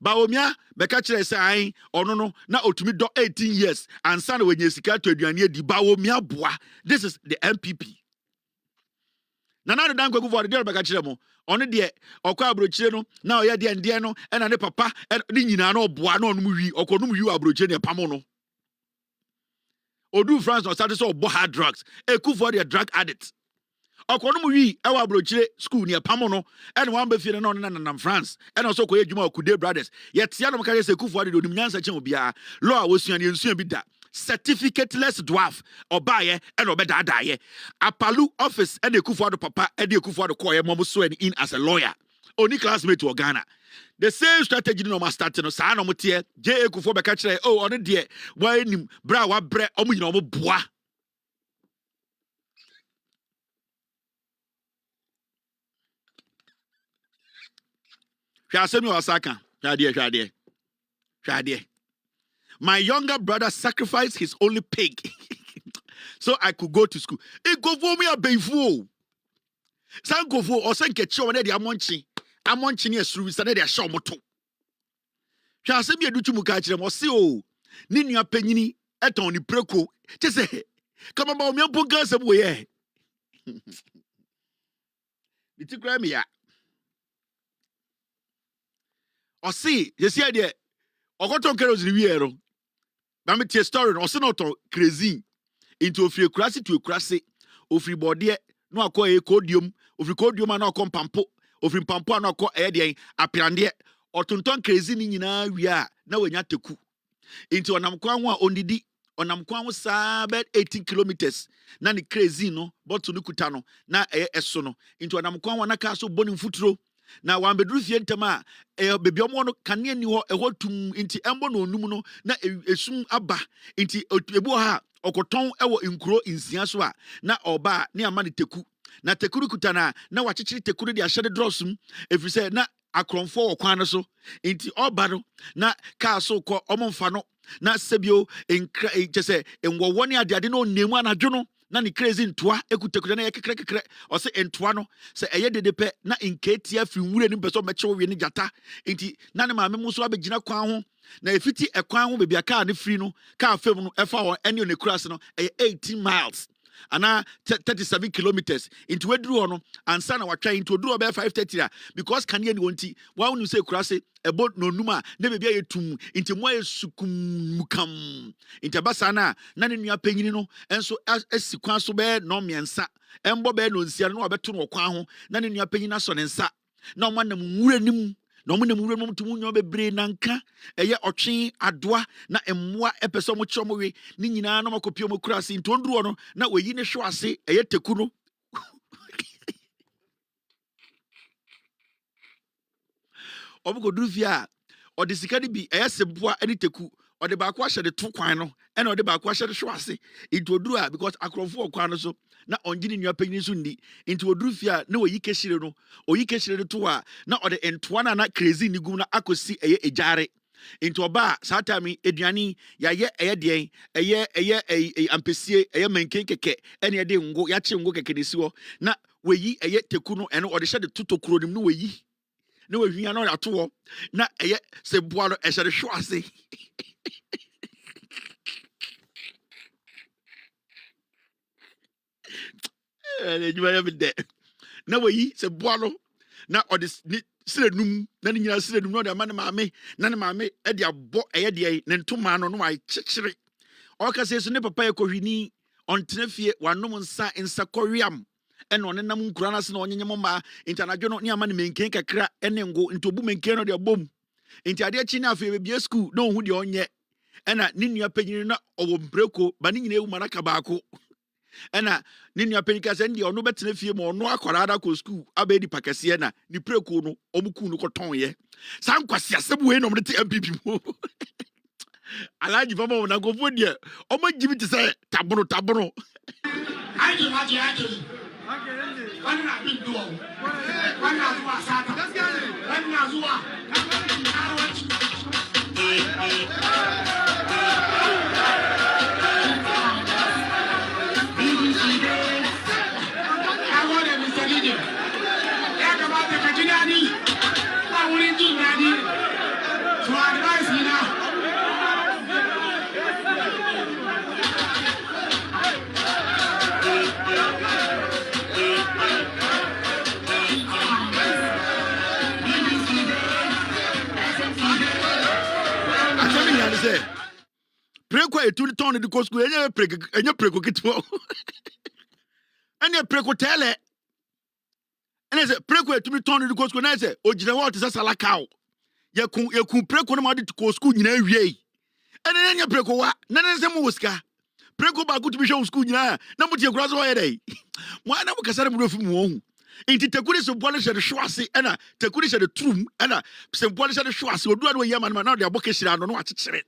Baomia, Bekachre say, or no, na otumi do 18 years, and son when you sika to Duania di Baomia bois. This is the MPP. Nana dan go for the girl Bekachre, only the Okwa Brocheno, now ya the Indiano, and a papa, and Nina no bois no movie, or Konum you are Brochenia Pamono. Or do France or status of hard drugs, a coup for the drug addicts. Okonomuyi ewa brochire school near Pamono and one be feeling on France and also ko ejuma okude brothers yet siano mkare se kufu ade onim nyansa chen obia law wosuan ye nsuan bi da certificateless dwarf obaye and obeda adaye apalu office and kufu ade papa and kufu ade koye mom so in as a lawyer only classmate to Ghana. The same strategy no ma start no sa no motie je kufu be ka kire oh ono de wa nim bra wa bre omo nyina omo boa. My younger brother sacrificed his only pig so I could go to school. It go for me a beifo. San go for or san get you on the amonchi near through Saturday a show moto. Shall send me a duchu mukachi or see oh Nina penini at on the preco. Just say come about me up gas away. It's a Grammy. Or see, you see idea. Or got on kerosene wiero. But me tell story. Or see not crazy into a free crassi to a crassi. Of free body no call a codium. Of recodium and no come pampo. Of in pampo no call a day. A pirandia. Or tunton crazy in we are now when you have to cook. Into an amquanwa on the D. On amquan was 18 kilometers. Nani crazy no. But to Nukutano. Na sono. Into an amquan na castle boning footro. Na wan bedru fie ntama bebi omo no kane ni ho ehotum nti embo no onum no na esum aba nti ebu ha okoton ewo nkuro nsia so a na oba ne ama ne teku na tekuru kutana na wachechiri tekuru de ahyede drosum efrise na akronfo okwan no so nti oba no na ka so ko omo mfa no na sebio enkra chese enwowo ne ade no nemu anadwo no na ni crazy ntoa ekutekura na yekekrekekre o se ntoa no se eye dedepe na nketia firi nwure ni beso meche we ni jata enti na ne maame mu so abegina kwan ho na efiti ekwan ho bebia car ne firi no car fam no efa ho ene ne cross no eye 18 miles ana 37 kilometers into wedru no ansa na watwa into odru obe 5:30 because kan ye ni wonti wa wonu say kurase ebo nonuma na bebia yetum into mo yesukum mukam into basa na ne nua panyini no enso asikwan so be no miensa embo be no nsia no obeto no kwan ho na ne nua panyini aso ne nsa na omanam nwuranim na omanam nwuranim tumu nyo bebre nanka eye otwe adoa na emmoa epeso mo kiro mo we ni nyina no makopio mo kurase into ondruo no na weyi ne hwe ase eye teku no obuko drufia odisika de bi eye seboa ani teku ode ba kwa hye de to kwan no ena ode ba kwa hye de hwe ase into odru a because akrofo okwan no so na onjini nua panyini so ndi into odrufia na oyi keshire no oyi keshire to a na ode entwana na crazy ni gum na akosi eye ejare into oba satami eduani yaye eye den eye ampesie eye menken keke ene de ngo ya che ngo keke desi wo na weyi eye teku no ene ode hye de totokuro nim no weyi na wehwia no ato wo na eye seboa no ehye de hwe ase na wayi se boalo na ode sirenum na ni nyina sirenum no de ma ne maame na ne maame e de abo eye de ne ntoma no no wa kyekere o ka se so ne papa ekohwini ontene fie wanom nsa koriam e no ne nam nkura na se na onyenye mma internadwo no ne ama ne menken kakra ene ngo ntobu menken no de bom enti ade achi na afie bebia school na ohu de onye ena ne nua panyini na owo mbreko ba ne nyina ewu manaka baako ena ni nua panika se ndi ono betena fie mo ono akwara ada ko school abedi pakase na ni preko no omuku no koton ye san kwase asebu we no mde MPP mo alaji fama na gofo die omo jibi ti se tabono aje wana bindu wana zuwa sata wana zuwa preko etu ton de kosku enye preko kitwo enye preko tele ene se preko etu ton de kosku na se ogire what se salakao yakun preko no ma de kosku nyina wie ene enye preko wa na ne se mu woska preko ba ko tu bi hwe kosku nyina na mutie kura so ye dai mo ana mo kasare mo dofu mo hu inti tekuri so bole hye de hwase ena tekuri hye de trum ena se bole hye de hwase odu ade yema na de aboke hira no akekere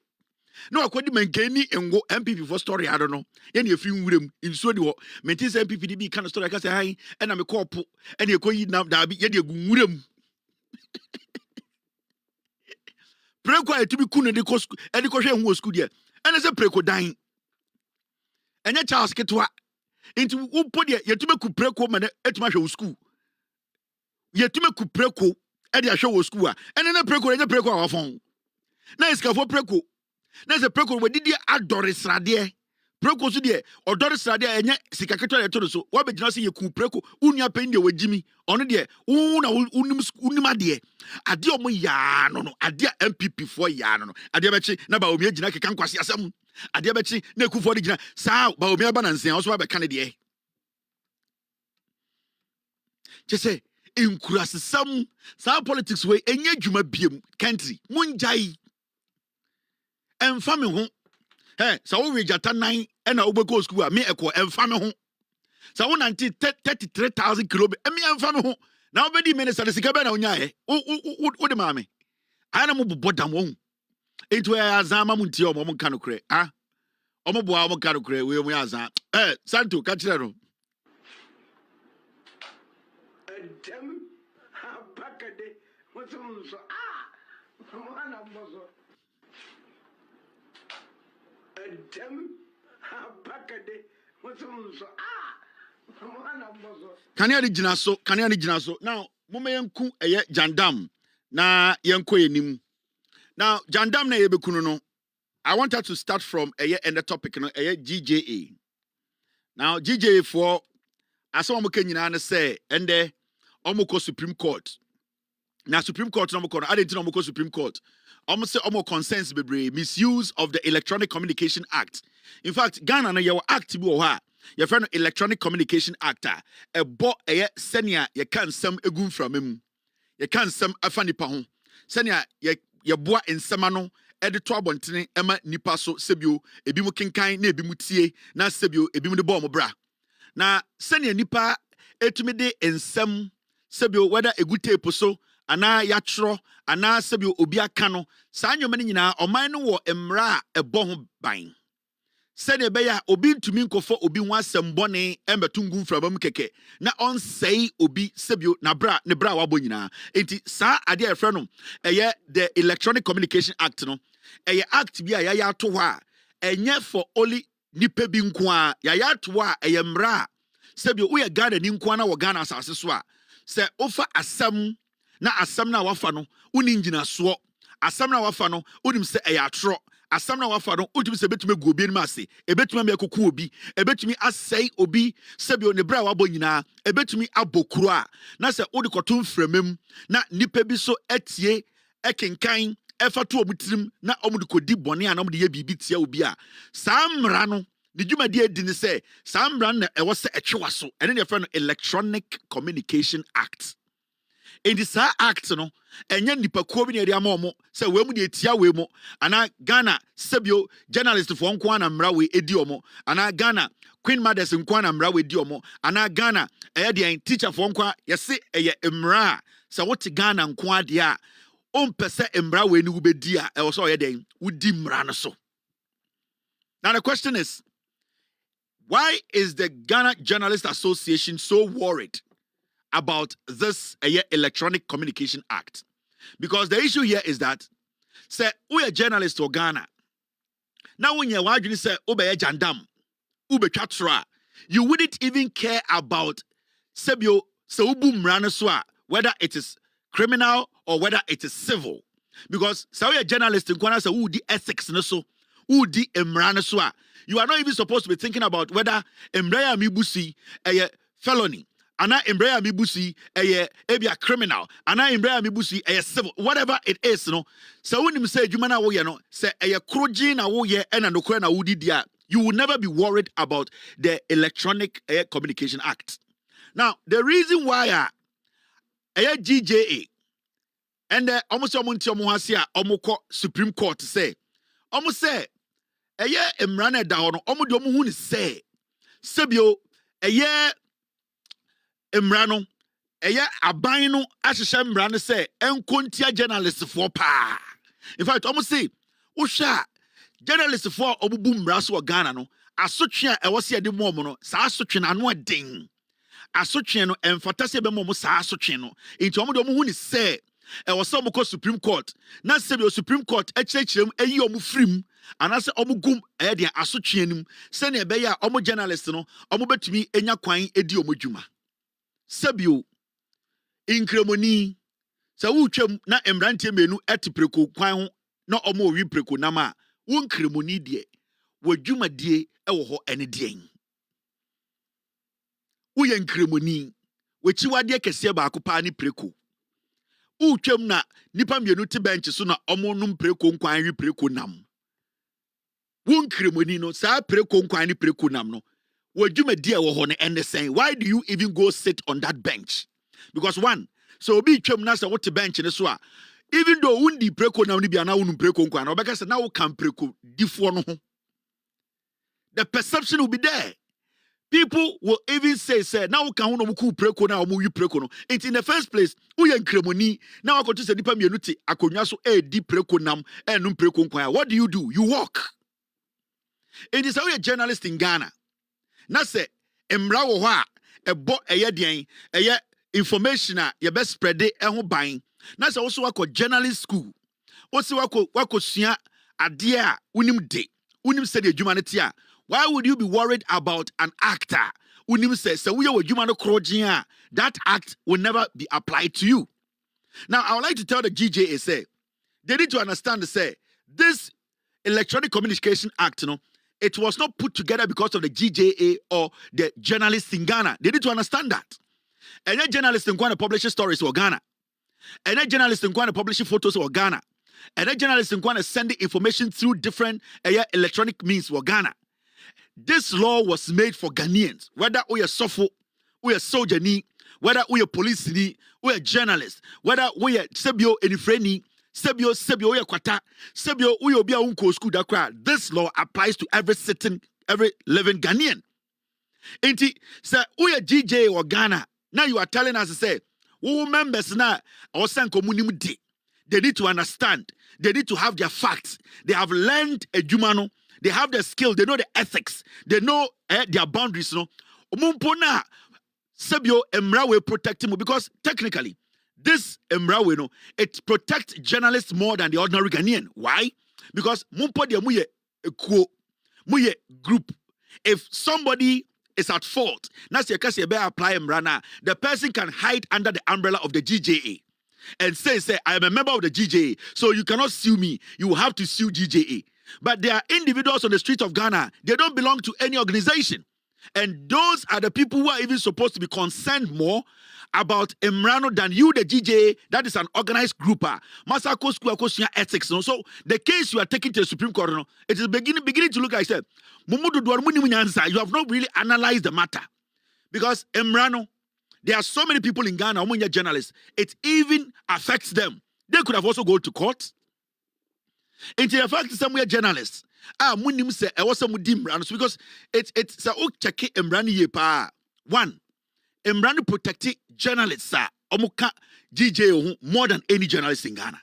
na akodi mankani ngo MPP for story ado no ye na efi nwurem insuo de ho menti se MPP di kan story ka se han ena me kopo ena ekoyi na da bi ye de egu nwurem preko etubi kunu de ko e de ko hwe hu school de ena se preko dan enya Charles ketwa inti upo de yetume ku preko ma na etuma hwe school yetume ku preko e de ahwe school a ena na preko enya preko a wafon na iskafo preko na se preko we didi adore srade preko so de odore srade enye sikaketwa de to so wo be gina se ye ku preko unua pen de wagimi ono de na unim ade ade omo ya no ade MPP for ya no ade be chi na ba omi gina keka nkwase asem ade be chi na ku for de gina sa ba omi aba na nsen o so ba ka ne de chese inkurasesam sa politics we enye dwuma biem country munjai enfame ho sa wo wejata nan na obeko school a me eko enfame ho sa wo 33,000 km me enfame ho na obedi minister de sika be na onya wo de maame ana mo bobodam wo ento ya azama muntie o mo nka no kre omo boa o mo nka no kre we mo ya azan santo ka kire no dem abakade wosumso mwana mbozo dem abakade wosumso mwana mbozo kania de gina so now moma yanku eye jandam na yanko enim now jandam na yebekunu no I want her to start from eye and the topic no eye GJA Now GJ for as one can say and there almost Supreme Court. Now Supreme Court no I didn't know Supreme Court. Almost say almost concerns be misuse of the Electronic Communication Act. In fact, Ghana na your act bi wa your friend Electronic Communication Act a bo senia ye kan sam egum from mu. Ye kan sam afa nipa ho. Senia ye boa nsema no e de to abontene ema nipa so sebio ebi mu kenkan na ebi mu tie na sebio ebi mu de bo mo bra. Na senia nipa etumi de nsem sebio whether egu tape so ana yatro ana sebio obi aka no saa nyoma ne nyina oman no wo emra ebo ho ban. Sene beya obi ntumi nkofo obi ho asem bone embetungu mfrabam keke na onsei obi sebio na bra ne bra wabo nyina enti saa ade a efre no eye the Electronic Communication Act no eye act bi a ya to ho a enye for only nipa bi nko a ya to ho a eye mra sebio wo ye Ghana ni nko na wo Ghana asase so a se ofa asem na asem na wafa no uni ngina so asem na wafa no unim se eye atro asam na wafa no utumi se betumi gu obi ni ase ebetumi me koku obi ebetumi asɛe obi sebio ne bra wabɔ nyina ebetumi abokuru a na sɛ odi kɔto mframam na nipa bi so etie ekenkan efa to omutirim na omude kodi bɔne a na omude ye bibi tia obi a saa mmara no the dwumadi edi ne sɛ saa mmara na ɛwɔ sɛ ɛtwewa so ɛne ne yɛfrɛ no Electronic Communication Act. In this act no enya nipa ko bi ne ade ama omo se we mu de etia we mo ana Ghana sebio journalist for nko ana mra we edi omo ana Ghana Queen Mothers nko ana mra we edi omo ana Ghana de teacher for nko yesi eye mra se wote Ghana nko ade a ompese mra we ni wo bedi a e wo so ye den wudi mra no so. Now the question is, why is the Ghana Journalist Association so worried about this Electronic Communication Act? Because the issue here is that say we are journalists or Ghana. Now when you are say obey jandam, ube chatra, you wouldn't even care about sebio seubu mranaswa, whether it is criminal or whether it is civil. Because say we are journalists in Ghana say who the ethics no so, who the mranaswa. You are not even supposed to be thinking about whether embraya mibusi a felony. Ana Imbrea Mibusi a criminal. Ana Imbrea Mibusi a civil. Whatever it is, no. So when you say Jumana wo ye no, say a kroji na wo ye ena no kwe na wudi dia, you will never be worried about the Electronic Communication Act. Now, the reason why GJA and almost Supreme Court say, almost say emrana da hono, almost hu say sebio Emrano, aban no ahyehyɛ mmara no sɛ enkontia journalist for pa. In fact, almost say, Usha journalist for obubu mmara so Ghana no, asotwe a ɛwɔ se de mo no, saa asotwe na no adin. Asotwe no emfata se be mo saa asotwe no. Nti omo de omo hu ni sɛ ɛwɔ se omo kɔ Supreme Court. Na sɛ be Supreme Court ɛkyerɛkyerɛm ayi omo frim. Anase omo gum ɛde asotwe anim. Sɛ ne ɛbɛyɛ a omo journalist no, omo betumi enya kwan edi omo dwuma. Sebio inkremoni sa wutwam na emrantie menu etipreko kwan ho na omo wi preko nama wo nkremoni de wadwumadie ewo ho ene den wo ye nkremoni wachiwade kese ba akopa ni preko wutwam na nipa menu te bench so na omo num preko kwan wi preko nam wo nkremoni no sa preko kwan ni preko nam no. Why do you even go sit on that bench? Because one, so be chumnasa what the bench in the swa. Even though undi preko na uni biana unum preko nkwana, because now can preko difono. The perception will be there. People will even say, now can unomuku preko na omu preko no. It's in the first place, uyen kremoni. Now I go to say dipa mianuti akonyaso di preko nam num preko nkwana. What do? You walk. It is how a journalist in Ghana. Na se emra wo ho a ebo den information a ye be spread ho ban na se wo so wako journalist school wo se wako sua ade a unim se de adwuma ne te a why would you be worried about an actor unim se wo ye adwuma no krogen a that act will never be applied to you. Now I would like to tell the GJA say they need to understand say this Electronic Communication Act it was not put together because of the GJA or the journalists in Ghana. They need to understand that. And a journalist in Ghana publishing stories for Ghana. And a journalist in Ghana publishing photos for Ghana. And a journalist in Ghana sending information through different electronic means for Ghana. This law was made for Ghanaians, whether we are Sofo, we are soldier, whether we are police, we are journalists, whether we are Sebio Enifreni, Sebio we are Kwata, Sebio we are Unko School Dakra. This law applies to every living Ghanaian. Inti, say we are GJ or Ghana. Now you are telling us to say, who members now or Sanko Munimudi. They need to understand. They need to have their facts. They have learned a Jumano. They have the skill. They know the ethics. They know their boundaries. No, Mumpona Sebio Emrawe protect him because technically, this Emrawe no, it protects journalists more than the ordinary Ghanaian. Why? Because Mumpo de muye group. If somebody is at fault, that's your case. You better apply Emrana. The person can hide under the umbrella of the GJA. And say, I am a member of the GJA, so you cannot sue me. You have to sue GJA. But there are individuals on the street of Ghana. They don't belong to any organization. And those are the people who are even supposed to be concerned more about Emrano than you, the GJA, that is an organized group. Masako School ethics. So the case you are taking to the Supreme Court, it is beginning to look like, you have not really analyzed the matter. Because Emrano, there are so many people in Ghana, among your journalists, it even affects them. They could have also gone to court. It affects some journalists. Munim say I was some Mrano because it's a check Emrani ye pa. One, Emrani protect journalists, Omuka GJ more than any journalist in Ghana.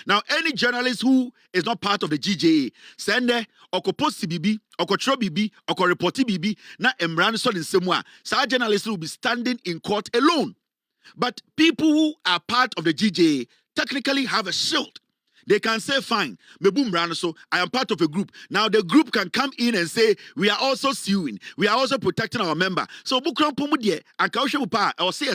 Now, any journalist who is not part of the GJA, send there, or post BB, or control BB, or report BB, na Emran son in Semwa, so our journalists will be standing in court alone. But people who are part of the GJA technically have a shield. They can say, fine, so I am part of a group. Now the group can come in and say, we are also suing. We are also protecting our member. So Bukran Pomudie, and Kaushamupa, I will say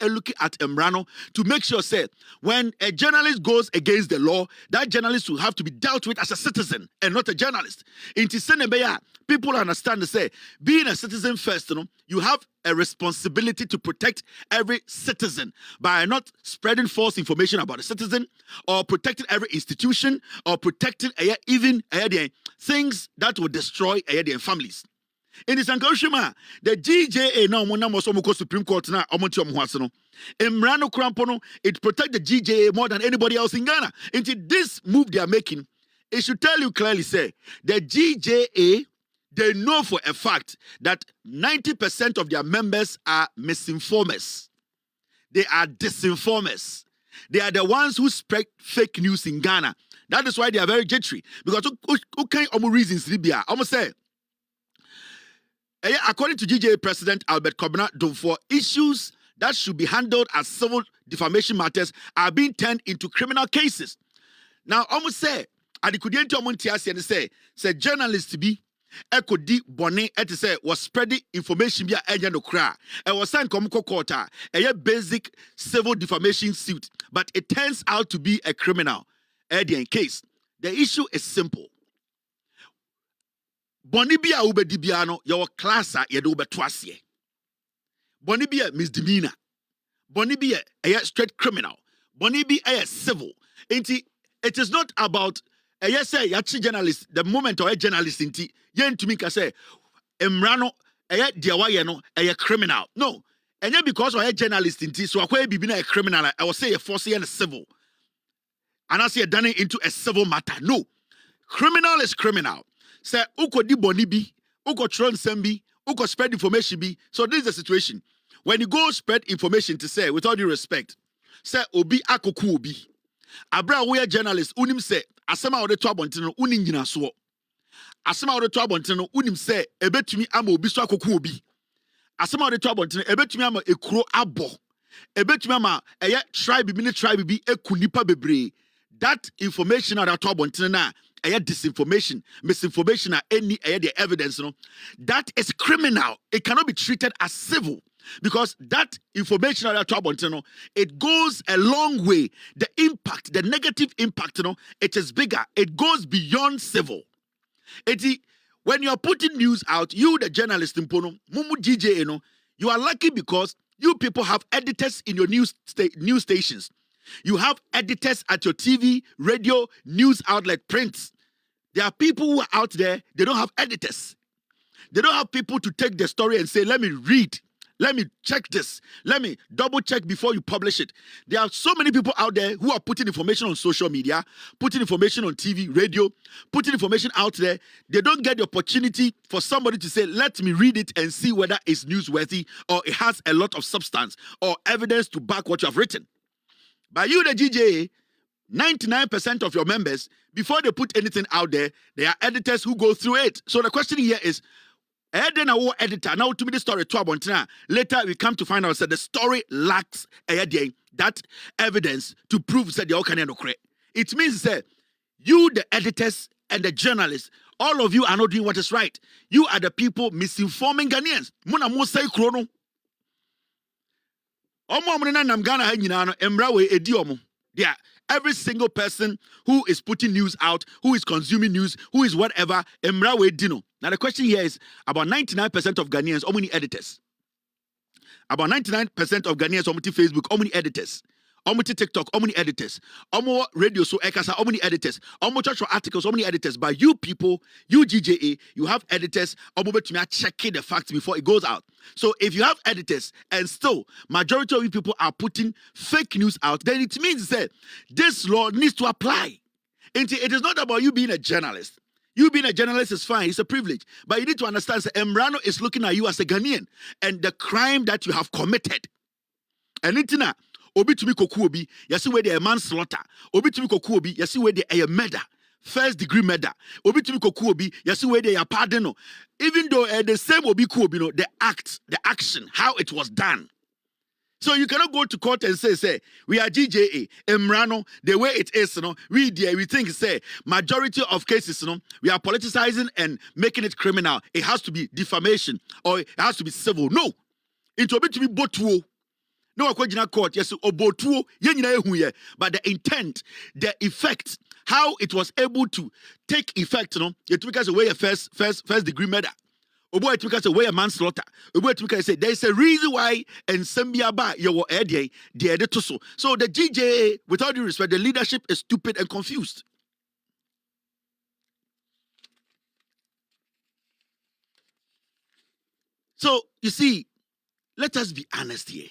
a look at Emrano to make sure, say, when a journalist goes against the law, that journalist will have to be dealt with as a citizen and not a journalist. In Tisenebeya, people understand to say, being a citizen first, you have a responsibility to protect every citizen by not spreading false information about a citizen or protecting every institution or protecting even things that will destroy their families. In this Sankoshima, the GJA now Monamo Supreme Court now Emrano Krampono, it protects the GJA more than anybody else in Ghana. Into this move they are making, it should tell you clearly, say the GJA, they know for a fact that 90% of their members are misinformers. They are disinformers. They are the ones who spread fake news in Ghana. That is why they are very jittery. Because who can reasons Libya? Almost say, according to GJA President Albert Kobna, for issues that should be handled as civil defamation matters are being turned into criminal cases. Now, almost say, Adikudenti Omontiasi and say journalists to be Eko di bone eti say was spreading information via enya no kra. E was san komko court a basic civil defamation suit, but it turns out to be a criminal case. The issue is simple. Boni bia ubedi biano your class ye do betwasye. Boni bia misdemeanor. Boni bia a straight criminal. Boni bia a civil. It is not about yes, say yachi journalist. The moment or a journalist inti yen to me can say Emrano diawaye no a criminal. No, and yet because or a journalist inti so akwa be a criminal. I will say a force and a civil, and I say done into a civil matter. No, criminal is criminal. Say uko di boni bi, uko tron sembi, uko spread information bi. So this is the situation. When you go spread information to say, with all due respect, say obi akoku obi. Abra we journalist unim say asema ode to abontene uni nyina so. Asema ode to abontene unim say ebetumi ama obi so akoku obi. Asema ode to abontene ebetumi ama ekuro abo. Ebetumi ama tribe bi eku nipa bebre. That information that to abontene na disinformation, misinformation any the evidence that is criminal. It cannot be treated as civil. Because that information that it goes a long way. The impact, the negative impact, it is bigger. It goes beyond civil. when you're putting news out, you, the journalist, Mumu DJ, you are lucky because you people have editors in your news stations. You have editors at your TV, radio, news outlet, prints. There are people who are out there, they don't have editors. They don't have people to take the story and say, let me read. Let me check this. Let me double check before you publish it. There are so many people out there who are putting information on social media, putting information on TV, radio, putting information out there. They don't get the opportunity for somebody to say, let me read it and see whether it's newsworthy or it has a lot of substance or evidence to back what you have written. By you, the GJA, 99% of your members, before they put anything out there, there are editors who go through it. So the question here is, editor now to me the story later we come to find out that the story lacks that evidence to prove that they can correct. It means that you, the editors and the journalists, all of you are not doing what is right. You are the people misinforming Ghanaians. Muna mo say krono. Yeah, every single person who is putting news out, who is consuming news, who is whatever, emrawe dino. Now the question here is about 99% of Ghanaians, how many editors? About 99% of Ghanaians, how many Facebook, how many editors? How many TikTok, how many editors? How many radio, so ekasa, how many editors? How many church articles, how many editors? But you people, you GJA, you have editors, how many to me checking the facts before it goes out. So if you have editors and still majority of you people are putting fake news out, then it means that this law needs to apply. And it is not about you being a journalist. You being a journalist is fine, it's a privilege. But you need to understand that Emrano is looking at you as a Ghanaian and the crime that you have committed. And itina, obi to me koku obi, yasi where they a manslaughter. Obi to me koku obi, yasi where they a murder. First degree murder. Obi to me koku obi, yasi where they a pardon. Even though the same obi ku obi, the action, how it was done. So you cannot go to court and say, we are GJA, Emrano, the way it is, we think, majority of cases, we are politicizing and making it criminal. It has to be defamation or it has to be civil. No. It will be to be botuo. No, I court, yes, or botuo, but the intent, the effect, how it was able to take effect, it took us away a first degree murder. Obo it because away a manslaughter. Obo it because say there's a reason why and Sembiaba you were the editor. So the GJA, with all due respect, the leadership is stupid and confused. So you see, let us be honest here.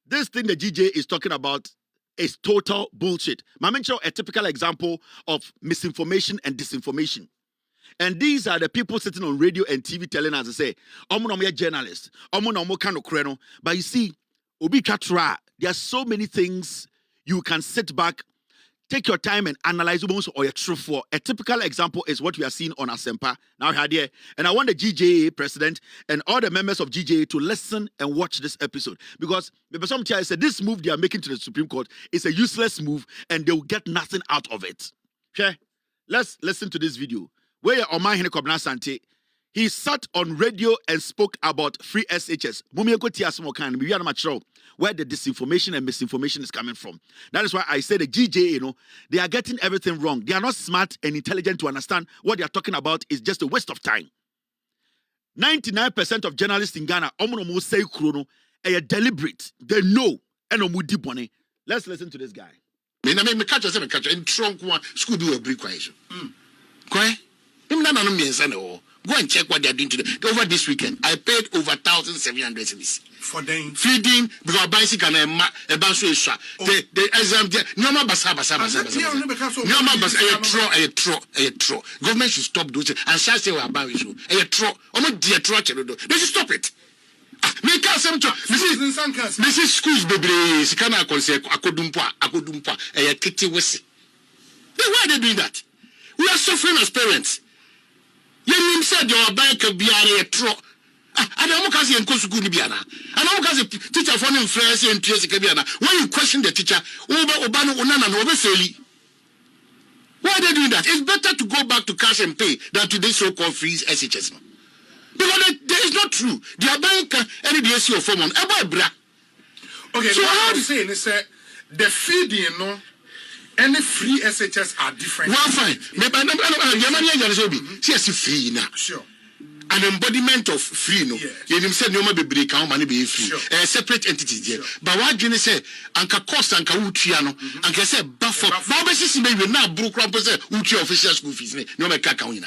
This thing the GJA is talking about is total bullshit. I mentioned a typical example of misinformation and disinformation. And these are the people sitting on radio and TV telling us to say, "Omo journalist, omo kano kreno." But you see, obi katra, there are so many things you can sit back, take your time and analyze or your truth for. A typical example is what we are seeing on Asempa now here. And I want the GJA president and all the members of GJA to listen and watch this episode because some I said this move they are making to the Supreme Court is a useless move and they will get nothing out of it. Okay, let's listen to this video. Where Omar Hene Kobna Sante, he sat on radio and spoke about free SHS. Where the disinformation and misinformation is coming from. That is why I say the GJA, they are getting everything wrong. They are not smart and intelligent to understand what they are talking about is just a waste of time. 99% of journalists in Ghana, say chrono, are deliberate. They know. Let's listen to this guy. Go and check what they are doing today. Over this weekend, I paid over 1,700 cedis for them feeding because bicycle and a bus is shot. The exam, no more basa. Government should stop doing it and shall say we are buying you. A tro, almost dear tro. They should stop it. Make us some. This is schools, baby. Sikana konse akodumpa. A kitty wisi. Then why are they doing that? We are suffering as parents. You said your bank could be a tro. I don't know and Kosuku Biana. I don't know teacher for influence and Kabiana. When you question the teacher, over Obano Onana and over Feli. Why are they doing that? It's better to go back to cash and pay than to this so-called free SHS. Because that is not true. The bank any DSC or form on Abra. Okay, so what I'm saying is the feeding, Any free SHS are different. Well, fine. Free now. Sure. An embodiment of free, no. You said no more be can money be free. A separate entity there. But what you say, Anka cost Anka Utriano, Anka say buffer. Now, basis maybe now broke up say Utri official school fees. No make account.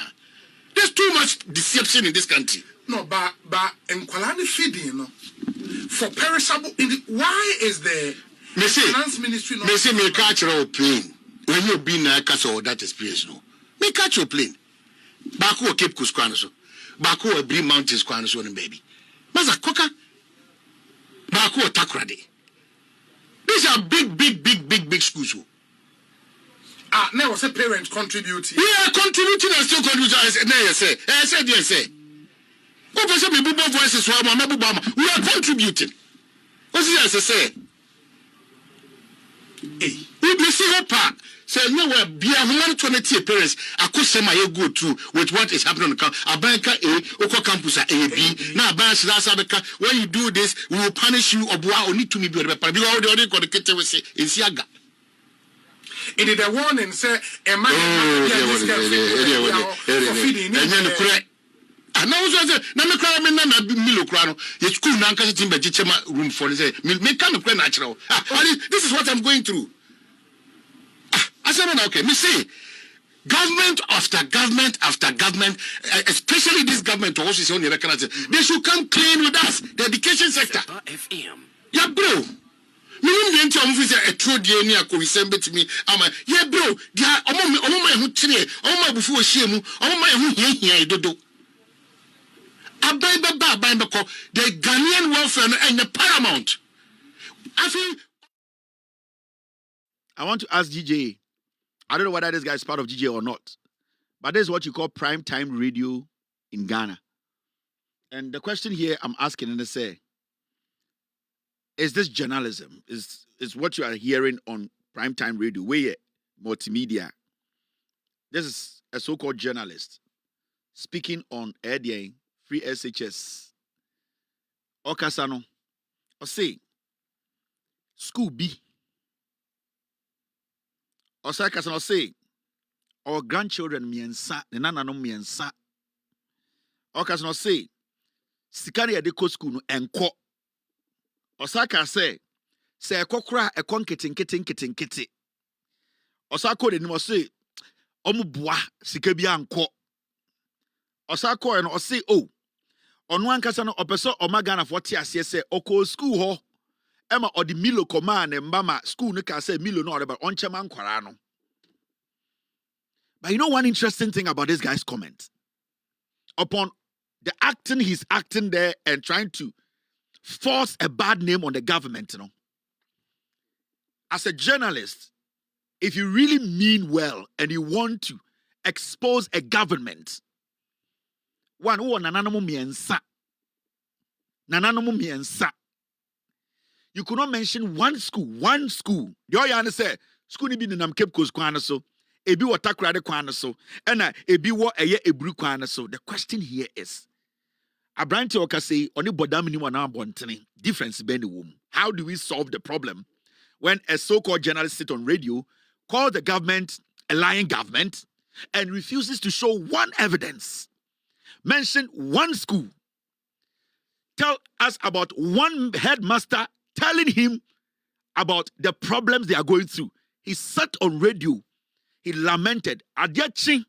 There's too much deception in this country. No, but in Kwalani feeding, no. For perishable, why is the finance ministry not? Me catch your plane when you be na castle that experience no. Me catch your plane. Baku Cape Coast Baku Brim Mountains Kwanaso baby. Maza Koka Baku Takrade. These are big schools. Now was a parent contributing. We are contributing and still contributing. I said yes. We are contributing. What's this I say? Hey, we see her part. Say no where be a humanitarian parents. I could say my go through with what is happening on the campus. A banker A, Oko campus A B. Now banks that's when you do this, we will punish you or need to be because all the other got the kitchen will say in Siaga. It is a warning, say a man and now was the school now room for say natural. This is what I'm going through. I said, okay, me say government after government after government, especially this government also is only recognized. They should come clean with us, the education sector. FM. Yeah, bro. Me a true DNA ko wisembe to me. Yeah, bro. Dia omo hu tire, omo bufu ohie omo hu hia dodo. The Ghanaian welfare and the paramount. I want to ask DJ. I don't know whether this guy is part of DJ or not, but this is what you call prime time radio in Ghana. And the question here I'm asking and they say, is this journalism? Is what you are hearing on prime time radio, where multimedia? This is a so-called journalist speaking on ADA, free SHS. Okasano, or say, school B. Or say, our grandchildren miensa, the nana no miensa. Okasano say, Sikari adeko school no enko. Osaka say kokra e kon kitten. Osako de nimo say omubua sika bia anko. Osako no say oh ono ankasa no opeso omagana for ti ase say oko school ho ema odi milo koma na mbama school no ka say milo no oreba onchema nkwara no. But you know one interesting thing about this guy's comment upon the acting he's acting there and trying to force a bad name on the government, you know. As a journalist, if you really mean well and you want to expose a government, one who nananomu miensa. You could not mention one school. The other say school ni bi nam Cape Coast kwana so, ebi wa takrade kwana so, and ebi wa eye ebru kwana so. The question here is, Abranti Okase, oni bodamini wana bontene. Difference bend the womb. How do we solve the problem when a so-called journalist sit on radio, call the government a lying government, and refuses to show one evidence, mention one school, tell us about one headmaster telling him about the problems they are going through. He sat on radio. He lamented. Adiachi,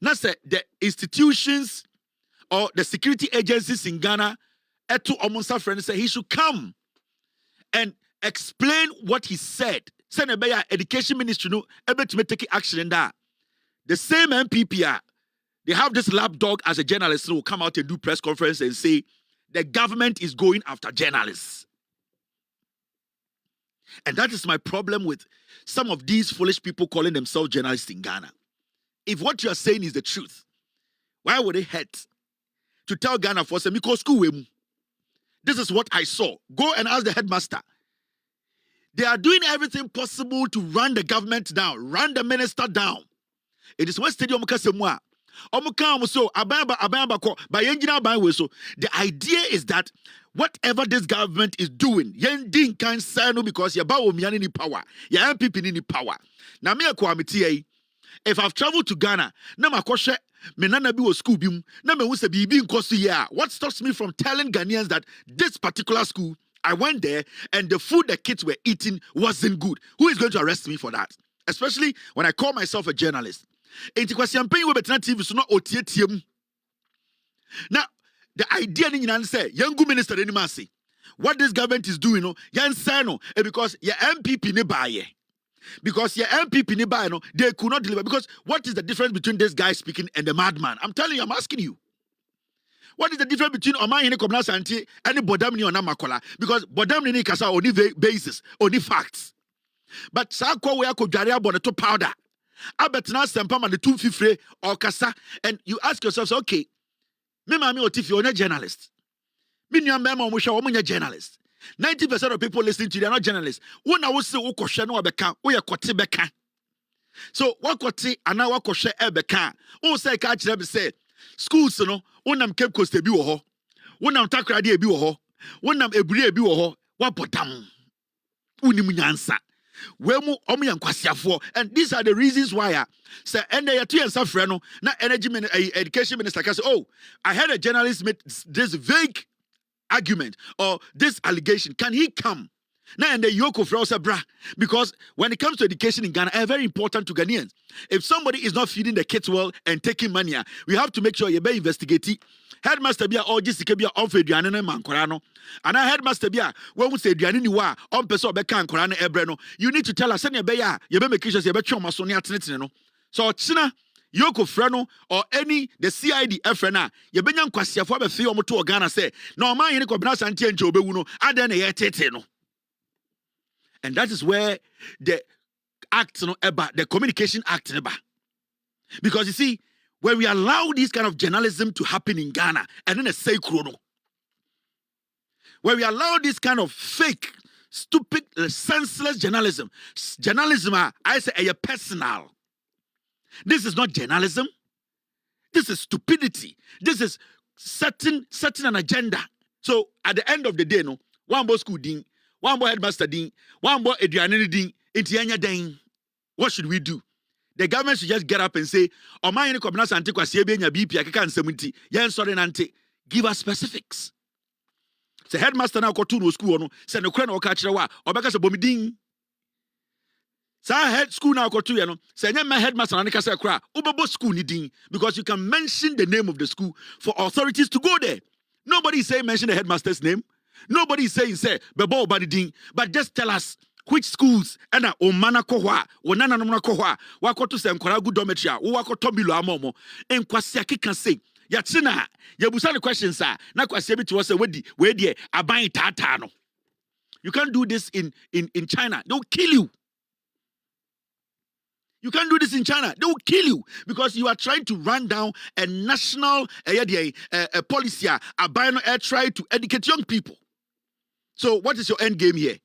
not say the institutions or the security agencies in Ghana, Etu Omonsa friend said he should come and explain what he said. Send a education ministry no able to take action in that. The same MPPR, they have this lapdog as a journalist who will come out and do press conference and say the government is going after journalists. And that is my problem with some of these foolish people calling themselves journalists in Ghana. If what you are saying is the truth, why would it hurt to tell Ghana for Semiko school? This is what I saw. Go and ask the headmaster. They are doing everything possible to run the government down, run the minister down. It is one stadium kasemwa. The idea is that whatever this government is doing, yending can say no because your bawo miani ni power, your MPP ni power. Na me akwamiti if I've traveled to Ghana, na makoshe me nana bi was school bim, na me wuse bibi nkosu ya. What stops me from telling Ghanaians that this particular school, I went there and the food the kids were eating wasn't good? Who is going to arrest me for that? Especially when I call myself a journalist. Enti kwasi ampen we betena TV so na otietiem. Now, the idea in say, young minister any say, what this government is doing, no, because your MPP ne buy. Because your MPP ne buy, no, they could not deliver. Because what is the difference between this guy speaking and the madman? I'm telling you, I'm asking you. What is the difference between Omani and Komna Santi and Bodamni or Namakola? Because Bodamni Kasa only basis, only facts. But Sako we could Jaria Bonato powder. I bet now Sempam and the 250 or Kasa, and you ask yourselves, okay. Me mami otifi you're a journalist. Me nyam mema omusha womunya journalist. 90% of people listening to you are not journalists. Una wo se wo kohwe no obeka, wo ye kote beka. So what kote ana wa kohwe e beka. Wo say ka kire be say schools no, wonam Cape Coast bi wo ho. Wonam Takrade bi wo ho. Wonam Eburi bi wo ho. Wa bodam. Unim nyansa. And these are the reasons why say and they are two and no na energy education minister can say, oh, I had a journalist make this vague argument or this allegation. Can he come? Now and the yoke of Rosa bra, because when it comes to education in Ghana, it's very important to Ghanaians. If somebody is not feeding the kids well and taking money, we have to make sure you be investigating. Headmaster bia or just be on for Diana Mancorano. And I headmaster bia when we say Diana Niwa on person bekan Corano Ebreno. You need to tell us any beya, you be making sure you bet your masonia tinetino. So China, Yoko Freno or any the CID FNA, you be young Quasia for the few to Ghana say, no man in Cobras and Tienjo Bewuno, and then a teteno. And that is where the act about the Communication Act because you see, when we allow this kind of journalism to happen in Ghana, and then a say chrono, when we allow this kind of fake, stupid, senseless journalism, I say a personal. This is not journalism. This is stupidity. This is setting an agenda. So at the end of the day, no, one boy school ding, one boy headmaster ding, one boy Adrianini ding, Itianya ding. What should we do? The government should just get up and say, "O my any komna sante kwase be nya BP akeka nsamunti, yen sorry nante, give us specifics." Say headmaster na ko to no school no, say no kra na o ka kire wa, obeka say bomidin. Say head school na ko to ye no, say nya my headmaster na ka say kra, obebo school ni din, because you can mention the name of the school for authorities to go there. Nobody is saying mention the headmaster's name. Nobody is saying say bebo obadi din, but just tell us which schools and omana kohwa onana no kohwa wakoto se nkora good dormitory a wakoto bilo amomo enkwase akeka say ya china ya busa the questions a na kwase bi to say we die aban tata no. You can't do this in China. They'll kill you. You can't do this in China. They will kill you because you are trying to run down a national policy try to educate young people. So what is your end game here?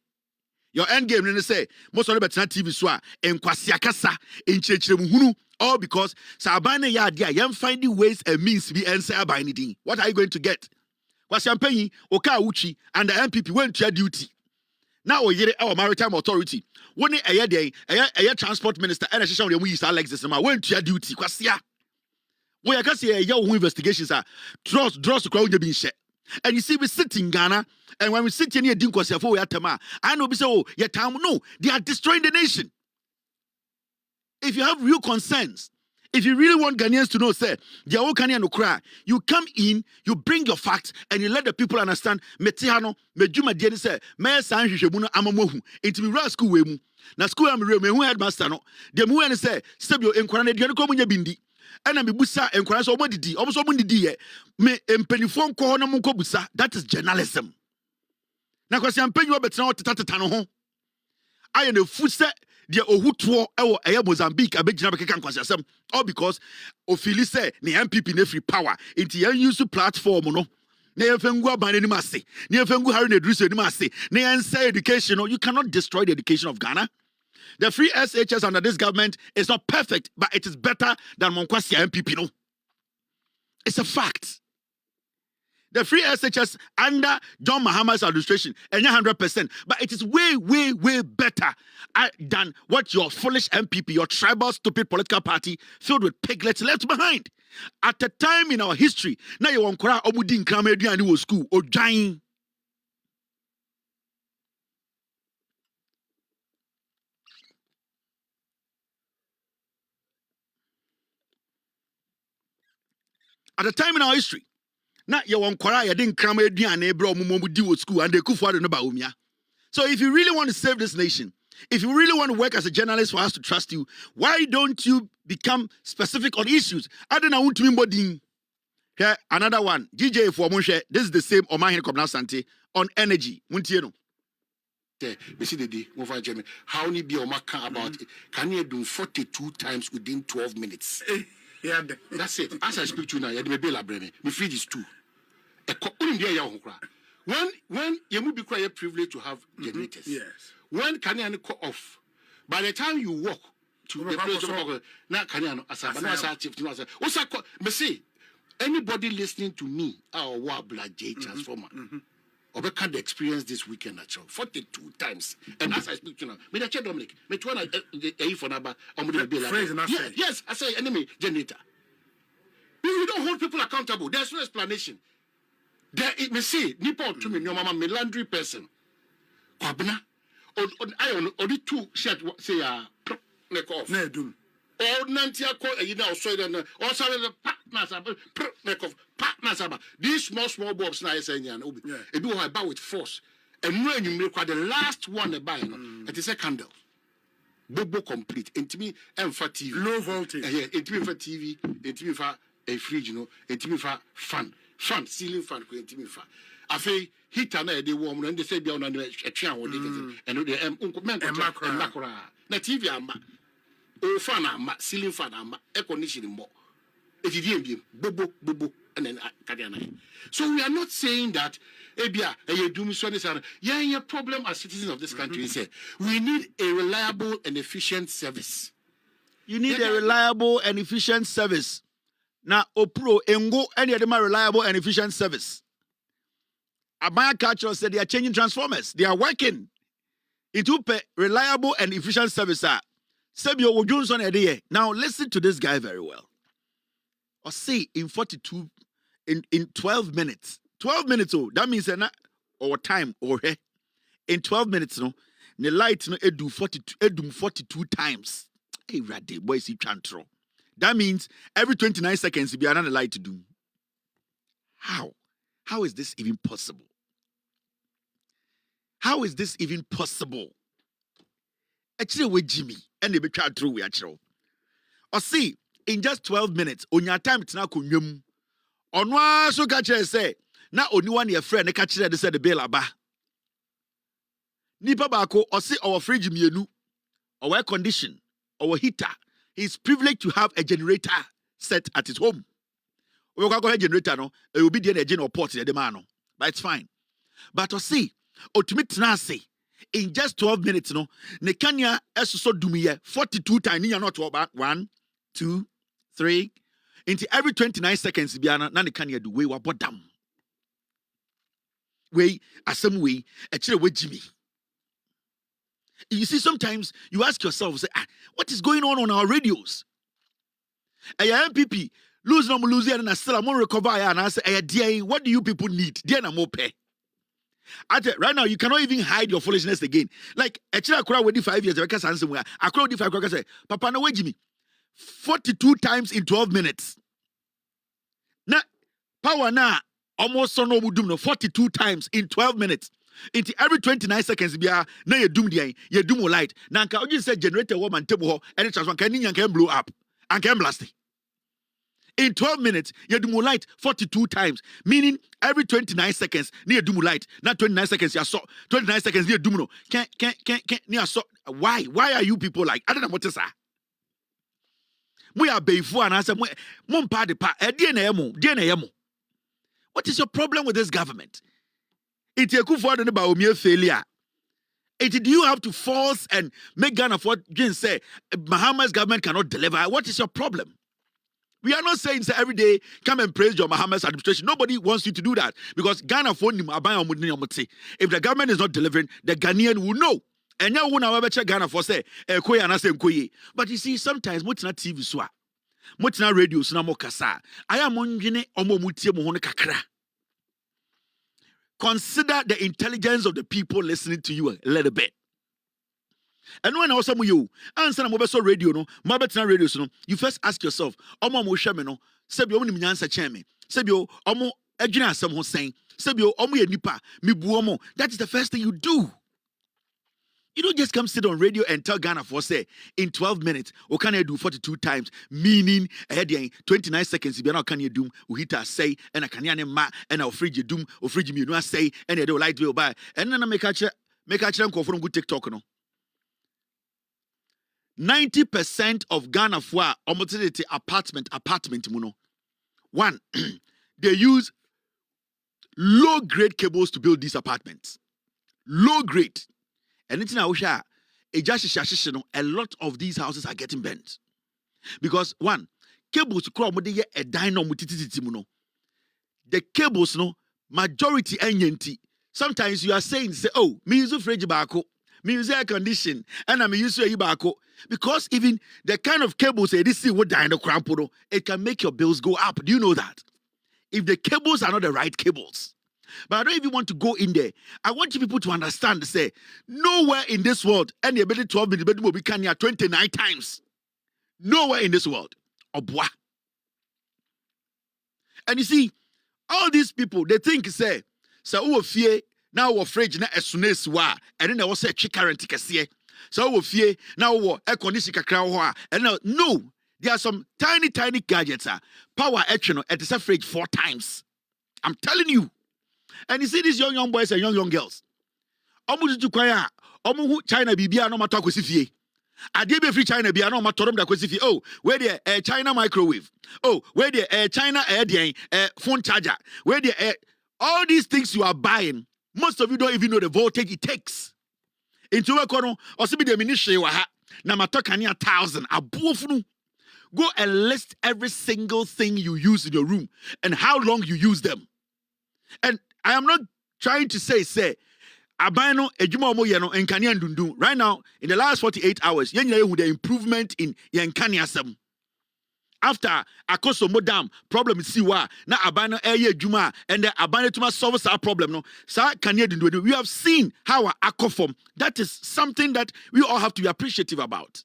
Your end game, then say, most of the TV swa, and kwasiakasa, in chechremuhunu, all because Sabana Yadia, young finding ways and means to be answered by anything. What are you going to get? Kwasiampenyi, Oka Uchi, and the MPP went to your duty. Now we get our maritime authority. When a transport minister and a session we use Alexis went to your duty. Kwasia. We are see a young investigations are draws to crowd the being shut. And you see, we sit in Ghana, and when we sit in here, I know we say, oh, yeah, time. No, they are destroying the nation. If you have real concerns, if you really want Ghanaians to know, say, they are all Ghanaian no cry. You come in, you bring your facts, and you let the people understand. Metihano, mejuma dieni say, me san hwehwemu amamohu. Inti mi ra school we mu. Na school am real me hu headmaster no. De mu en say, sebio enkwara na diani ko munya bindi. Ena me busa enkwara so omodidi, omo omodidi ye. Me empenifo nko ho na mo nko busa. That is journalism. Na kwasi ampenyi obetena otetata no ho. Aye na fu se de ohutuo ewo eye Mozambique abegina bekeka nkwasiasem, all because ofili say ne MPP na free power inti yan use platform no na yefengu abane ni mase na yefengu Harry Nedruso ni mase na yan say education no. You cannot destroy the education of Ghana. The free SHS under this government is not perfect, but it is better than Monkwasia MPP no. It's a fact. The free SHS under John Mahama's administration, and 100%. But it is way, way, way better than what your foolish MPP, your tribal, stupid political party filled with piglets left behind. At a time in our history, now you want to cry, Obudin Kramedi and was school, or dying. At a time in our history, now you want cry, you didn't cram it and bro mumudi with school and they could for the. So if you really want to save this nation, if you really want to work as a journalist for us to trust you, why don't you become specific on issues? I don't know to mean here another one. DJ for Monshe, this is the same on my Sante on energy. You know? How many be about it? Can you do 42 times within 12 minutes? Yeah, that's it. As I speak to you now, you have me fridge is 2. When you will be quite privileged to have generators. Yes. When can you call off? By the time you walk to the place of work, now can you say anybody listening to me or what blood J transformer? Or can experience this weekend at 42 times. And as I speak to you now, me the chair Dominic, me to one for number yes, I say enemy generator. You don't hold people accountable. There's no explanation. There it may say Nippon to me, your mama melandry person. Kwabna or the 2 shirt say neck off. No do. Or Nantia call you know so then or some of the partners neck off partners about these small bobs now saying it do about with force. And when you make the last one a buy it is a candle. Bobo complete. Intimi and for TV. Low voltage. Intimi for TV, intimi for a fridge, you know, intimi for fan, ceiling fan, intimi for. I say heater na they warm and they say be on a chair or and they macra. Na TV ama. O fan ama, ceiling fan ama, air conditioning more. It is bobo and then Kadiana. So we are not saying that yeah, problem as citizens of this country is we need a reliable and efficient service. You need a reliable and efficient service. Now, Opro, Engo, any of them are reliable and efficient service. Abaya Culture said they are changing transformers. They are working into reliable and efficient service. Sebio Johnson Edie. Now, listen to this guy very well. Or say in 12 minutes. 12 minutes, that means or time or in 12 minutes, no, the light no edu 42 times. Hey, rade boy, see chantro. That means every 29 seconds be another light to do. How? How is this even possible? How is this even possible? Actually, with Jimmy and they be trying through we actually. Or see, in just 12 minutes, on your time it's now kunyum. On one so catch say. Na only one your friend they catch they said the bill aba. Nipa bako or say our fridge mienu, our air condition, our heater. He's privileged to have a generator set at his home. We go ahead generator no, it will be the engine or port the man, but it's fine. But to see, ultimate na say in just 12 minutes no, ne kanya so do me 42 times you not about 1, 2, 3. Into every 29 seconds biana na ne kanya do we wa bodam. Way, as some way, actually, with Jimmy. You see, sometimes you ask yourself, say, what is going on our radios? A MPP, lose and I still won't recover. And I say, dear, what do you people need? Dear, I'm okay. Right now, you cannot even hide your foolishness again. Like, actually, I could have 5 years. I can't somewhere. I could have 5 years. Papa, no way, Jimmy. 42 times in 12 minutes. Now, power now. Almost so no 42 times in 12 minutes. Into every 29 seconds, na you doom the you doom light. Nanka, you say generator woman table and it's one can blow up and can blast it. In 12 minutes, you doom light 42 times, meaning every 29 seconds, near doom light. Not 29 seconds, you saw 29 seconds near doom. Can near saw. Why are you people like? I don't know what to say. We are before and I said, Mum party pa, DNA. What is your problem with this government? It's a good for the failure. Do you have to force and make Ghana for Jane say Mahama's government cannot deliver? What is your problem? We are not saying say every day come and praise John Mahama's administration. Nobody wants you to do that because Ghana phone him. If the government is not delivering, the Ghanaian will know. And now when I check Ghana for say but you see, sometimes what's not TV so what's not radio so na kasa. I am onjine omo mutie mo kakra. Consider the intelligence of the people listening to you a little bit. And when I was some of you answer na so radio no, mabetna radio so no, you first ask yourself, omo mo hweme no, sebio omo ni nyansa cheme, sebio omo adwina asem ho sen, sebio omo ye nipa, mebu omo. That is the first thing you do. You don't just come sit on radio and tell Ghana for say in 12 minutes, or can I do 42 times, meaning 29 seconds, if you can you doom, we hit a say, and I can ma, and I'll free you doom, or free you no say, and I don't like to buy, and then I make a from good TikTok. No. 90% of Ghana for opportunity apartment muno. One, they use low grade cables to build these apartments. Low grade. And it's now a lot of these houses are getting bent. Because one, cables a dynamo. The cables no majority NNT. Sometimes you are saying say, oh, me use a fridge bako, me use air condition, and I'm use a bako. Because even the kind of cables this is what dyno crampo, it can make your bills go up. Do you know that? If the cables are not the right cables. But I don't even want to go in there. I want you people to understand, say, nowhere in this world, any ability 12 minutes, will be 29 times. Nowhere in this world. Obwa. And you see, all these people, they think, say, so fear, now we're afraid, as soon as and then they will say, chickarent tikasiye. So we're fear, now we're air conditioner crowd, and now, no, there are some tiny gadgets, power action at the fridge 4 times. I'm telling you. And you see these young boys and young girls. Omu to kwaya, omu China bibia no matter kwesifie. Ade be free China bia no matter da kwesifie. Oh, where the China microwave. Oh, where the China phone charger. Where the all these things you are buying, most of you don't even know the voltage it takes. Into we kono, osibi de minishe wa ha. Na matoka ni 1,000. Abuofunu. Go and list every single thing you use in your room and how long you use them. And I am not trying to say, Abano, Ejuma Moyano, and Kanya Dundu. Right now, in the last 48 hours, with the improvement in Yankania Sam. After Akoso Modam, problem is Siwa, na Abano Eye Juma, and the Abano Tuma solves our problem. No, Sa Kanya Dundu. We have seen how our Akofom. That is something that we all have to be appreciative about.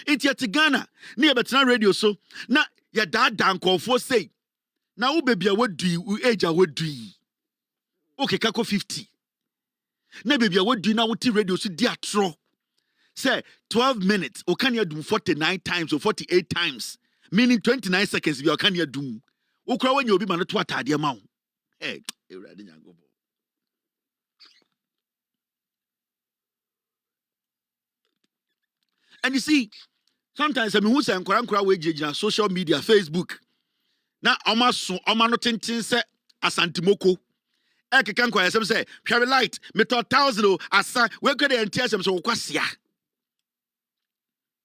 It's yet Ghana, near Betana Radio, so na ya dad danko for say. Now, baby, what do you age? What do you? Okay, kako 50. Now, baby, what do you now? What radio so dear tro? Say 12 minutes. Or can you do 49 times or 48 times? Meaning 29 seconds. If you can you do? Okay, when you be man to what the amount? Hey, you ready? And you see, sometimes I mean, who's saying on social media, Facebook. Na oma no tintin se asantimoko e keka nkwa yesem se hware light meto 1,000 asa we kwede entia sem so wokwasia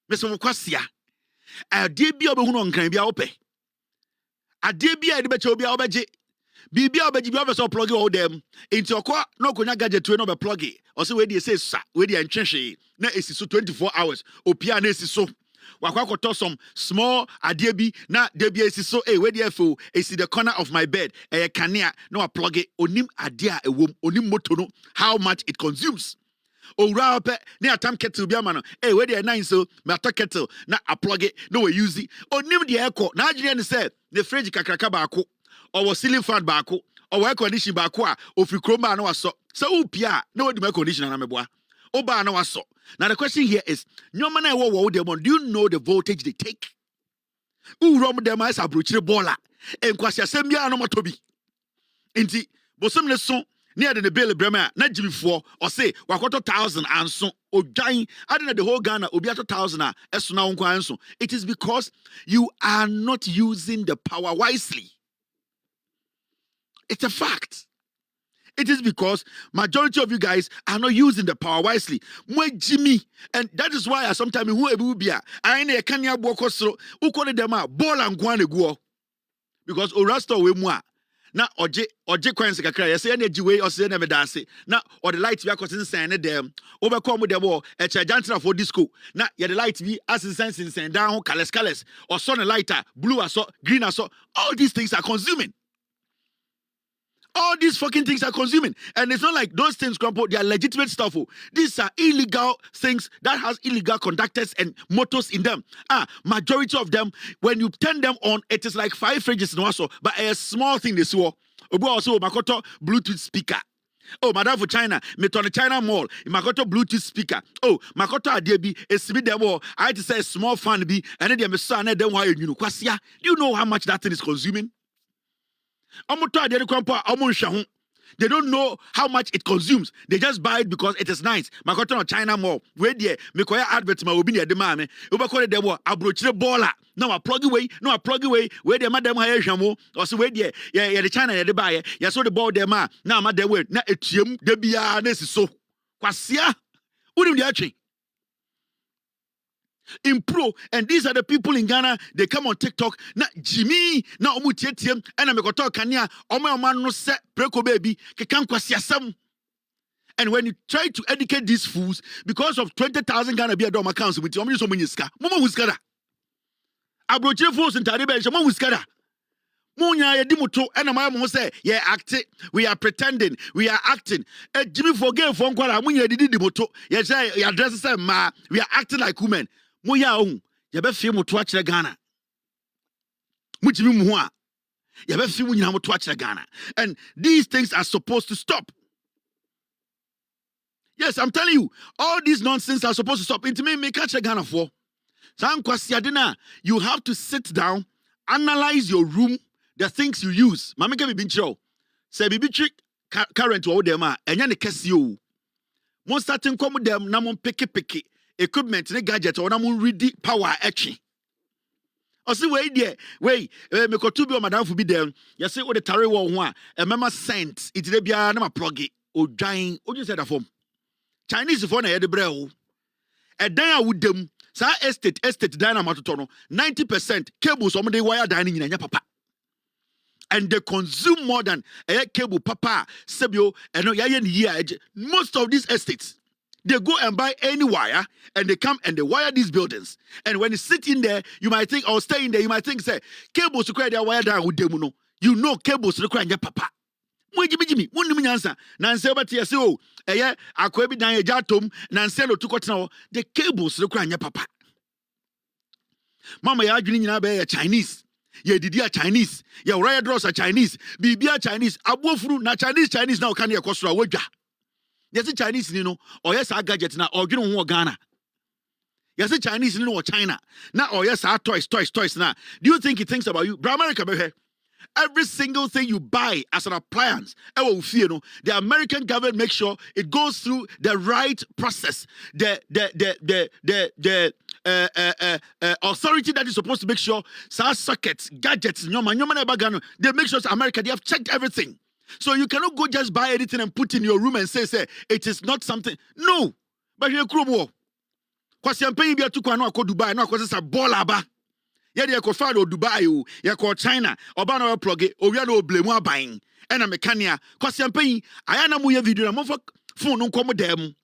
meso wokwasia ade bia obehunu nkran bia ope ade bia de beche obia obeje bibia obeje bia obeso plug all them into okwa no konya gadget we no be plug o se we dey say sa we dey entwehwe na esi so 24 hours opia na esi so wakwakoto some small adebi na debia esi so where the fo esi the corner of my bed kania no I plug it onim adea ewom onim moto no how much it consumes owura ope na atam kettle bia ma no where the nine so me ato kettle na I plug it no we use it onim the echo na agire ne say the fridge kakraka baako or ceiling fan baako or air condition baako a ofri kroma na waso so upia na wodi air condition na meboa oba na waso. Now the question here is, do you know the voltage they take? Who rom them as a brutal baller? And Quasia Sembia no Matobi. Inti, Bosom le son, near the Bill Bremer, not before, or say, 1,000 and so, or dying, I don't know the whole Ghana, or be at 1,000 as now. It is because you are not using the power wisely. It's a fact. It is because majority of you guys are not using the power wisely. Jimmy, and that is why sometimes who will be I ne kanya boko so ukone dem a ball and guane go because orasto we mu na oje kwan se kakra yesi na giwe o se na me dance na or the light be akotin sen ne dem obekọ mu dem o e che jantra for disco na ye the light be asensen down ho colors or sun lighter blue aso green aso all these things are consuming. All these fucking things are consuming. And it's not like those things, Grandpa, they are legitimate stuff. These are illegal things that has illegal conductors and motors in them. Majority of them, when you turn them on, it is like 5 fridges in also, but a small thing they saw. Also, Makoto Bluetooth speaker. Oh, madam for China, me to the China mall, Makoto Bluetooth speaker. Oh, Makoto Adebi, a speed demo. I had to say a small fan be, and then the son, and then why you know, do you know how much that thing is consuming? They don't know how much it consumes. They just buy it because it is nice. Makoto on China mall. Where the Mikoya advert ma obi near the man. Ubakore debo abrochire baller. No a plug away. Where the madam hire jamo. Or so where the the China the buy. Ya so the ball there ma. Now madam way. Na etiem de bia nesi so. Kwasia. Unim the achi. In pro, and these are the people in Ghana. They come on TikTok. Na Jimmy, na omutietiem, and I make talk kania. Oma no se preko baby. Kekan kwasiasam. And when you try to educate these fools, because of 20,000 Ghana be a dom accounts with you, so many ska. Mama wuskada. Abroche fools in Taribe, Mama wuskada. Munya ya dimuto, and a mama say, yeah, acting. We are pretending. We are acting. Jimmy forget phone call. Munya did dimuto. Yes, I address say ma. We are acting like women. Moya on, yabe fi mo to akire Ghana. Mujimi mu a, yabe fi mo nyina mo to akire Ghana. And these things are supposed to stop. Yes, I'm telling you, all these nonsense are supposed to stop. It may make akire Ghana for. You have to sit down, analyze your room, the things you use. Mama ke bi nchiro. Say bi trick current wo dem a, enya ne kese o. Mon starting come dem na mon peke. Equipment and gadgets or namun ready power action. Or see way me ko to be madam for be them. You say what the tare wo ho a mama sent it dey bia na ma plug it o dwan o just said that form. Chinese for na ye de bre o. E dan a wudem sa estate dan na matoto no 90% cables om dey wire dan nyina nya papa. And they consume more than a cable papa sebio and no ya ni most of these estates. They go and buy any wire and they come and they wire these buildings. And when you sit in there, you might think, or stay in there, you might think, say, cables to create their wire down with them. You know, cables to create your papa. Jimmy, one answer. Nancy, but yes, oh, yeah, I could be down a jatom, Nancy to cut now. The cables to create your papa. Mama, you're arguing in Chinese. Yeah, did you Chinese? Yeah, wire draws are Chinese. Be Chinese. Abofru, na Chinese now can you across our wager. Yes, Chinese, you know, or yes, our gadgets now, or you don't want Ghana. Yes, Chinese, you know, or China. Now, or yes, our toys now. Do you think he thinks about you? America, baby. Every single thing you buy as an appliance, the American government makes sure it goes through the right process. The authority that is supposed to make sure sockets, gadgets, they make sure America, they have checked everything. So you cannot go just buy anything and put in your room and say it is not something. No. But you're Krumo. Because you're paying to Dubai, no, because it's a ball. Yeah, they are called Dubai, you called China, or Bano plug it, or you know, blame buying. And a mechania. Because you're paying, I am a video, I'm for phone, no come them.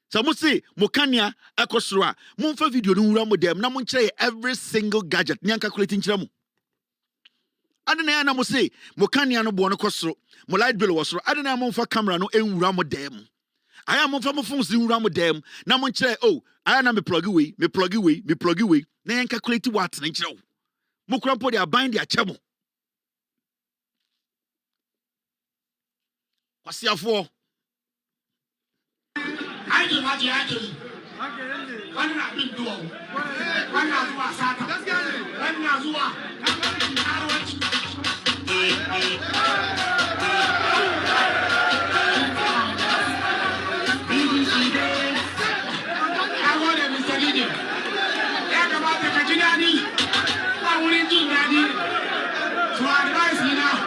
So must say, Mokania, Akosra, Monfa video, no ram with them, Namunche, every single gadget, Nyan calculating Chiramu. I don't know, I say, Mokania no buono costro, my light bill was so. I don't know for camera no en ram with them. I am on phones in ram with them. Namunche, oh, I am me plug away. Then calculate what nature. Mokrampo, they are buying their chemo. What's your for? I do what you actually. One not big door. One not do a sata. One not do a. I want a Mr. Gideon. Talk about the Virginia. I want to do that. To advise me now.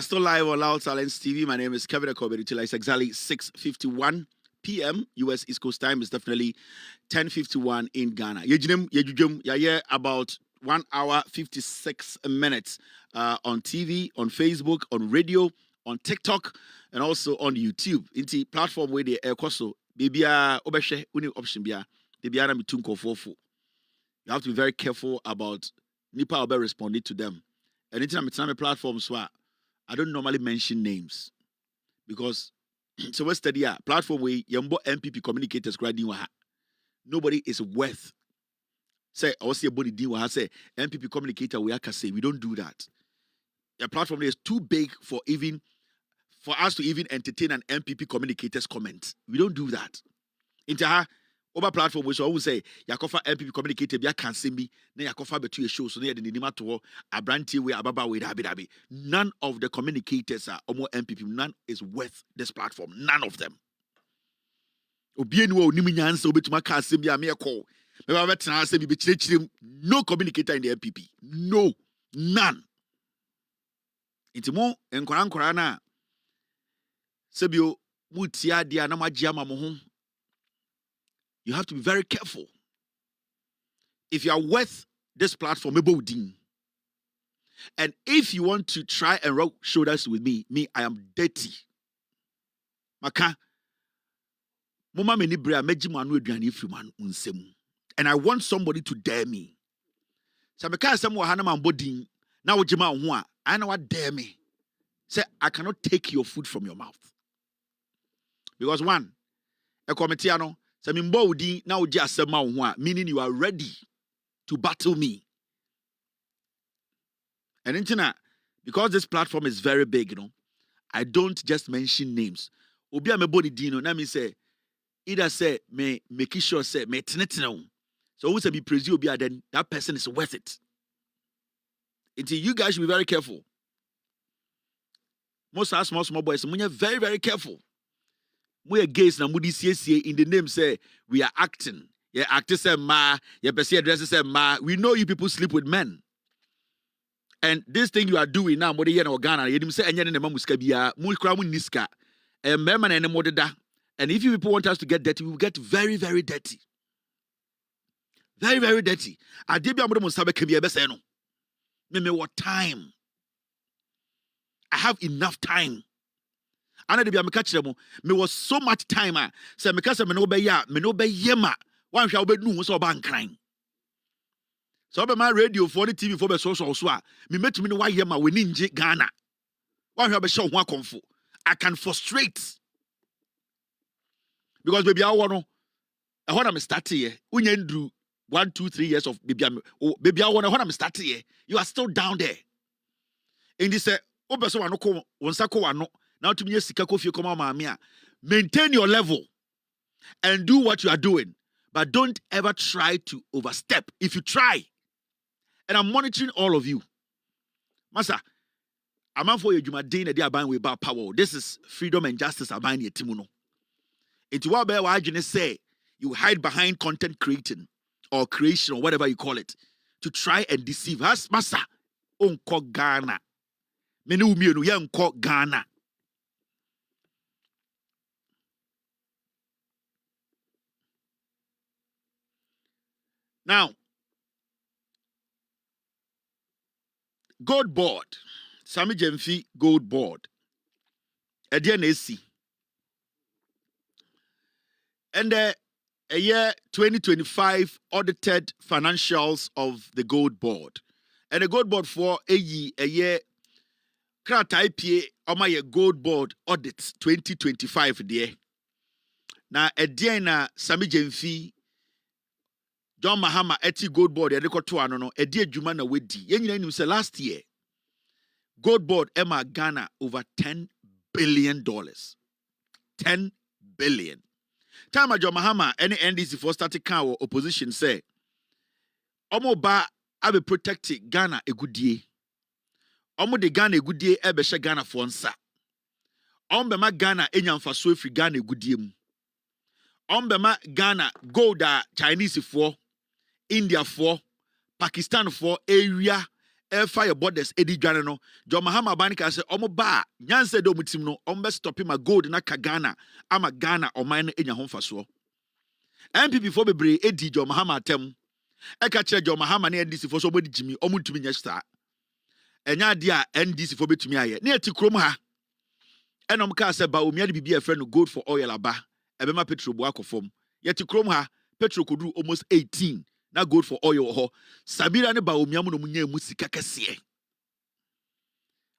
still live on Loud Silence TV. My name is Kevin Akoberutila. It's exactly 6:51 p.m. US East Coast time. It's definitely 10:51 in Ghana. Yeah, about 1 hour 56 minutes on TV, on Facebook, on radio, on TikTok, and also on YouTube. Inti platform where the aircoso bibia obeshe uni option bia bibia na mitunko fofo. You have to be very careful about nipa obe responding to them. And it's platform so I don't normally mention names because so what's the platform where yambo MPP communicators grading nobody is worth. Say I was a body deal say MPP communicator we can say we don't do that. The platform is too big for us to even entertain an MPP communicator's comment. We don't do that. Into over platform which I always say Yakofa MPP communicator be can see me na Yakofa betu a show so near the nima to abranti we ababa we dabi. None of the communicators are more MPP. None is worth this platform. None of them. Obienu o nimi nyansa obetuma ka asem bia me call. No communicator in the MPP. No. None. Intimo enkwara na sebio mutia dia na magia mamoho. You have to be very careful. If you are worth this platform, and if you want to try and rub shoulders with me, I am dirty. Maka, mama meni brea meji manu eduani ifriman unsemu. And I want somebody to dare me. So because some hana man bodin na ojima ho I know what dare me. Say I cannot take your food from your mouth. Because one, a committee ano meaning you are ready to battle me. And internet, because this platform is very big, I don't just mention names. Obia me body dino, na me say either say me make sure say me tenetino. So who say be praise you obia then that person is worth it. Until you guys should be very careful. Most of us small boys, we're very, very careful. We are gays na mudi CSA in the name say we are acting. Yeah, actors say ma, yeah, person addresses say ma. We know you people sleep with men. And this thing you are doing now, modi yen Ghana, you say enya ne mamuska bia, mu kra mu niska. Mema na ne modeda. And if you people want us to get dirty, we will get very, very dirty. Very, very dirty. Adebia modo mo sabe kebia be say no. Me what time? I have enough time. Ana de bia me catch them me was so much time say me kase me no be yema wan hwa obednu so ba nkran so be my radio for the TV for be so me metumi ne wa yema we ninje Ghana wan hwa be show ho akonfo I can frustrate because baby I want no when I'm starting here unya ndru 1 2 3 years of baby I want when I'm starting here you are still down there in this obeso wano ko wonsa ko wano. Now to me, maintain your level and do what you are doing. But don't ever try to overstep. If you try, and I'm monitoring all of you. Masa, I'm for you, Jumadine, they are buying without power. This is freedom and justice are buying your timuno. It's what I say, you hide behind content creating or creation or whatever you call it to try and deceive us. Masa, unko Ghana. Menu mienu ya unko Ghana. Now, gold board, Sami Jemfi gold board, ADNAC, and a year 2025 audited financials of the gold board, and the gold board for a year, krata IPA my gold board audits 2025 there. Now, ADNA Sami Jemfi. John Mahama eti gold board ya record to ano no edi adwuma na wedi yenyina nim say last year gold board Emma Ghana over $10 billion. 10 billion. Time John Mahama any NDC for starting can opposition say omo ba abe protect Ghana egudie. Omo de Ghana egudie ebe she Ghana for nsa. Omo be ma Ghana enyamfa so efri Ghana egudie mu. Omo be ma Ghana gold Chinese for India for Pakistan for area fire borders edi dwane no John Mahama Banika say omo ba nyanse do mutim no ombe stop ma gold na Ghana ama Ghana oman no enya ho mfaso MPP for bebre edi John Mahama atem eka kire John Mahama na NDC for so bodi jimi omutumi nya sta enya de a NDC for betumi aye na eti krom ha enom ka say ba omia de bibia friend no gold for oil aba ebema petrol bo akofom yeti krom ha petrol kodu almost 18 na gold for oil ho Sabira ne ba omiamu no munya emu sika kese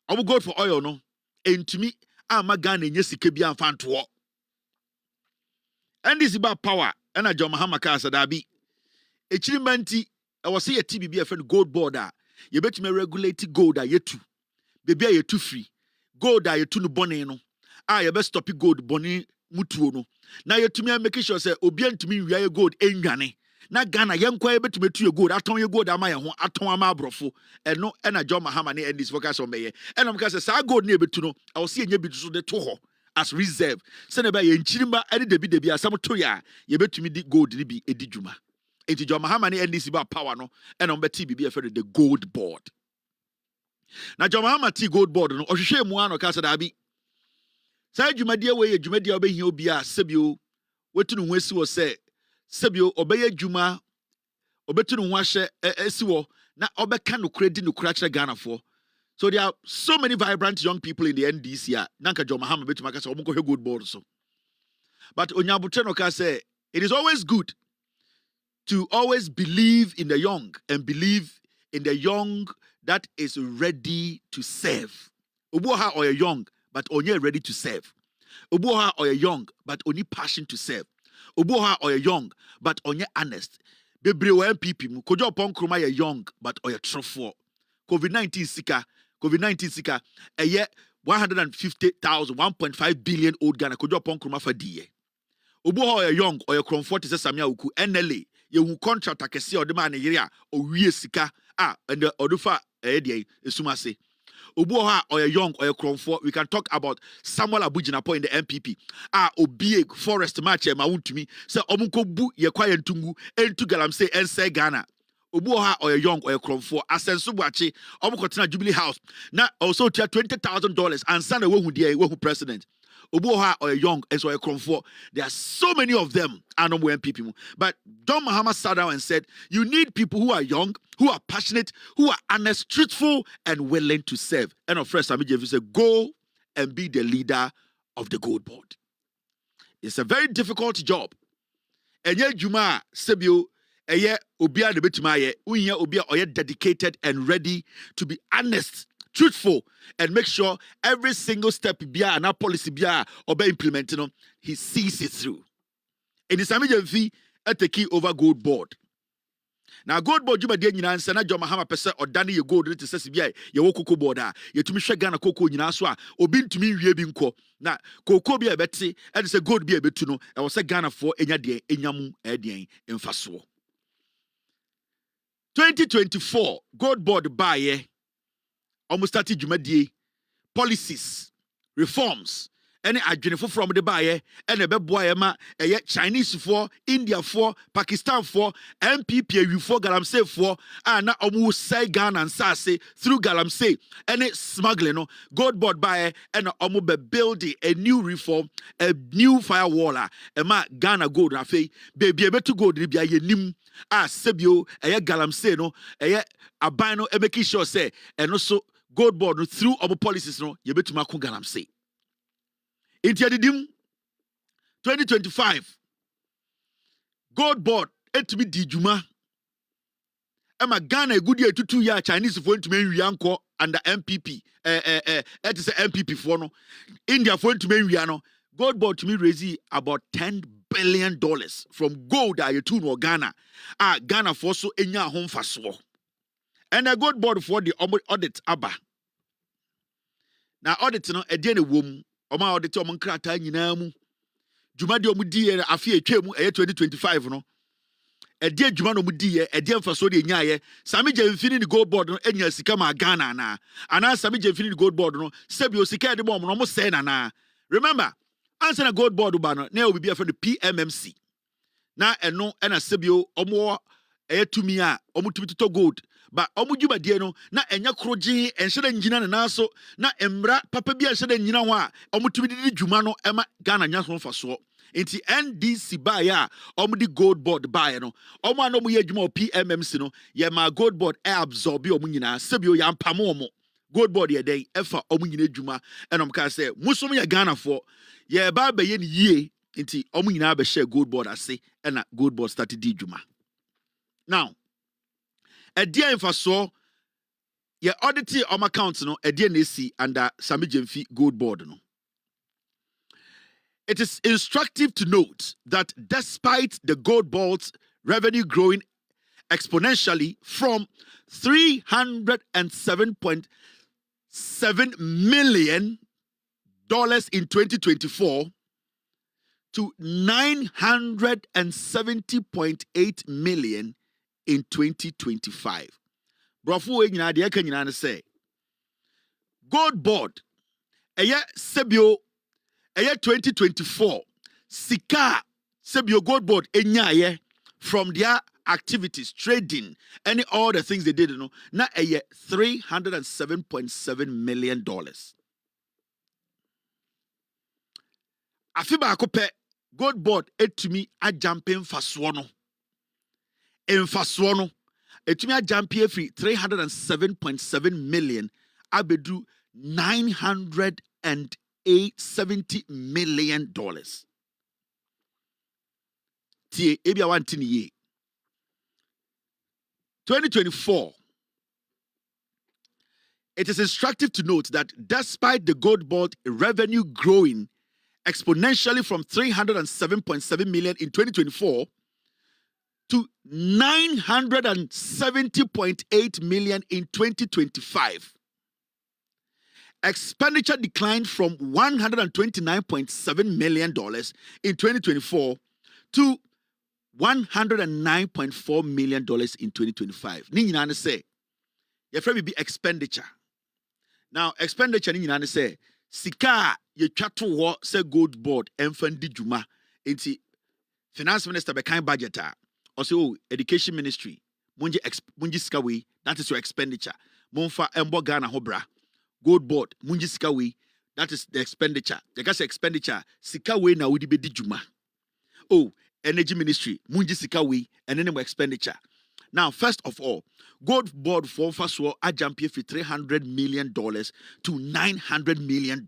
obu gold for oil no entumi ama Ghana enye sika bi amfanto NDC ba power na John Mahama ka sadabi echirimanti e wo se yeti bibia friend gold board a ye betumi regulate gold a yetu bibia yetu free gold a yetu no bone no a ye be stop gold bone mutuo no na yetumi make sure say obi antumi nwia gold enwane na Ghana yenkwa ebetumi tu gold aton ye gold ama ye ho aton ama abrofo eno na John Mahama ne NDC focus on beye enom ka say sa gold na ebetu no I will see enye bi so de to ho as reserve se na ba ye nchirima ade debi asam to ya ye betumi di gold ni bi edi dwuma enti John Mahama ne NDC ba power no enom be TBB e the gold board na John Mahama ti gold board no ohwehwe mu ano ka say da bi sa dwumadie we ye dwumadie obehia obi a sebio wetunu ho asi wo se sebio obeye dwuma obetunu ho ahye asi wo na obeka no kredi no kura kire Ghana for so there are so many vibrant young people in the NDC a nanka John Mahama betuma ka say omo ko gold board so but onyabutre no ka say it is always good to always believe in the young and believe in the young that is ready to serve obuha or young but only ready to serve. Obuha or young, but only passion to serve. Obuha or young, but only honest. Bebre o MPP mu kojo pon kroma ye young, but or trofo. COVID-19 sika, a year 150,000, 1.5 billion old Ghana kojo pon kroma for die. Obuha or young or comfort is Samia uku NLA. Ye hu contract akese o de ma ne yere a o wie sika and the odufa die esumase. Obuha or young or cromfo, we can talk about Samuel Abujinapo in the MPP. Obie forest match ma wuntumi. Se omunko bu ye kwaye ntungu entu galamse ense Ghana. Obuha or young or cromfo asensu buachi omukotena Jubilee House. Na also $20,000 and sana wehu die wehu president. Obuha or young as or cromfo. There are so many of them and MPP. But John Mahama sat down and said, you need people who are young, who are passionate, who are honest, truthful, and willing to serve. And of course, Sami Jeff said, go and be the leader of the gold board. It's a very difficult job. And yet, Juma Sebio, Obia de Betimaye, Unya Obia Oye dedicated and ready to be honest, truthful, and make sure every single step Bia and our policy Bia or be implemented, he sees it through. And the Sami Jeff at the key over gold board. Now gold board you dey nyina nsa na John Mahama pese odane ye gold te sese bia ye wo koko board a ye tumi hwe Ghana koko nyina so a obi ntumi nwie bi nko na koko bia beti e de se gold bia betu no e wo se Ghana for enya de enyamu e de emfaso 2024 gold board buy almost started dwumadie policies reforms any adwene from the buyer and a beboy ma Chinese for India for Pakistan for MPP for galamsey for na omu say Ghana and Sase through galamsey any smuggling no gold board buyer and omu be building a new reform a new firewall ma Ghana gold na fe baby betu gold bia ye nim sebio galamsey no aban no making sure say and also gold board no through omu policies no ye betuma ko galamsey Intiadidim 2025 gold board etumi di juma ema Ghana egudi etutu ya Chinese for ntumi nwia nko under MPP it is MPP for no India for ntumi nwia no gold board to me raise about $10 billion from gold ayetu no Ghana Ghana for so enya ho mfaso and a gold board for the audit aba na audit no ede na wom Oma audit omo nkrata nyina mu dwuma de omo di afi etwemu 2025 no ede dwuma no mu di ede mfaso de nyaaye Sami Jemfini ni gold board no enya sika ma Ghana na ana Sami Jemfini ni gold board no sebi osika de bom no mo say na remember answer na gold board ba no na obi bia for the PMMC na eno na sebi omo tumi a omo tumi to gold But omujuma die no na enya kroji enhye njina na so na embra papa bi enhye njina ho a omutumi di dwuma no ema Ghana nya so faso. Enti NDC ba ya omudi gold board ba no omo ano mo ye dwuma PMMC no ye ma gold board absorb omo nyina sebio ya mpamo omo gold board ye den efa omo nyina dwuma enom ka say musom ye Ghana for ye ba be ye ni yie enti omo nyina be share gold board ase na gold board started di dwuma. Now a dear infaso ye audit on account no a dear nesi under Sami Jemfi gold board no. It is instructive to note that despite the gold board's revenue growing exponentially from $307.7 million in 2024 to $970.8 million in 2025. Brofo e nyina de ka nyina ne say gold board eye sebio eye 2024 sika sebio gold board enyaye from their activities trading and all the things they did no na eye $307.7 million. Afiba akope gold board etumi a jumping faso no emfaso no etumi a jump free $307.7 million abedu $970 million. Tie ebia wantini ye 2024. It is instructive to note that despite the gold board revenue growing exponentially from $307.7 million in 2024 to $970.8 million in 2025. Expenditure declined from $129.7 million in 2024 to $109.4 million in 2025. Ni nyina ne say, your friend will be expenditure. Now, expenditure ni nyina ne say, sika ye twato wo say gold board emfandi dwuma enti finance minister be kan budget a or say oh education ministry munji sika we, that is your expenditure. Monfa embo Ghana ho bra gold board munji sika we, that is the expenditure. The gas expenditure sika we na wodi be di dwuma. Oh energy ministry munji sika we and any more expenditure. Now, first of all, gold board for first war a jump from $300 million to $900 million.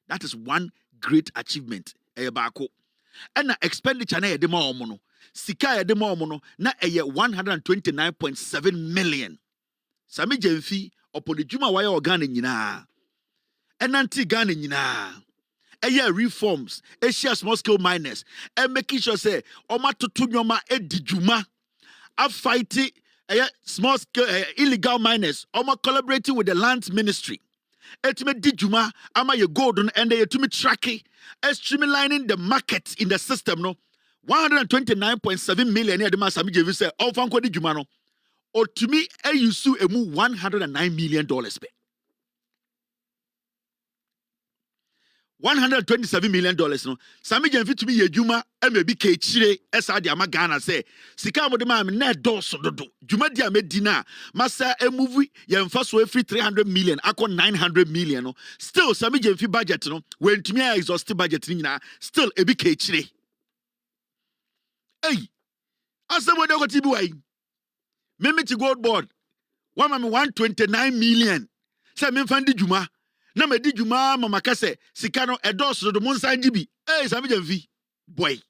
That is one great achievement. And the expenditure na edema omono. Sika edema omono na eye $129.7 million. Sami Jemfi upon the Juma wire organ nyina. And anti Ghana nyina. Eye reforms, Asia small scale miners, and making sure say oma tutu nyoma e di Juma. Are fighting small scale illegal miners. Almost collaborating with the land ministry. Etime di juma ama ye golden and they to me tracking, streamlining the market in the system. No, $129.7 million. The man Sami Jevi say, "Oh, fanko di juma no." Or to me, you sue emu $109 million pay. $127 million no. Sami Jevi to me ye juma maybe kechire esa di ama Ghana say sika mo de ma me na do so dodo juma di amedina masa a movie ye mfa so free $300 million akọ $900 million no. Still Sami Jevi budget no when to me exhaustive budget ni nyina still e bi kechire. Hey, asa mo de ko ti bi wai me ti gold board one me $129 million say me mfa ndi juma na me di juma mama kase sika no edos do mo nsan gibi. Hey Sami Jevi boy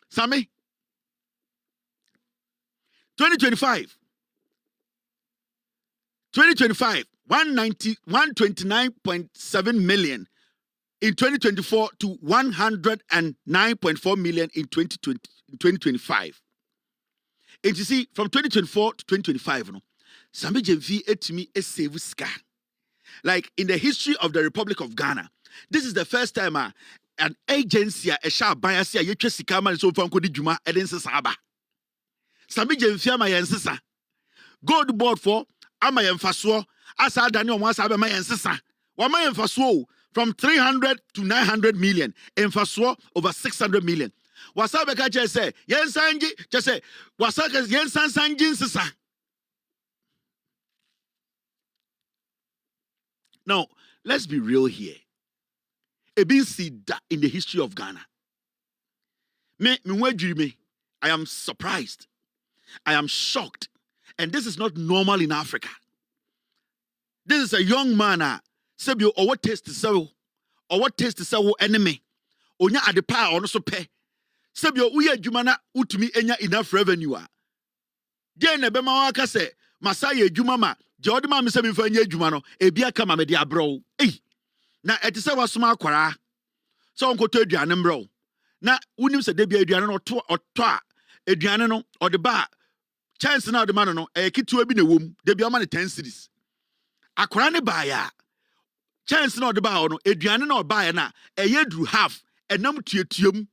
Sami 2025 $129.7 million in 2024 to $109.4 million in 2025. And you see from 2024 to 2025 no Sami Jevi etimi e save sika. Like in the history of the Republic of Ghana, this is the first time an agency a sharp bias ye twa sika man so fanko di dwuma e den sesa aba. Sami Jemfi ama yen sesa. Gold board for ama yen faso asa dani o asa be ma yen sesa. Wa ma yen faso from 300 to 900 million, en faso over 600 million. Wasa be ka che say yen sanji che say wasa yen sanji sesa. Now, let's be real here. A been seen that in the history of Ghana. I am surprised. I am shocked. And this is not normal in Africa. This is a young man, Sebio, or what taste to sell, or what taste to sell enemy. Onya adepa or so pay. Sebio, uye jumana utumi enya enough revenue. Then ebema waka se, Masaya jumama, Jodima misemi fanye jumano, ebia kama media bro. Na etise wasuma kwara. So onko to aduane bro. Na unim se debia aduane no to otwa aduane no or the bar. Chance na the man no kitu bi na wom debia ma ne 10 cedis. Akwara ne ba ya. Chance na the bar no aduane na ba ya na dru half enam tuetuem.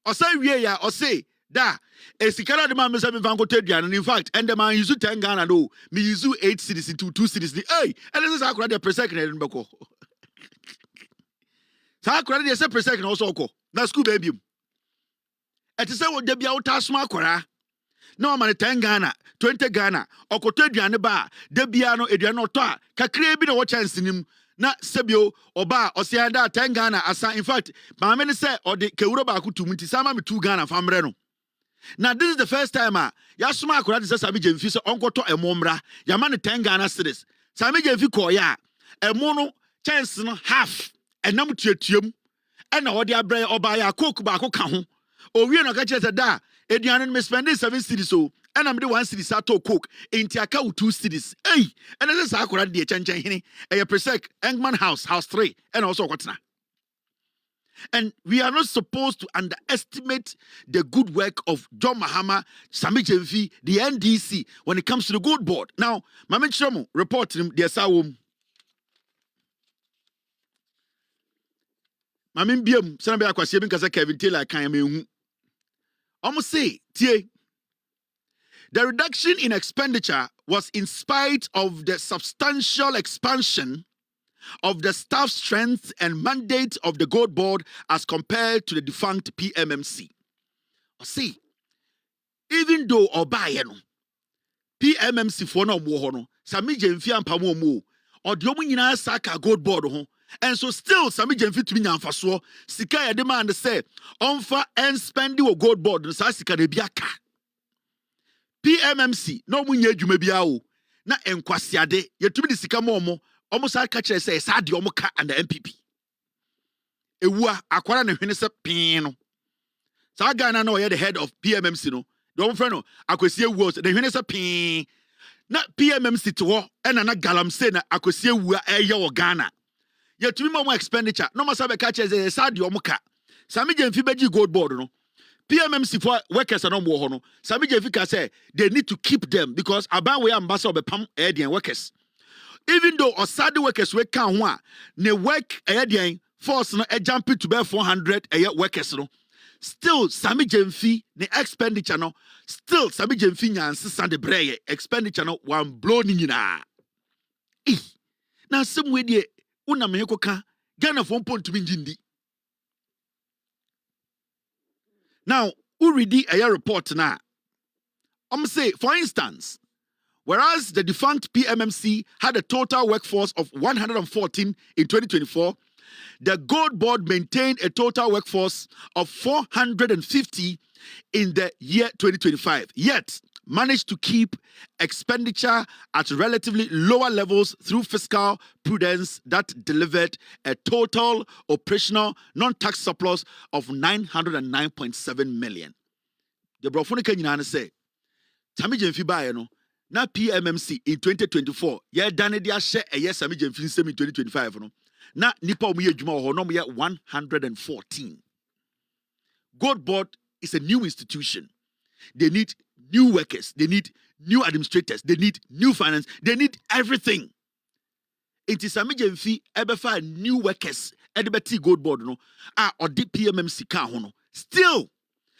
Osai wie ya osai da esikara de man me say me van ko to aduane. In fact and the man use 10 Ghana no me use 8 cedis into 2 cedis. Hey, and this is akwara de per second e beko. Sa akwara de se per second also ko. Na school baby. Et say wo de bia wo tasoma akwara. No man 10 Ghana, 20 Ghana, okoto aduane ba, de bia no aduane oto a, kakra bi na wo chance nim na sebio oba osianda 10 Ghana asa. In fact, ma me ne say o de kewuro ba akutu nti sama me 2 Ghana famre no. Now this is the first time yasoma akora de sami jemfi so onkoto emomra, ya ma ne 10 Ghana cedis. Sami jemfi ko ya, emo no chance no half, enam tuetuem, e na wo de abre oba ya coke ba ko ka ho. Owie no ka chese da Ediane me spending 7 cedis so and I'm the 1 cedis ato coke inti aka 2 cedis. Hey, and this is akora de chenchen hini e presec Engman house 3 and also kwatna. And we are not supposed to underestimate the good work of John Mahama, Sami Jemfi, the NDC when it comes to the gold board. Now, Mame Chomo report him the asawum. Mame Biam, Sanabe akwasi bin kasa Kevin Taylor kan me almost say, the reduction in expenditure was in spite of the substantial expansion of the staff strength and mandate of the gold board as compared to the defunct PMMC. See, even though Obayeno, PMMC for no more, Sami Jemfi and Pamomo, or the Omina Saka gold board, and so still Sami Jemfi to me and Faso, Sika demand say, onfa and spending a gold board, and Sasika de Biaka. PMMC, no munye jumebiao, na enkwasiade, yet to be the Sika Momo, almost I catch say Sadi Omoka and the MPP. Ewa, Aquara and Henessa Pino. Sagana no, the head of PMMC, no, don't friend, I could see words, the Henessa Pin. Not PMMC to war, and an galam sena, I could see we are your Ghana. Yet to be more expenditure. No more sabe catches a sad yomuka. Sami Jemfi gold board no. PMMC for workers are no more no. Sami Jemfi say they need to keep them because Abawe ambassador be pam Edian workers. Even though Osadi workers we can one, ne work Edian force no a jumping to bear 400 workers no. Still Sami Jemfi ne expenditure no. Still Sami Jemfi nyan sisande breye expenditure no one blow ni na. Now some way de una meheko ka Ghana for point to be jindi. Now, who read a report now? Say, for instance, whereas the defunct PMMC had a total workforce of 114 in 2024, the gold board maintained a total workforce of 450 in the year 2025. Yet, managed to keep expenditure at relatively lower levels through fiscal prudence that delivered a total operational non-tax surplus of 909.7 million. The Brofonica Nina say, Sami Jemfi Bayano, na PMMC in 2024, yeah, Danedia share a yes, Sami Jemfi in 2025, no, na Nipa Umiye Juma or no 114. Gold Board is a new institution. They need new workers, they need new administrators, they need new finance, they need everything. It is Sami Jemfi ebefa new workers, edibeti gold board no, or the PMMC ka ho no. Still,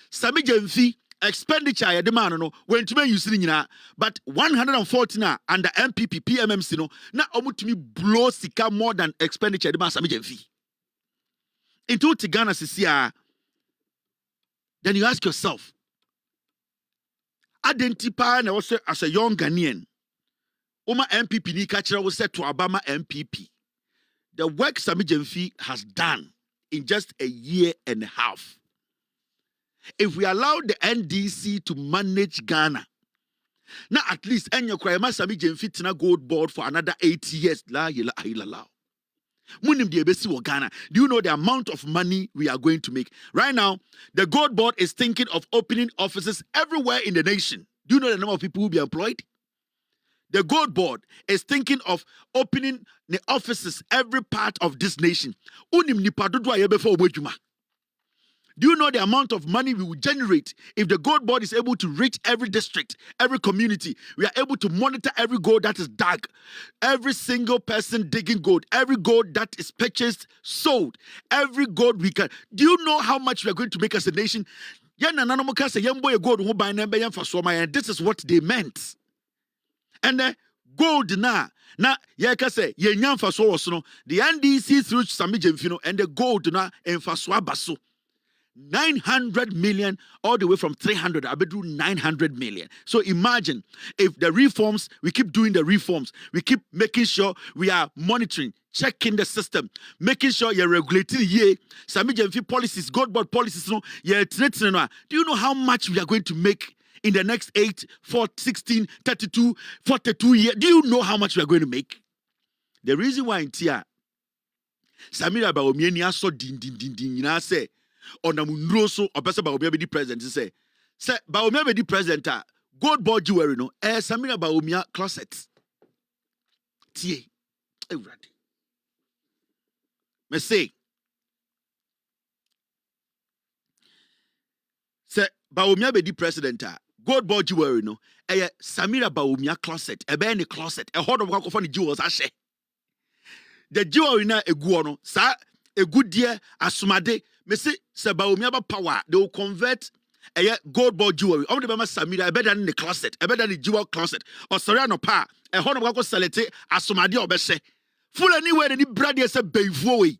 Sami Jemfi expenditure ya demand no, when to me you see nyina, but 114 under MPP PMMC no, na omutumi blow sika more than expenditure demand Sami Jemfi. Into Ghana sisia, then you ask yourself, identify na was as a young Ghanaian. Oma MPP ni kachira was set to Obama MPP. the work Sammy Gyamfi has done in just a year and a half. If we allow the NDC to manage Ghana, now at least Enyo Kwayama Sammy Gyamfi tina gold board for another 8 years. La yela ayila. Munim di ebesi wo Ghana. Do you know the amount of money we are going to make? Right now, the gold board is thinking of opening offices everywhere in the nation. Do you know the number of people who will be employed? The gold board is thinking of opening the offices every part of this nation. Unim nipa dodo ayebe for obejuma. Do you know the amount of money we will generate if the gold board is able to reach every district, every community? We are able to monitor every gold that is dug, every single person digging gold, every gold that is purchased, sold, every gold we can. Do you know how much we are going to make as a nation? This is what they meant. And the gold the NDC through Sammy Gyamfi and the gold na enfaswa baso. 900 million all the way from 300 I do 900 million. So imagine if the reforms, we keep doing the reforms, we keep making sure we are monitoring, checking the system, making sure you're regulating Sammy Gyamfi policies, gold board policies. Do you know how much we are going to make in the next 8, 4, 16, 32, 42 years? Do you know how much we are going to make? The reason why in Tia Samira Baomienia so din say on a munroso or person Baomia be president say Baomia be president gold board jewelry no Samira Baomia closet tie everybody me say Baomia be president gold board jewelry no Samira Baomia closet be any closet a hot of work for the jewels ashe the jewelry na egu no sa egu die asumade me say Baomia ba power they will convert a gold board jewelry on the Bama Samira better than the closet better than the jewel closet or sorry no pa a hot of work selete asumade obese full anywhere any brand say bevoe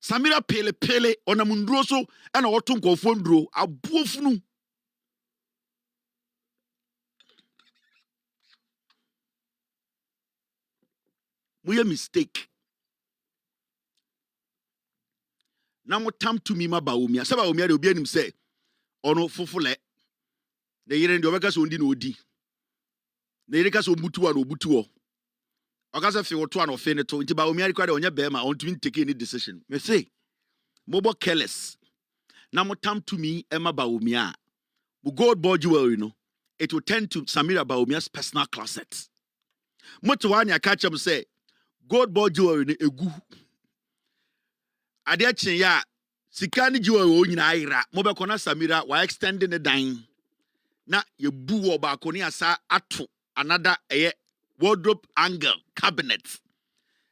Samira pele on a mundroso and a otum kofondro abuofunu we a mistake. Now what time to me ma Baomia? Sa Baomia de obi anim say ono fofole. The yere ndi obeka so ndi na odi. The yere ka so butu an obutu o. Okasa fe woto an ofe ne to. Nti Baomia require onye be ma on to take any decision. Me say mobo careless. Now what time to me Emma Baomia. Bu gold board jewelry no. It will tend to Samira Baomia's personal closet. Moto wani catch am say gold board jewelry ne egu. Ade achen ya sika ne jewelry o nyina ayira mo be kona Samira wa extending the dine na ye bu wo ba ko ne asa ato another wardrobe angle cabinet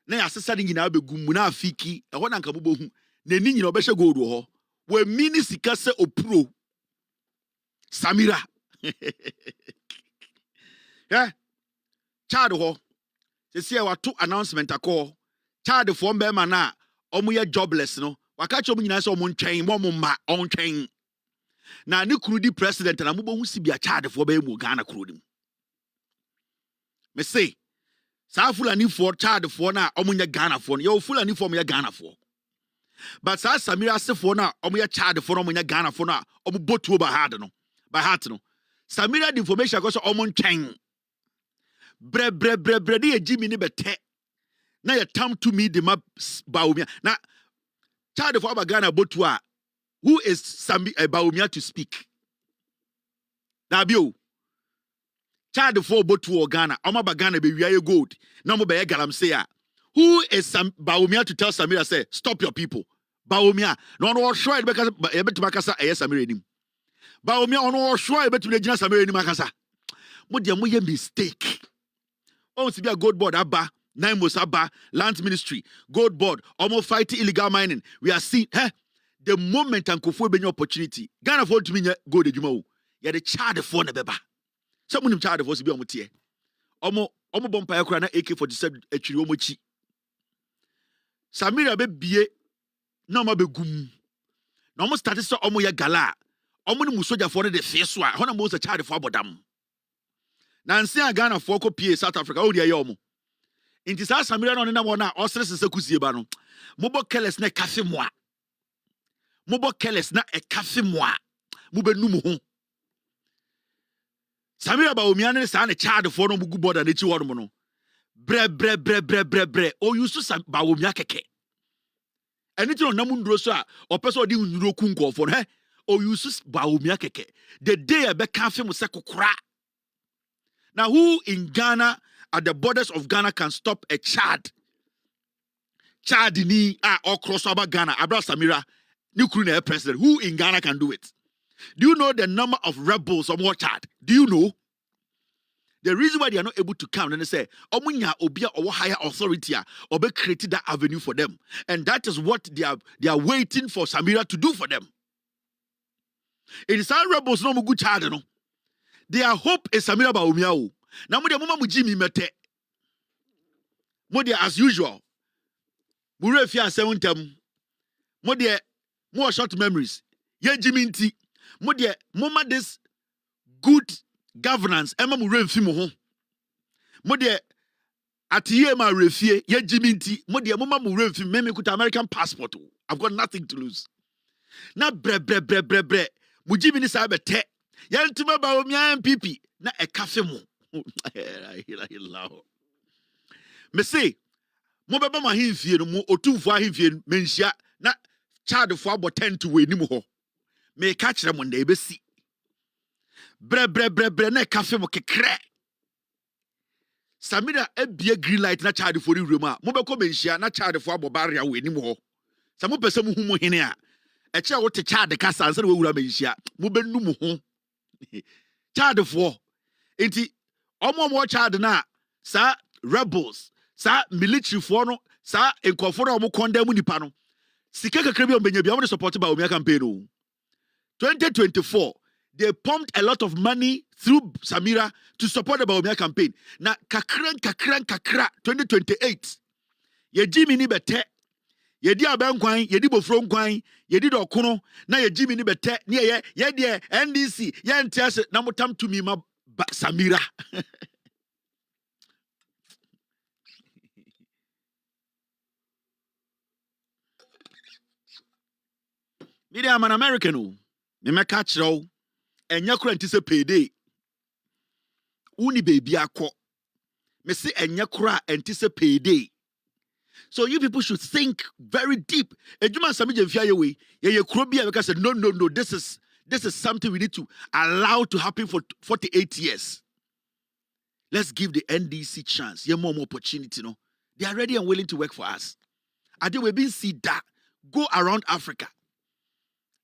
na ya sesa de nyina begum mu na afiki e ho na nka bobohu na ni nyina obehye gold wo ho we mini sika se opro Samira child ho se se wa to announcement akọ child fo mbe ma na omuye jobless no wakacho omu nyina se omu ntwen mo ma ontwen na ne kuru di president na mubohu sibia child fo be mu Ghana kuru dim me say sa fulani for child fo na omunya Ghana fo no ye fulani fo omunya Ghana fo but sa Samira se fo na omunya child fo no omunya Ghana fo no omu botuo ba hard no by heart no Samira the information go so omu ntwen bre de ejimi ni bete na ye tam to me the map Baomia na child of our Ghana botua who is Baomia to speak na bio child for botua Ghana oma ba Ghana be wiaye gold na mo be galam say who is Baomia to tell Samira say stop your people Baomia no sure because e betu makasa Samira enim Baomia no sure e betu le gina Samira enim makasa mo dia mo ye mistake o si bia gold board aba Nine Mosaba, Land Ministry, Gold Board, almost fighting illegal mining. We are seeing, the moment and Kofu be opportunity. Ghana for to me go the Jumo. You the child for the beba. Someone child of us be on tie. Omo bompa yakura na AK-47 etwiri omochi. Samira be bie na ma be gum. Na omo start so omo ya gala. Omo ni musoja for the face wa. Hona mo se child for abodam. Na nsia Ghana for ko pie South Africa o dia ye omo. Inti sa Samira no na wona osre sese kusie ba no. Mobo careless na kafe moa. Mobo careless na e kafe moa. Mubenu mu ho. Samira ba omiane sa ne child for no mugu border na chi wodo mo no. Bre. O you so ba omia keke. Anything on namundro so a opeso di unuro ku nkofo no he. O you so ba omia keke. The day e be kafe mo se kokora. Now who in Ghana at the borders of Ghana can stop a Chad? Chad ni or cross over Ghana. Abra Samira, new president. Who in Ghana can do it? Do you know the number of rebels on what Chad? Do you know? The reason why they are not able to come, and they say, Omunya obia or higher authority or be created that avenue for them. And that is what they are waiting for Samira to do for them. It is our rebels no mugu Chad no. Their hope is Samira Baumia. Now, Mama Mujimi Mete. Modia as usual. Murefia 7 tem. Modia more short memories. Ye Jiminti. Modia Mama this good governance. Emma Murefimo home. Modia Atiye ma refie. Ye Jiminti. Modia Mama Murefim. Meme kuta American passport. I've got nothing to lose. Na bre. Mujimi ni sabe te. Yantima Baumia MPP. Na e cafe mo. Me say, mo beba ma himfie no mo otumfo ahimfie menhia na child fo abo 10 to we nim ho. Me ka kire mo na ebesi. Bre na cafe mo kekre. Samira ebie green light na child fo ri wurema. Mo be ko menhia na child fo abo barrier we nim ho. Sa mo pese mo hu mo hene a. E kire wo te child ka sanse na we wura menhia. Mo be nu mo ho. Child fo enti omo child na sa rebels sa military for no sa enkofo na omo condemn nipa no sika kakra bi ombenya bi omo support by Omia campaign o 2024 they pumped a lot of money through Samira to support the Omia campaign na kakra 2028 ye jimi ni bete ye di abankwan ye di bofro nkwan ye di dokono na ye jimi ni bete na ye de NDC ye ntiase na motam to me ma Samira. Me am an American. Me me catch row. And yakura antise payday. Uni baby akọ. Me say yakura antise payday. So you people should think very deep. Ejuma sami je mfia yewe. Ye krobia because said no. This is something we need to allow to happen for 48 years. Let's give the NDC chance. Yeah, more opportunity, no. They are ready and willing to work for us. I think we've been see that go around Africa.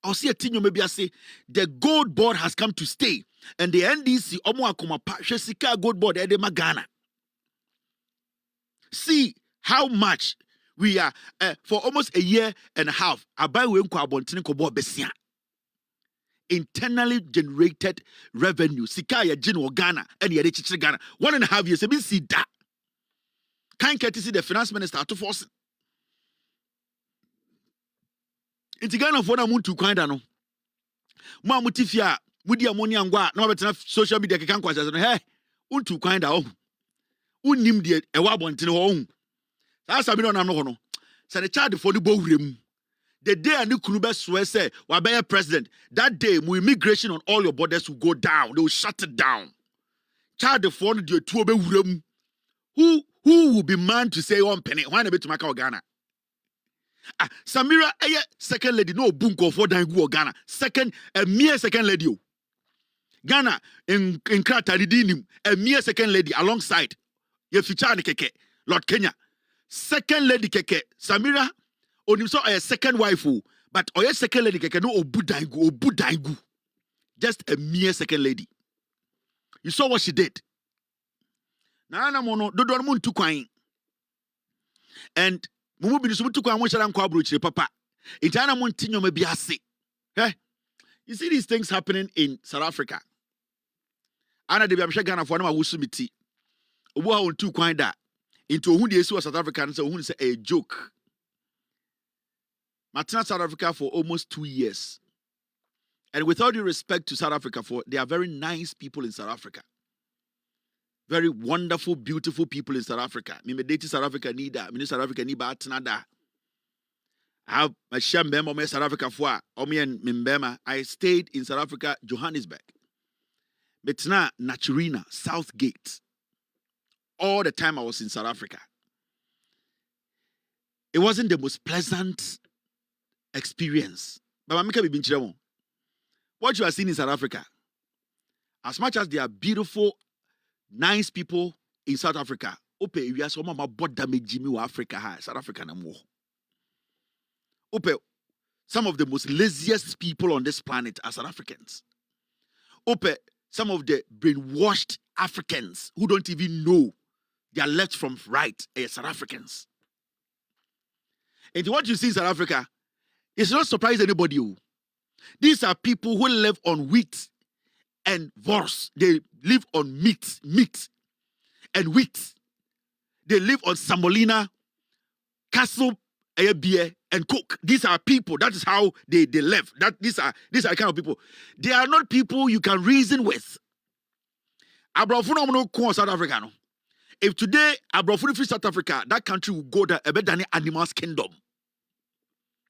I'll see a thing you maybe I say the gold board has come to stay, and the NDC omo akoma pa Shesika gold board edema Ghana. See how much we are for almost a year and a half. Abai we nko abontene ko bo besia. Internally generated revenue. Sika ya jino Ghana and ya chichiri Ghana. 1.5 years. Ebi see that. Can't get to see the finance minister to force. Inti Ghana for na muntu kwanda no. Mo amutifia mudi amoni angwa na wabetena social media kekan kwa sase no. Hey, untu kwanda o. Unnim de ewa abontene ho o. Sa sabi no nam no ho no. Sa the child for the bo wurem. The day a new Kunube swear say, Wabaya president, that day, immigration on all your borders will go down. They will shut it down. Child the phone the two who will be man to say one penny? Why not to Macau Ghana? Samira, second lady, no bunko for Dangu Ghana. Second, a mere second lady. Ghana in Krataridinim, a mere second lady alongside your Fichani Keke, Lord Kenya. Second lady Keke, Samira. On so a second wife, but or second lady can no obudangu. Just a mere second lady. You saw what she did. Nana mono do mun tu kwan. And mumu bi so tu kwan mo shara nkwa abrochire papa. Itana mon tinyo ma bi ase. You see these things happening in South Africa. Ana de bi am Ghana for na ma wusu miti. Obu ha on tu kwan da. Into ohun de esi South Africa and say ohun say a joke. Martina South Africa for almost 2 years. And with all due respect to South Africa, they are very nice people in South Africa. very wonderful, beautiful people in South Africa. Me date South Africa need that. Me South Africa need bat nada. I have my shambema me South Africa for and Mimbema. I stayed in South Africa, Johannesburg. Betna Naturina, Southgate. All the time I was in South Africa. It wasn't the most pleasant experience. But what you are seeing in South Africa, as much as there are beautiful, nice people in South Africa, we are some about damage Africa, South Africa no more. Some of the most laziest people on this planet are South Africans. Some of the brainwashed Africans who don't even know their left from right are South Africans. And what you see in South Africa, it's not surprise anybody. These are people who live on wheat and wors. They live on meat and wheat. They live on semolina, castle, beer, and coke. These are people. That is how they live. These are the kind of people. They are not people you can reason with. South Africa. No? If today Abrafuni free South Africa, that country will go there a better than animals' kingdom.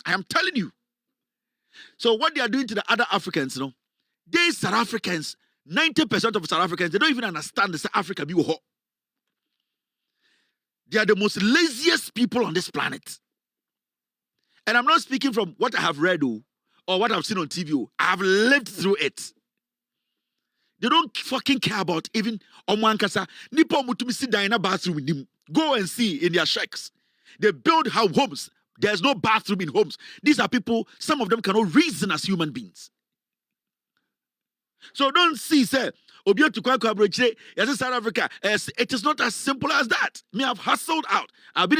I am telling you. So what they are doing to the other Africans, these South Africans, 90% of South Africans, they don't even understand the South Africa be hot. They are the most laziest people on this planet. And I'm not speaking from what I have read or what I've seen on TV. I have lived through it. They don't fucking care about even Omwankasa. Nipo mutumi sit down in a bathroom with them. Go and see in their shacks. They build homes. There's no bathroom in homes. These are people, some of them cannot reason as human beings. So don't see, say, South Africa. It is not as simple as that. Me, I've hustled out. I've been